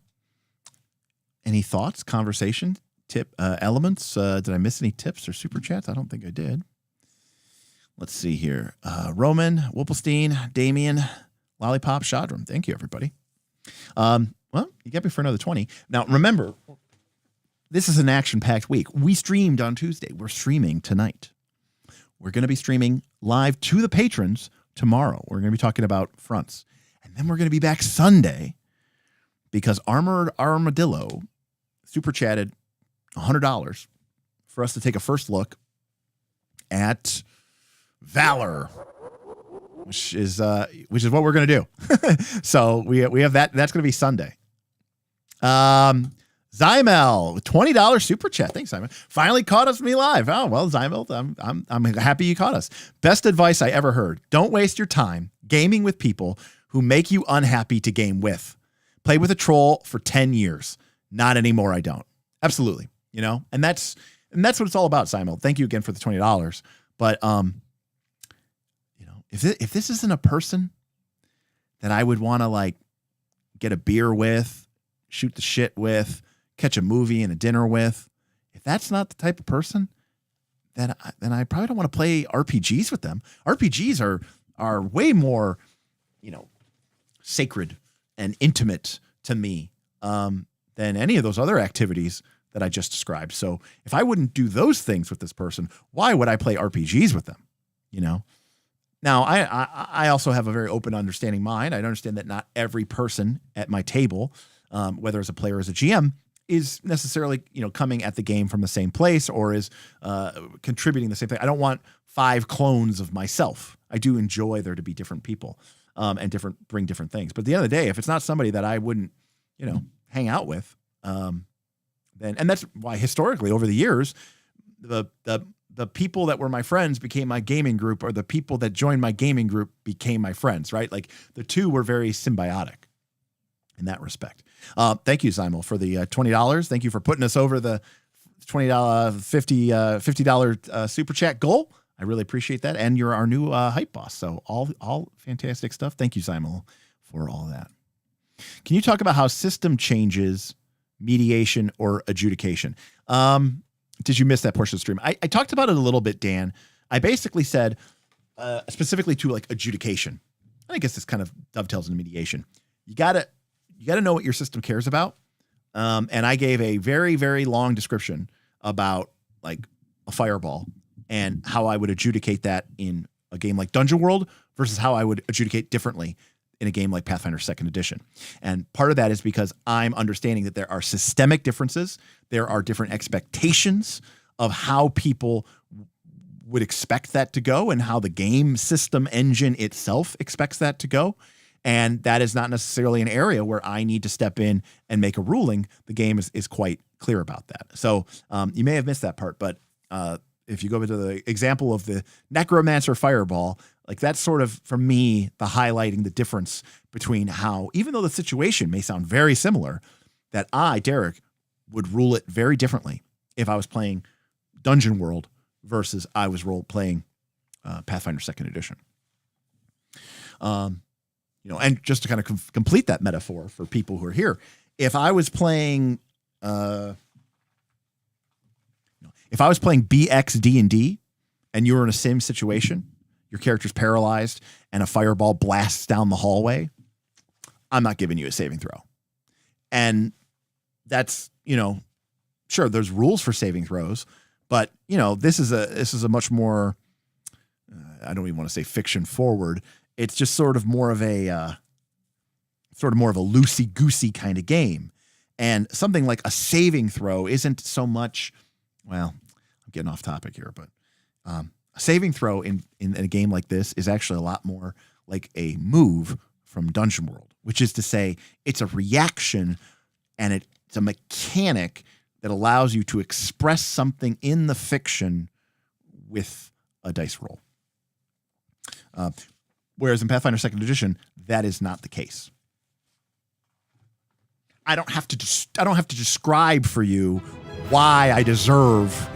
any thoughts, conversation, tip, elements? Did I miss any tips or super chats? I don't think I did. Let's see here. Roman, Whipplestein, Damien, Lollipop, Shadram. Thank you, everybody. Well, you get me for another 20. Now, remember, this is an action-packed week. We streamed on Tuesday. We're streaming tonight. We're going to be streaming live to the patrons tomorrow. We're going to be talking about fronts. And then we're going to be back Sunday because Armored Armadillo super chatted $100 for us to take a first look at Valor, which is what we're going to do. So we have that. That's going to be Sunday. Zymel, $20 super chat. Thanks, Simon. Finally caught us me live. Oh, well, Zymel, I'm happy you caught us. Best advice I ever heard. Don't waste your time gaming with people who make you unhappy to game with. Played with a troll for 10 years. Not anymore, I don't. Absolutely. You know, and that's what it's all about, Zymel. Thank you again for the $20. But you know, if this isn't a person that I would want to like get a beer with, shoot the shit with, catch a movie and a dinner with, if that's not the type of person, then I probably don't want to play RPGs with them. RPGs are way more, you know, sacred and intimate to me than any of those other activities that I just described. So if I wouldn't do those things with this person, why would I play RPGs with them? You know. Now I also have a very open, understanding mind. I understand that not every person at my table, whether as a player or as a GM, is necessarily, you know, coming at the game from the same place or is contributing the same thing. I don't want 5 clones of myself. I do enjoy there to be different people and bring different things. But at the end of the day, if it's not somebody that I wouldn't, you know, hang out with, then, and that's why historically over the years, the people that were my friends became my gaming group, or the people that joined my gaming group became my friends, right? Like the two were very symbiotic in that respect. Thank you, Zymel, for the $20. Thank you for putting us over the $50 super chat goal. I really appreciate that. And you're our new hype boss. So all fantastic stuff. Thank you, Zymel, for all that. Can you talk about how system changes, mediation, or adjudication? Did you miss that portion of the stream? I talked about it a little bit, Dan. I basically said, specifically to like adjudication, I guess this kind of dovetails into mediation. You gotta know what your system cares about. And I gave a very, very long description about like a fireball and how I would adjudicate that in a game like Dungeon World versus how I would adjudicate differently in a game like Pathfinder 2nd Edition. And part of that is because I'm understanding that there are systemic differences. There are different expectations of how people would expect that to go and how the game system engine itself expects that to go. And that is not necessarily an area where I need to step in and make a ruling. The game is quite clear about that. So you may have missed that part, but if you go to the example of the Necromancer Fireball, like that's sort of, for me, the highlighting the difference between how, even though the situation may sound very similar, that I, Derek, would rule it very differently if I was playing Dungeon World versus I was playing Pathfinder 2nd Edition. You know, and just to kind of complete that metaphor for people who are here, if I was playing, BX D&D and you were in a sim situation, your character's paralyzed and a fireball blasts down the hallway, I'm not giving you a saving throw. And that's, you know, sure, there's rules for saving throws, but you know, this is a much more, I don't even want to say fiction forward. It's just sort of more of a loosey-goosey kind of game. And something like a saving throw isn't so much, well, I'm getting off topic here, but a saving throw in a game like this is actually a lot more like a move from Dungeon World, which is to say it's a reaction and it's a mechanic that allows you to express something in the fiction with a dice roll. Whereas in Pathfinder 2nd Edition, that is not the case. I don't have to describe for you why I deserve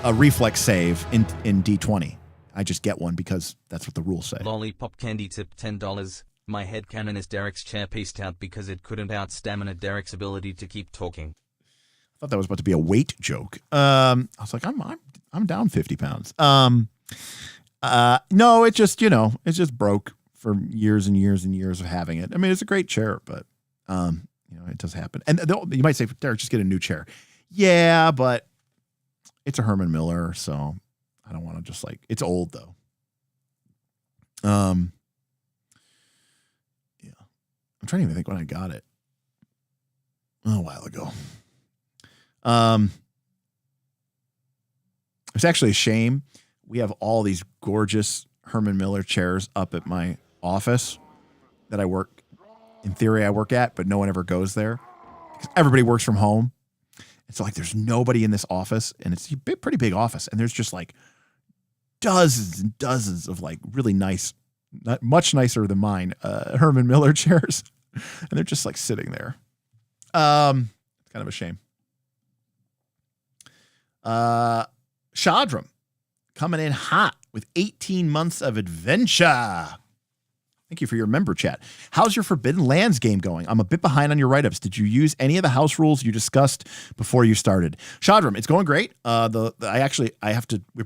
a reflex save in D20. I just get one because that's what the rules say. Lollipop Candy tip $10. My headcanon is Derek's chair pieced out because it couldn't out-stamina Derek's ability to keep talking. I thought that was about to be a weight joke. I was like, I'm down 50 pounds. No, it just broke for years and years and years of having it. I mean, it's a great chair, but it does happen. And you might say, Derek, just get a new chair. Yeah, but it's a Herman Miller, so I don't want to just it's old though. Yeah. I'm trying to even think when I got it. A while ago. It's actually a shame. We have all these gorgeous Herman Miller chairs up at my office that I work, in theory, I work at, but no one ever goes there because everybody works from home. It's like there's nobody in this office, and it's a pretty big office, and there's just like dozens and dozens of like really nice, much nicer than mine, Herman Miller chairs, and they're just like sitting there. It's kind of a shame. Shadram coming in hot with 18 months of adventure. Thank you for your member chat. How's your Forbidden Lands game going? I'm a bit behind on your write-ups. Did you use any of the house rules you discussed before you started? Shadram, it's going great. We're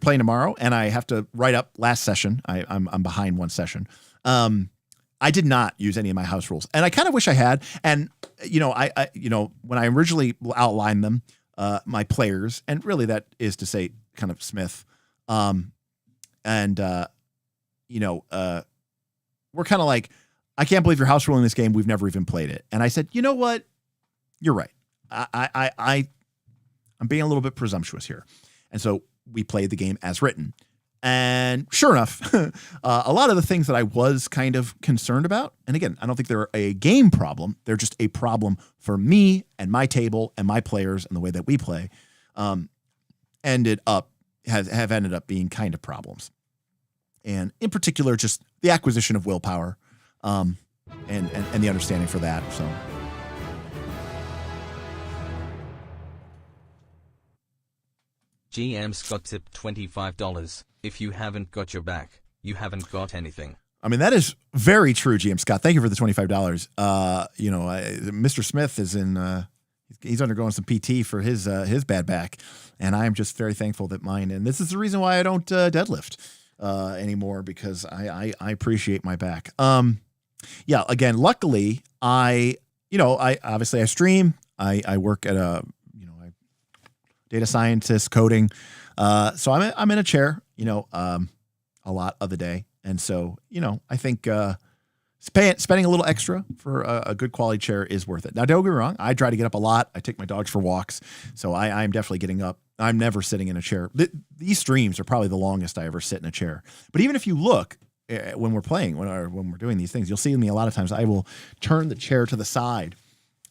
playing tomorrow, and I have to write up last session. I'm behind one session. I did not use any of my house rules, and I kind of wish I had. And I when I originally outlined them, my players, and really that is to say, kind of Smith, we're kind of like, I can't believe you're house ruling this game. We've never even played it. And I said, you know what? You're right. I'm being a little bit presumptuous here. And so we played the game as written. And sure enough, a lot of the things that I was kind of concerned about, and again, I don't think they're a game problem. They're just a problem for me and my table and my players and the way that we play, have ended up being kind of problems. And in particular, just the acquisition of willpower, and the understanding for that. So, GM Scott tipped $25. If you haven't got your back, you haven't got anything. I mean, that is very true, GM Scott. Thank you for the $25. Mr. Smith is he's undergoing some PT for his bad back, and I am just very thankful that mine. And this is the reason why I don't deadlift anymore, because I appreciate my back. Again, luckily I obviously I stream. I work at a data scientist coding. So I'm in a chair, a lot of the day. And so, I think spending a little extra for a good quality chair is worth it. Now, don't get me wrong. I try to get up a lot. I take my dogs for walks. So I'm definitely getting up. I'm never sitting in a chair. These streams are probably the longest I ever sit in a chair. But even if you look when we're playing, when we're doing these things, you'll see me a lot of times I will turn the chair to the side.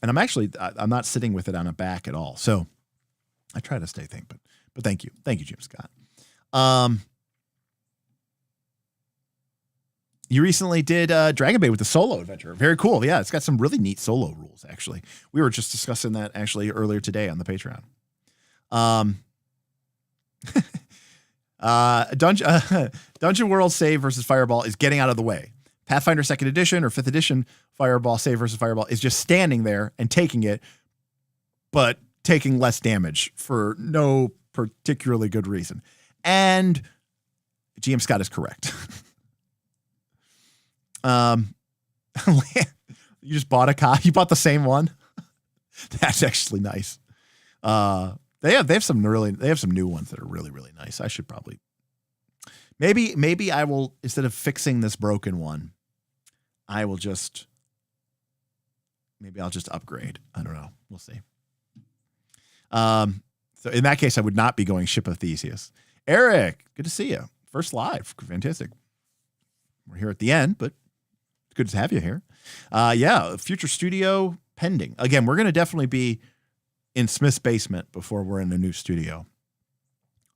And I'm not sitting with it on a back at all. So I try to stay thick, but thank you. Thank you, Jim Scott. You recently did Dragon Bait with the solo adventure. Very cool. Yeah, it's got some really neat solo rules, actually. We were just discussing that actually earlier today on the Patreon. Dungeon World save versus Fireball is getting out of the way. Pathfinder 2nd edition or 5th edition Fireball save versus Fireball is just standing there and taking it, but taking less damage for no particularly good reason. And GM Scott is correct. You just bought you bought the same one. That's actually nice. They have some new ones that are really, really nice. I should probably, maybe I will, instead of fixing this broken one, I'll just upgrade. I don't know. We'll see. So in that case, I would not be going Ship of Theseus. Eric, good to see you. First live. Fantastic. We're here at the end, but it's good to have you here. Future studio pending. Again, we're going to definitely be in Smith's basement before we're in a new studio.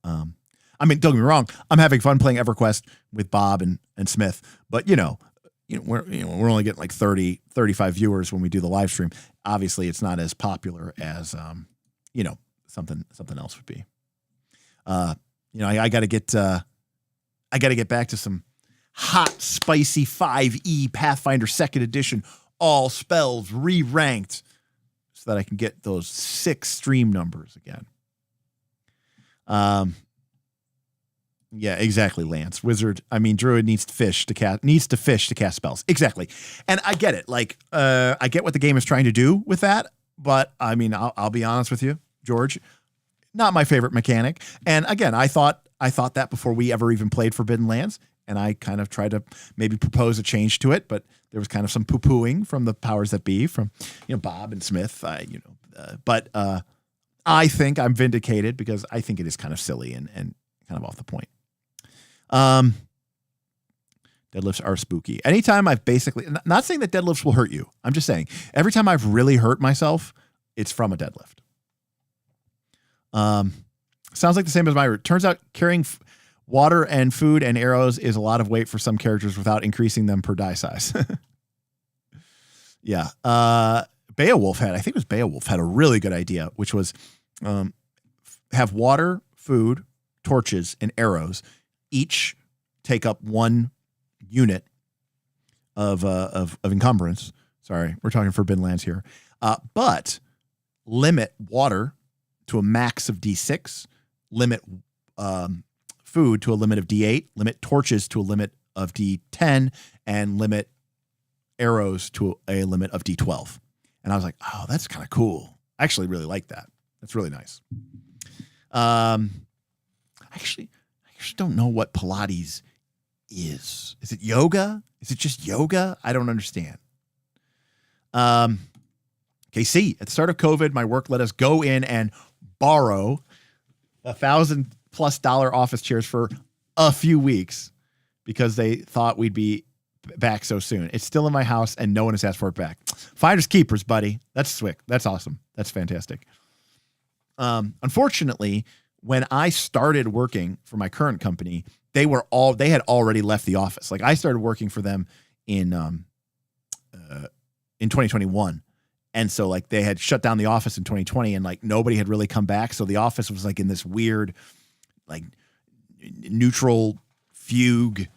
Don't get me wrong. I'm having fun playing EverQuest with Bob and Smith, but we're only getting like 30, 35 viewers when we do the live stream. Obviously it's not as popular as, something else would be. I got to get back to some hot, spicy 5e Pathfinder 2nd edition, all spells re-ranked, so that I can get those 6 stream numbers again. Yeah, exactly, Lance. Druid needs to fish to cast spells. Exactly. And I get it. Like, I get what the game is trying to do with that, but I'll be honest with you, George, not my favorite mechanic. And again, I thought that before we ever even played Forbidden Lands, and I kind of tried to maybe propose a change to it, but there was kind of some poo-pooing from the powers that be, from Bob and Smith. But I think I'm vindicated because I think it is kind of silly, and kind of off the point. Deadlifts are spooky. Anytime I've basically, not saying that deadlifts will hurt you. I'm just saying every time I've really hurt myself, it's from a deadlift. Sounds like the same as my route. Turns out carrying water and food and arrows is a lot of weight for some characters without increasing them per die size. Yeah. Beowulf had a really good idea, which was have water, food, torches, and arrows each take up one unit of encumbrance. Sorry, we're talking Forbidden Lands here. But limit water to a max of D6, limit food to a limit of D8, limit torches to a limit of D10, and limit arrows to a limit of D12. And I was like, oh, that's kind of cool. I actually really like that. That's really nice. I actually don't know what Pilates is. Is it yoga? Is it just yoga? I don't understand. KC, at the start of COVID, my work let us go in and borrow $1,000+ office chairs for a few weeks because they thought we'd be back so soon. It's still in my house and no one has asked for it back. Finders keepers, buddy. That's swick. That's awesome. That's fantastic. Unfortunately, when I started working for my current company, they had already left the office. Like I started working for them in 2021. And so like they had shut down the office in 2020 and like nobody had really come back. So the office was like in this weird, like neutral fugue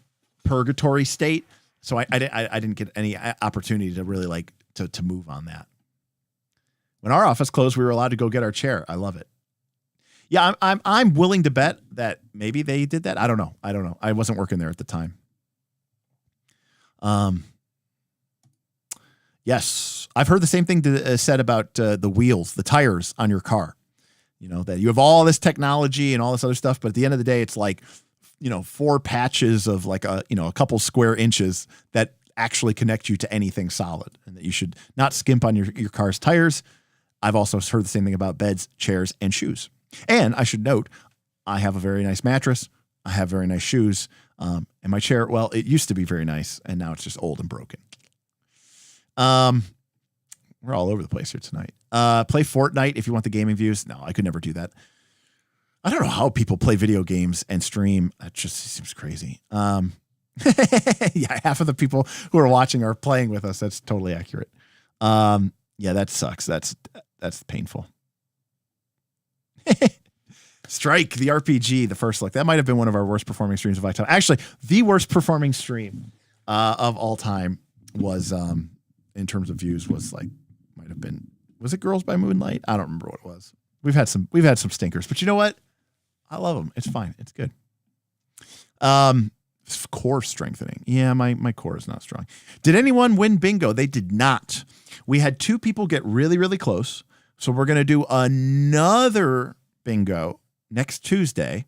purgatory state. So I didn't get any opportunity to really like to move on that. When our office closed, we were allowed to go get our chair. I love it. Yeah, I'm willing to bet that maybe they did that. I don't know. I wasn't working there at the time. Yes, I've heard the same thing said about the wheels, the tires on your car. You know, that you have all this technology and all this other stuff, but at the end of the day, it's like, 4 patches of like a couple square inches that actually connect you to anything solid, and that you should not skimp on your car's tires. I've also heard the same thing about beds, chairs, and shoes. And I should note, I have a very nice mattress. I have very nice shoes. And my chair, well, it used to be very nice, and now it's just old and broken. We're all over the place here tonight. Play Fortnite if you want the gaming views. No, I could never do that. I don't know how people play video games and stream. That just seems crazy. Yeah, half of the people who are watching are playing with us. That's totally accurate. Yeah, that sucks. That's painful. Strike, the RPG, the first look. That might have been one of our worst performing streams of all time. Actually, the worst performing stream of all time was, in terms of views, was it Girls by Moonlight? I don't remember what it was. We've had some stinkers, but you know what? I love them. It's fine. It's good. Core strengthening. Yeah, my core is not strong. Did anyone win bingo? They did not. We had 2 people get really, really close. So we're going to do another bingo next Tuesday.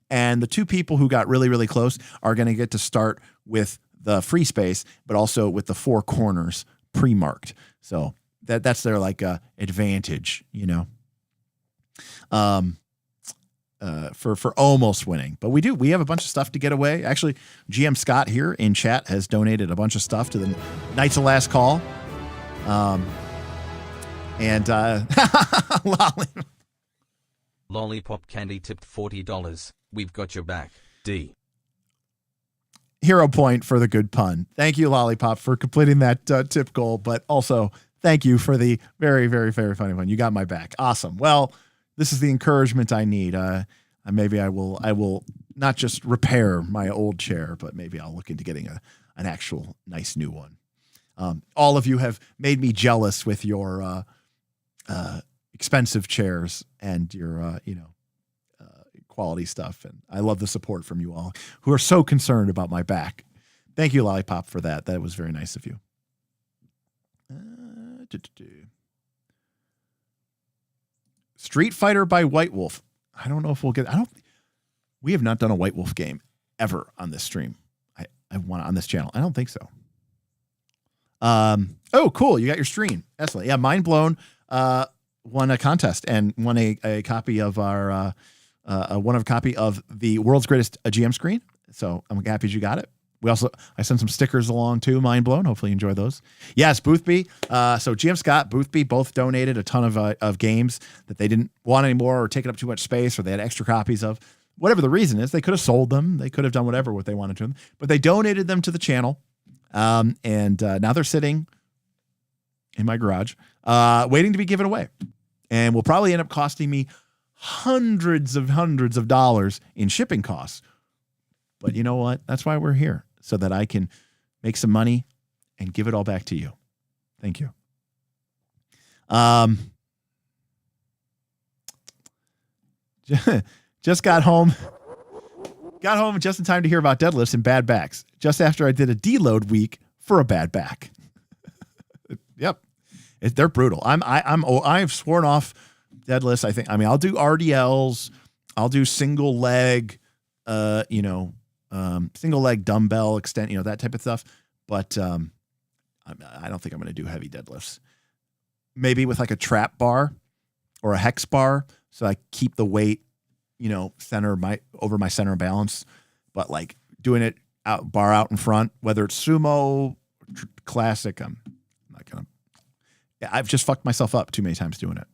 And the 2 people who got really, really close are going to get to start with the free space, but also with the 4 corners pre-marked. So that's their like advantage, for almost winning. But we have a bunch of stuff to get away. Actually, GM Scott here in chat has donated a bunch of stuff to the Knights of Last Call. Lollipop Candy tipped $40. We've got your back. D. Hero point for the good pun. Thank you, Lollipop, for completing that tip goal, but also thank you for the very, very, very funny one. You got my back. Awesome. Well, this is the encouragement I need. Maybe I will not just repair my old chair, but maybe I'll look into getting an actual nice new one. All of you have made me jealous with your expensive chairs and your quality stuff, and I love the support from you all who are so concerned about my back. Thank you, Lollipop, for that. That was very nice of you. Street Fighter by White Wolf. I don't know if we have not done a White Wolf game ever on this stream. I want on this channel. I don't think so. Oh, cool. You got your stream. Excellent. Yeah. Mind blown. Won a contest and won a copy of our one of a copy of the world's greatest GM screen. So I'm happy you got it. I sent some stickers along too. Mind blown. Hopefully you enjoy those. Yes, Boothby. So GM Scott, Boothby both donated a ton of games that they didn't want anymore or taking up too much space or they had extra copies of. Whatever the reason is, they could have sold them. They could have done whatever what they wanted to them, but they donated them to the channel. And now they're sitting in my garage, waiting to be given away, and will probably end up costing me hundreds of dollars in shipping costs. But you know what? That's why we're here, so that I can make some money and give it all back to you. Thank you. Just got home just in time to hear about deadlifts and bad backs, just after I did a deload week for a bad back. Yep. They're brutal. I've sworn off deadlifts. I'll do RDLs. I'll do single leg, single leg dumbbell extent, that type of stuff. But I don't think I'm going to do heavy deadlifts. Maybe with like a trap bar or a hex bar, so I keep the weight, over my center of balance. But like doing it bar out in front, whether it's sumo, classic, I'm not gonna. Yeah, I've just fucked myself up too many times doing it.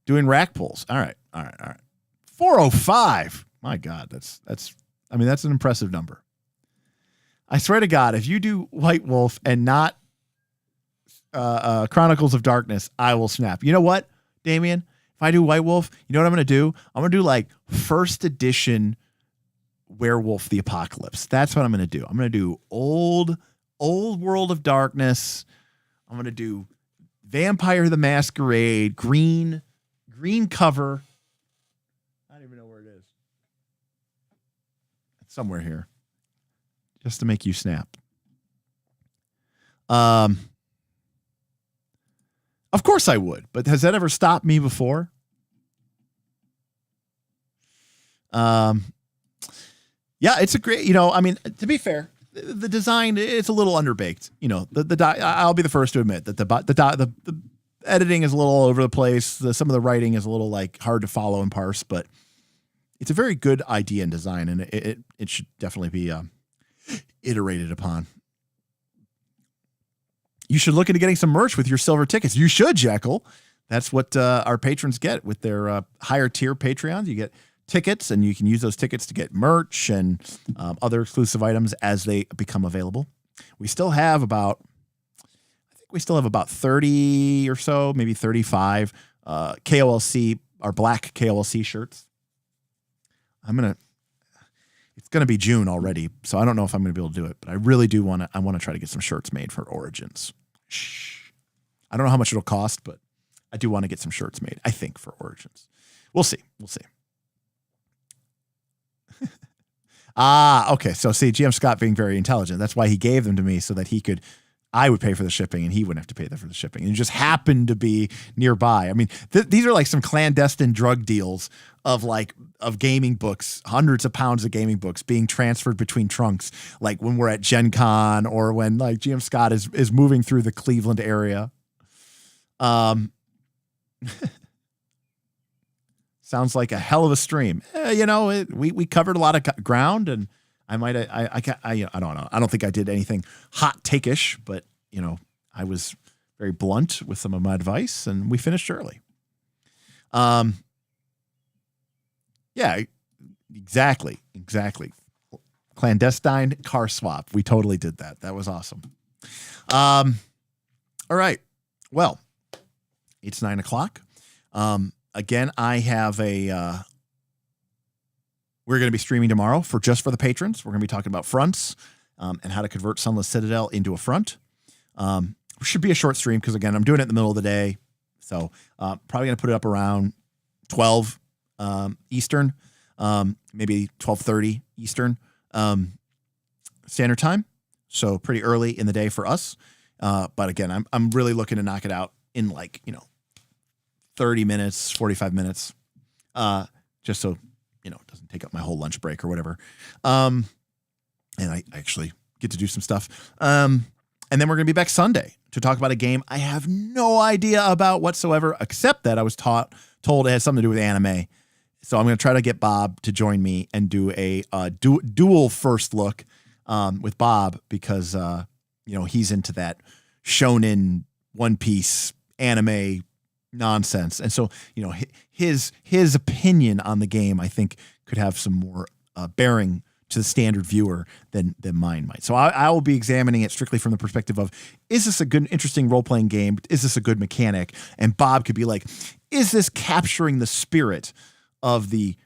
Doing rack pulls. All right. 405. My God, that's an impressive number. I swear to God, if you do White Wolf and not Chronicles of Darkness, I will snap. You know what, Damien? If I do White Wolf, you know what I'm going to do? I'm going to do like first edition Werewolf the Apocalypse. That's what I'm going to do. I'm going to do old World of Darkness. I'm going to do Vampire the Masquerade, green cover. I don't even know where it is. It's somewhere here. Just to make you snap. Of course I would, but has that ever stopped me before? Yeah, it's a great, to be fair, the design, it's a little underbaked. I'll be the first to admit that the editing is a little all over the place. Some of the writing is a little like hard to follow and parse, but it's a very good idea and design, and it should definitely be iterated upon. You should look into getting some merch with your silver tickets. You should, Jekyll. That's what our patrons get with their higher tier Patreons. You get tickets, and you can use those tickets to get merch and other exclusive items as they become available. We still have about 30 or so, maybe 35 KOLC, our black KOLC shirts. It's going to be June already, so I don't know if I'm going to be able to do it, but I really do want to try to get some shirts made for Origins. Shh. I don't know how much it'll cost, but I do want to get some shirts made, I think, for Origins. We'll see. Okay. So see, GM Scott being very intelligent. That's why he gave them to me, so that I would pay for the shipping and he wouldn't have to pay for the shipping. And it just happened to be nearby. I mean, these are like some clandestine drug deals of gaming books, hundreds of pounds of gaming books being transferred between trunks. Like when we're at Gen Con or when like GM Scott is moving through the Cleveland area. Sounds like a hell of a stream. We covered a lot of ground, and I don't know. I don't think I did anything hot take-ish, but I was very blunt with some of my advice, and we finished early. Yeah, exactly. Clandestine car swap. We totally did that. That was awesome. All right. Well, it's 9:00. Again, I have we're going to be streaming tomorrow just for the patrons. We're going to be talking about fronts and how to convert Sunless Citadel into a front. Should be a short stream because, again, I'm doing it in the middle of the day. So probably going to put it up around 12 Eastern, maybe 12:30 Eastern Standard Time. So pretty early in the day for us. But again, I'm really looking to knock it out in 30 minutes, 45 minutes, just so, it doesn't take up my whole lunch break or whatever. And I actually get to do some stuff. And then we're going to be back Sunday to talk about a game I have no idea about whatsoever, except that I was told it has something to do with anime. So I'm going to try to get Bob to join me and do a dual first look with Bob because, he's into that shonen One Piece anime nonsense. And so, his opinion on the game, I think, could have some more bearing to the standard viewer than mine might. So I will be examining it strictly from the perspective of, is this a good, interesting role-playing game? Is this a good mechanic? And Bob could be like, is this capturing the spirit of the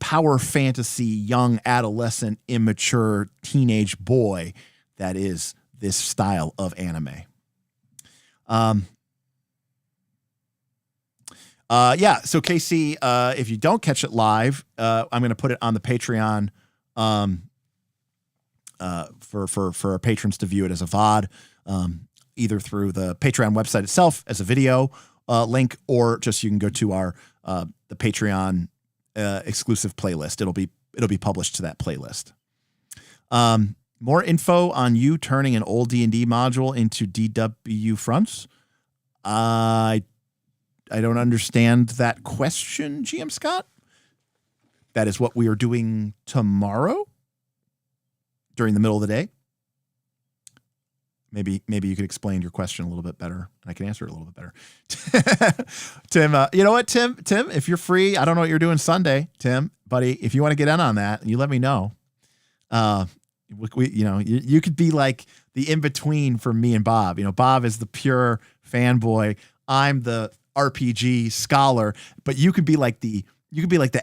power fantasy, young adolescent, immature teenage boy that is this style of anime? So Casey, if you don't catch it live, I'm going to put it on the Patreon for our patrons to view it as a VOD, either through the Patreon website itself as a video link, or just you can go to our the Patreon exclusive playlist. It'll be published to that playlist. More info on you turning an old D&D module into DW fronts. I don't understand that question, GM Scott. That is what we are doing tomorrow during the middle of the day. Maybe you could explain your question a little bit better, and I can answer it a little bit better. Tim, you know what, Tim, if you're free, I don't know what you're doing Sunday, Tim, buddy. If you want to get in on that, you let me know. You could be like the in between for me and Bob. Bob is the pure fanboy. I'm the RPG scholar, but you could be like the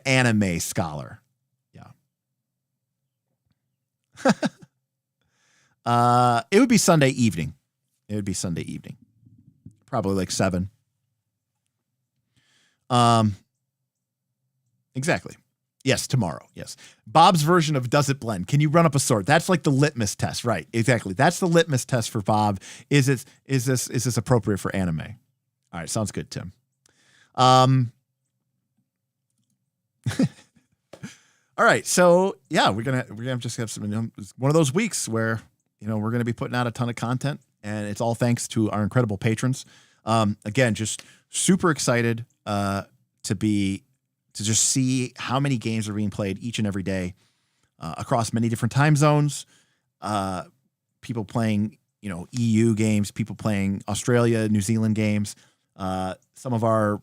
anime scholar. Yeah. It would be Sunday evening. Probably like 7. Exactly. Yes, tomorrow. Yes. Bob's version of does it blend? Can you run up a sword? That's like the litmus test, right? Exactly. That's the litmus test for Bob. Is this appropriate for anime? All right, sounds good, Tim. All right, so yeah, we're gonna just have some. It's one of those weeks where we're gonna be putting out a ton of content, and it's all thanks to our incredible patrons. Again, just super excited to just see how many games are being played each and every day across many different time zones. People playing EU games, people playing Australia, New Zealand games. Some of our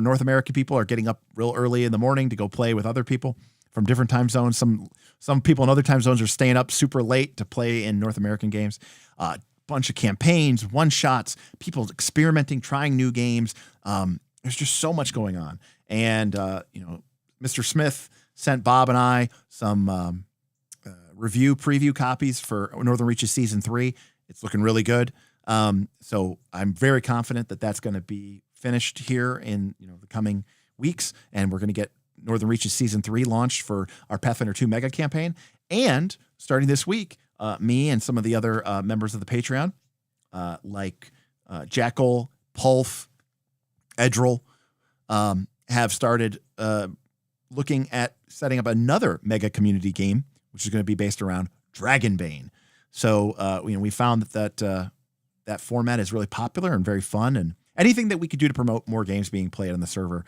North American people are getting up real early in the morning to go play with other people from different time zones. Some people in other time zones are staying up super late to play in North American games. Bunch of campaigns, one shots, people experimenting, trying new games. There's just so much going on. And, Mr. Smith sent Bob and I some preview copies for Northern Reaches Season 3. It's looking really good. So I'm very confident that that's going to be finished here in the coming weeks, and we're going to get Northern Reaches Season 3 launched for our Pathfinder 2 mega campaign. And starting this week, me and some of the other members of the Patreon, like Jackal, Pulf, Edril, have started looking at setting up another mega community game, which is going to be based around Dragonbane. So we found that format is really popular and very fun, and anything that we could do to promote more games being played on the server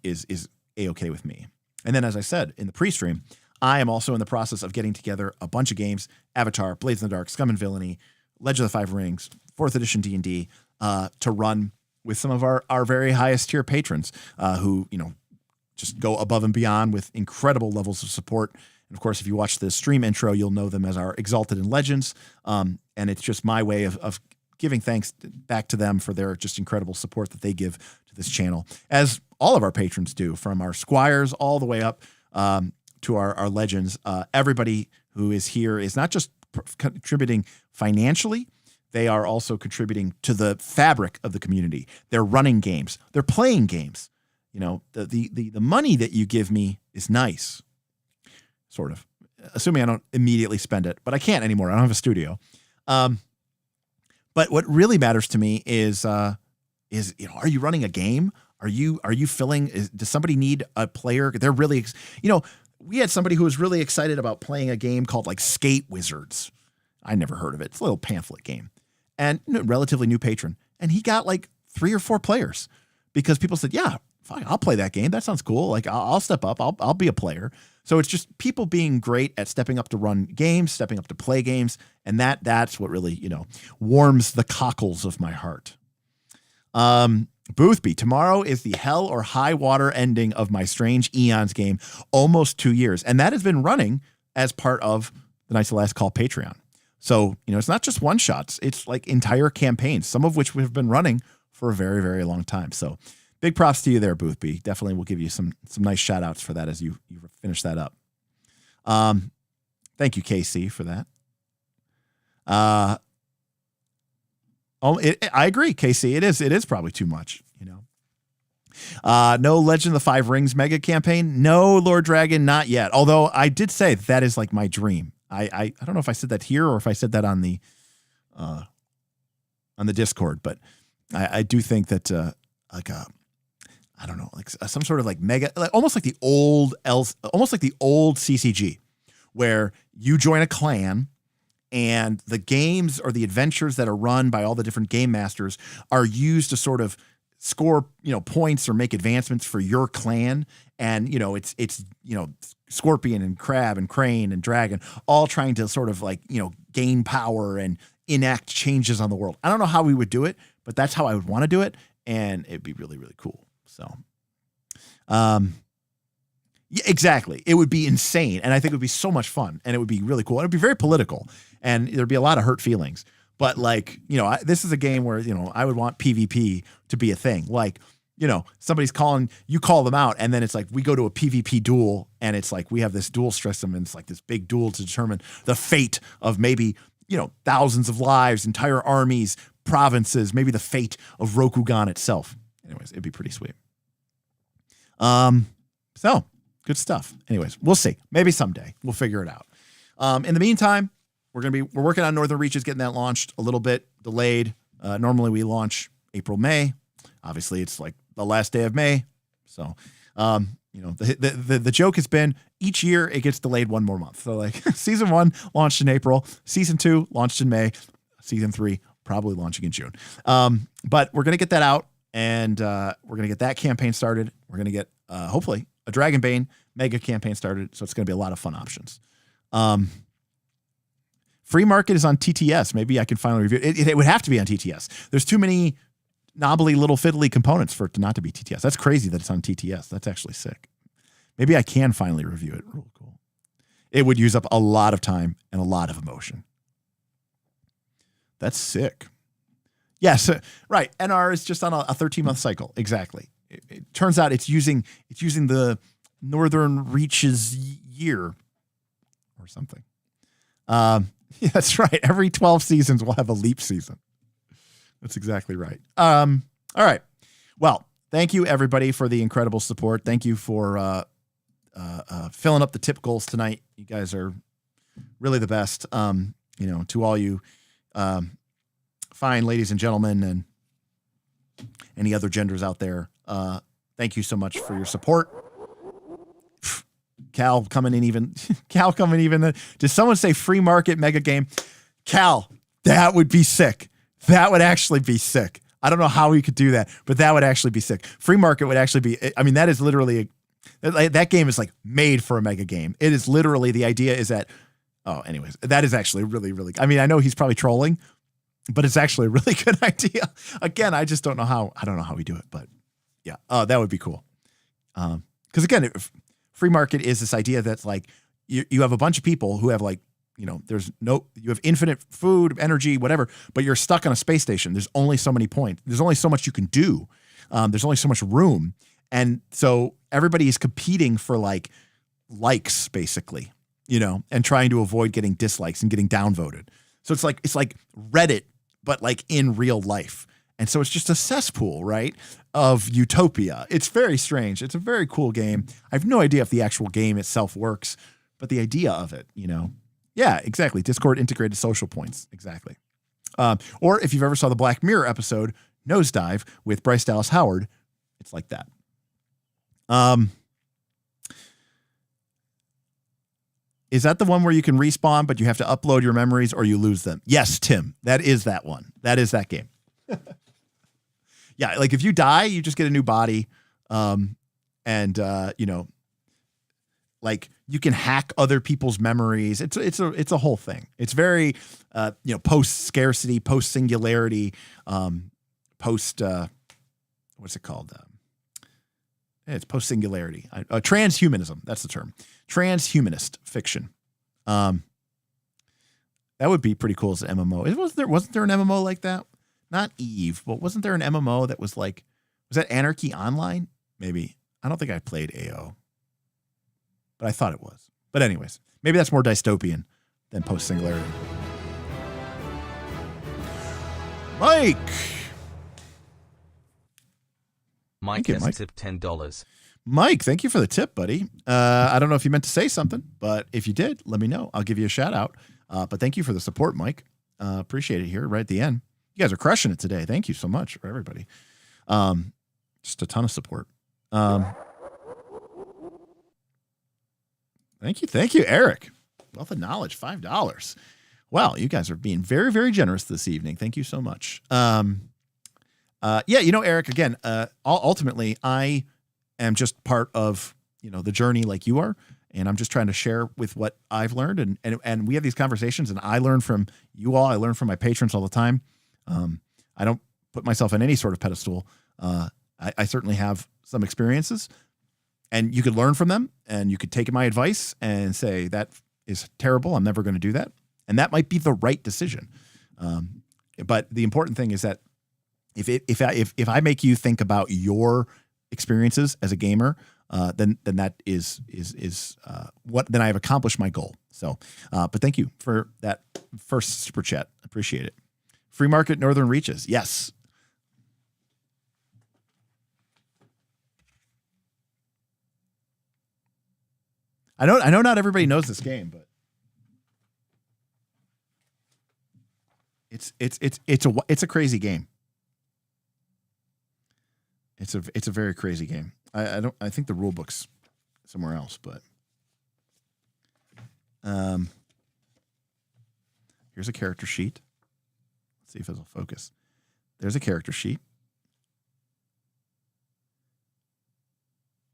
is A-okay with me. And then, as I said in the pre-stream, I am also in the process of getting together a bunch of games: Avatar, Blades in the Dark, Scum and Villainy, Legend of the Five Rings, 4th edition D&D, to run with some of our very highest tier patrons who just go above and beyond with incredible levels of support. And of course, if you watch the stream intro, you'll know them as our Exalted in Legends. And it's just my way of giving thanks back to them for their just incredible support that they give to this channel, as all of our patrons do, from our squires all the way up to our legends. Everybody who is here is not just contributing financially, they are also contributing to the fabric of the community. They're running games. They're playing games. The money that you give me is nice, sort of, assuming I don't immediately spend it, but I can't anymore. I don't have a studio. But what really matters to me is are you running a game? Are you filling? Does somebody need a player? They're really, we had somebody who was really excited about playing a game called like Skate Wizards. I never heard of it. It's a little pamphlet game, and relatively new patron. And he got like 3 or 4 players because people said, yeah, fine, I'll play that game. That sounds cool. Like I'll step up. I'll be a player. So it's just people being great at stepping up to run games, stepping up to play games. And that's what really, warms the cockles of my heart. Boothby, tomorrow is the hell or high water ending of my Strange Eons game, almost 2 years. And that has been running as part of the Knights of Last Call Patreon. So, it's not just one shots. It's like entire campaigns, some of which we've been running for a very, very long time. So big props to you there, Boothby. Definitely will give you some nice shout outs for that as you finish that up. Thank you, KC, for that. I agree, KC. It is probably too much, No Legend of the Five Rings mega campaign. No Lord Dragon, not yet. Although I did say that is like my dream. I don't know if I said that here or if I said that on the Discord, but I do think that I don't know, like some sort of like mega, like almost like the old CCG, where you join a clan and the games or the adventures that are run by all the different game masters are used to sort of score, points or make advancements for your clan. And, it's Scorpion and Crab and Crane and Dragon all trying to sort of like, gain power and enact changes on the world. I don't know how we would do it, but that's how I would want to do it. And it'd be really, really cool. So, yeah, exactly. It would be insane. And I think it would be so much fun and it would be really cool. It would be very political and there'd be a lot of hurt feelings. But like, this is a game where, I would want PvP to be a thing. Like, somebody's calling, you call them out, and then it's like we go to a PvP duel, and it's like we have this duel system, and it's like this big duel to determine the fate of maybe, thousands of lives, entire armies, provinces, maybe the fate of Rokugan itself. Anyways, it'd be pretty sweet. So good stuff. Anyways, we'll see. Maybe someday we'll figure it out. In the meantime, we're working on Northern Reaches, getting that launched a little bit delayed. Normally we launch April, May. Obviously it's like the last day of May. So, the joke has been each year it gets delayed one more month. So like season 1 launched in April, season 2 launched in May, season 3 probably launching in June. But we're going to get that out and we're going to get that campaign started. We're going to get hopefully a Dragonbane mega campaign started. So it's going to be a lot of fun options. Free Market is on TTS. Maybe I can finally review it. It would have to be on TTS. There's too many knobbly little fiddly components for it to not to be TTS. That's crazy that it's on TTS. That's actually sick. Maybe I can finally review it. Real cool. It would use up a lot of time and a lot of emotion. That's sick. Yes, right. NR is just on a 13-month cycle. Exactly. It turns out it's using the Northern Reaches year or something. Yeah, that's right. Every 12 seasons we'll have a leap season. That's exactly right. All right. Well, thank you everybody for the incredible support. Thank you for filling up the tip goals tonight. You guys are really the best. To all you fine ladies and gentlemen and any other genders out there, thank you so much for your support. Cal coming in even. Did someone say Free Market mega game? Cal, that would be sick. That would actually be sick. I don't know how we could do that, but that would actually be sick. Free Market would actually be, that is literally, that game is like made for a mega game. It is literally, the idea is that, anyways, that is actually really, really, I know he's probably trolling, but it's actually a really good idea. Again, I just don't know how we do it, but yeah. That would be cool. Because again, Free Market is this idea that's like, you have a bunch of people who have like, you have infinite food, energy, whatever, but you're stuck on a space station. There's only so many points. There's only so much you can do. There's only so much room. And so everybody is competing for likes basically, and trying to avoid getting dislikes and getting downvoted. So it's like Reddit, but like in real life. And so it's just a cesspool, right, of utopia. It's very strange. It's a very cool game. I have no idea if the actual game itself works, but the idea of it, Yeah, exactly. Discord integrated social points. Exactly. Or if you've ever saw the Black Mirror episode, Nosedive, with Bryce Dallas Howard, it's like that. Is that the one where you can respawn, but you have to upload your memories or you lose them? Yes, Tim, that is that one. That is that game. Yeah, like if you die, you just get a new body. You know, like you can hack other people's memories. It's a whole thing. It's very, you know, post scarcity, post singularity, post, what's it called? It's post singularity. Transhumanism. That's the term. Transhumanist fiction. That would be pretty cool as an MMO. Wasn't there an MMO like that? Not Eve, but wasn't there an MMO that was like, was that Anarchy Online? Maybe. I don't think I played AO, but I thought it was. But anyways, maybe that's more dystopian than post singularity. Mike. Mike you, has Mike. tipped $10. Mike, thank you for the tip, buddy. I don't know if you meant to say something, but if you did, let me know. I'll give you a shout out. But thank you for the support, Mike. Appreciate it here right at the end. You guys are crushing it today. Thank you so much for everybody. Just a ton of support. Thank you, Eric. Wealth of knowledge, $5. Wow, you guys are being very, very generous this evening. Thank you so much. Yeah, you know, Eric, again, ultimately, I am just part of, you know, the journey like you are, and I'm just trying to share with what I've learned, and we have these conversations, and I learn from you all. I learn from my patrons all the time. I don't put myself on any sort of pedestal. I certainly have some experiences, and you could learn from them, and you could take my advice and say that is terrible. I'm never going to do that, and that might be the right decision. But the important thing is that if I make you think about your experiences as a gamer, then that is what then I have accomplished my goal. So, but thank you for that first super chat. Appreciate it. Free market Northern Reaches. Yes. I know not everybody knows this game, but it's a crazy game. It's a very crazy game. I think the rule book's somewhere else, but here's a character sheet. Let's see if it'll focus. There's a character sheet.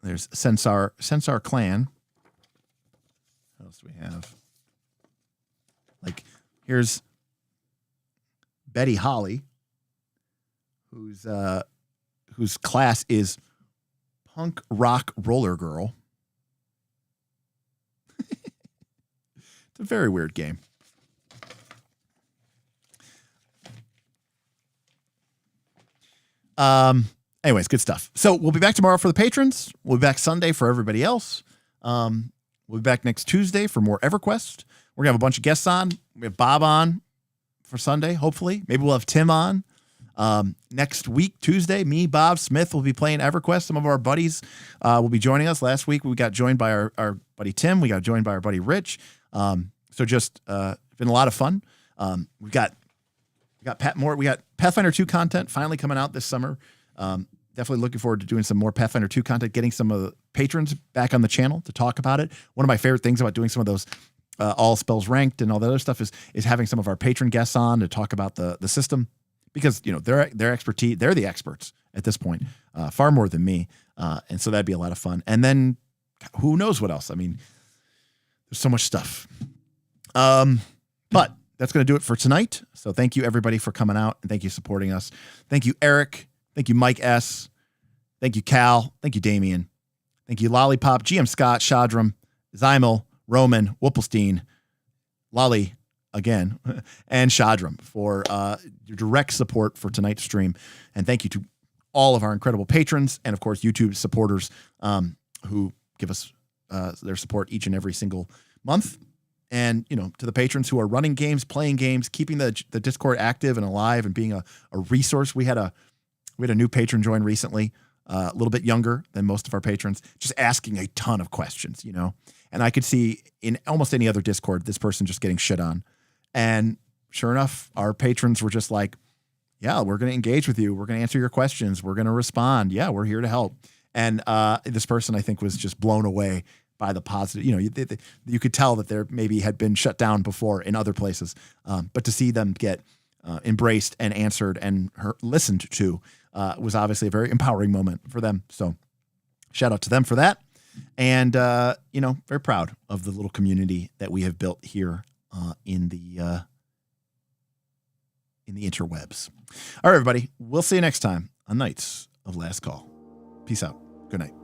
There's Censar Clan. What else do we have? Like, here's Betty Holly, whose class is Punk Rock Roller Girl. It's a very weird game. Anyways, good stuff. So we'll be back tomorrow for the patrons. We'll be back Sunday for everybody else. We'll be back next Tuesday for more EverQuest. We're going to have a bunch of guests on. We have Bob on for Sunday, hopefully. Maybe we'll have Tim on. Next week, Tuesday, me, Bob, Smith will be playing EverQuest. Some of our buddies will be joining us. Last week, we got joined by our buddy Tim. We got joined by our buddy Rich. So just been a lot of fun. We got Pathfinder 2 content finally coming out this summer. Definitely looking forward to doing some more Pathfinder 2 content, getting some of the patrons back on the channel to talk about it. One of my favorite things about doing some of those all spells ranked and all the other stuff is having some of our patron guests on to talk about the system, because you know their expertise, they're the experts at this point, far more than me, and so that'd be a lot of fun. And then who knows what else? I mean, there's so much stuff. But that's going to do it for tonight. So thank you everybody for coming out, and thank you supporting us. Thank you Eric. Thank you Mike S. Thank you Cal. Thank you Damien. Thank you Lollipop, GM Scott, Shadram, Zymel, Roman, Whipplestein, Lolly again, and Shadram for your direct support for tonight's stream. And thank you to all of our incredible patrons and, of course, YouTube supporters who give us their support each and every single month. And, you know, to the patrons who are running games, playing games, keeping the Discord active and alive and being a resource. We had a new patron join recently, a little bit younger than most of our patrons, just asking a ton of questions, you know. And I could see in almost any other Discord, this person just getting shit on. And sure enough, our patrons were just like, yeah, we're going to engage with you. We're going to answer your questions. We're going to respond. Yeah, we're here to help. And this person, I think, was just blown away by the positive. You know, you could tell that there maybe had been shut down before in other places, but to see them get embraced and answered and listened to was obviously a very empowering moment for them. So shout out to them for that. And, you know, very proud of the little community that we have built here in the interwebs. All right, everybody. We'll see you next time on Knights of Last Call. Peace out. Good night.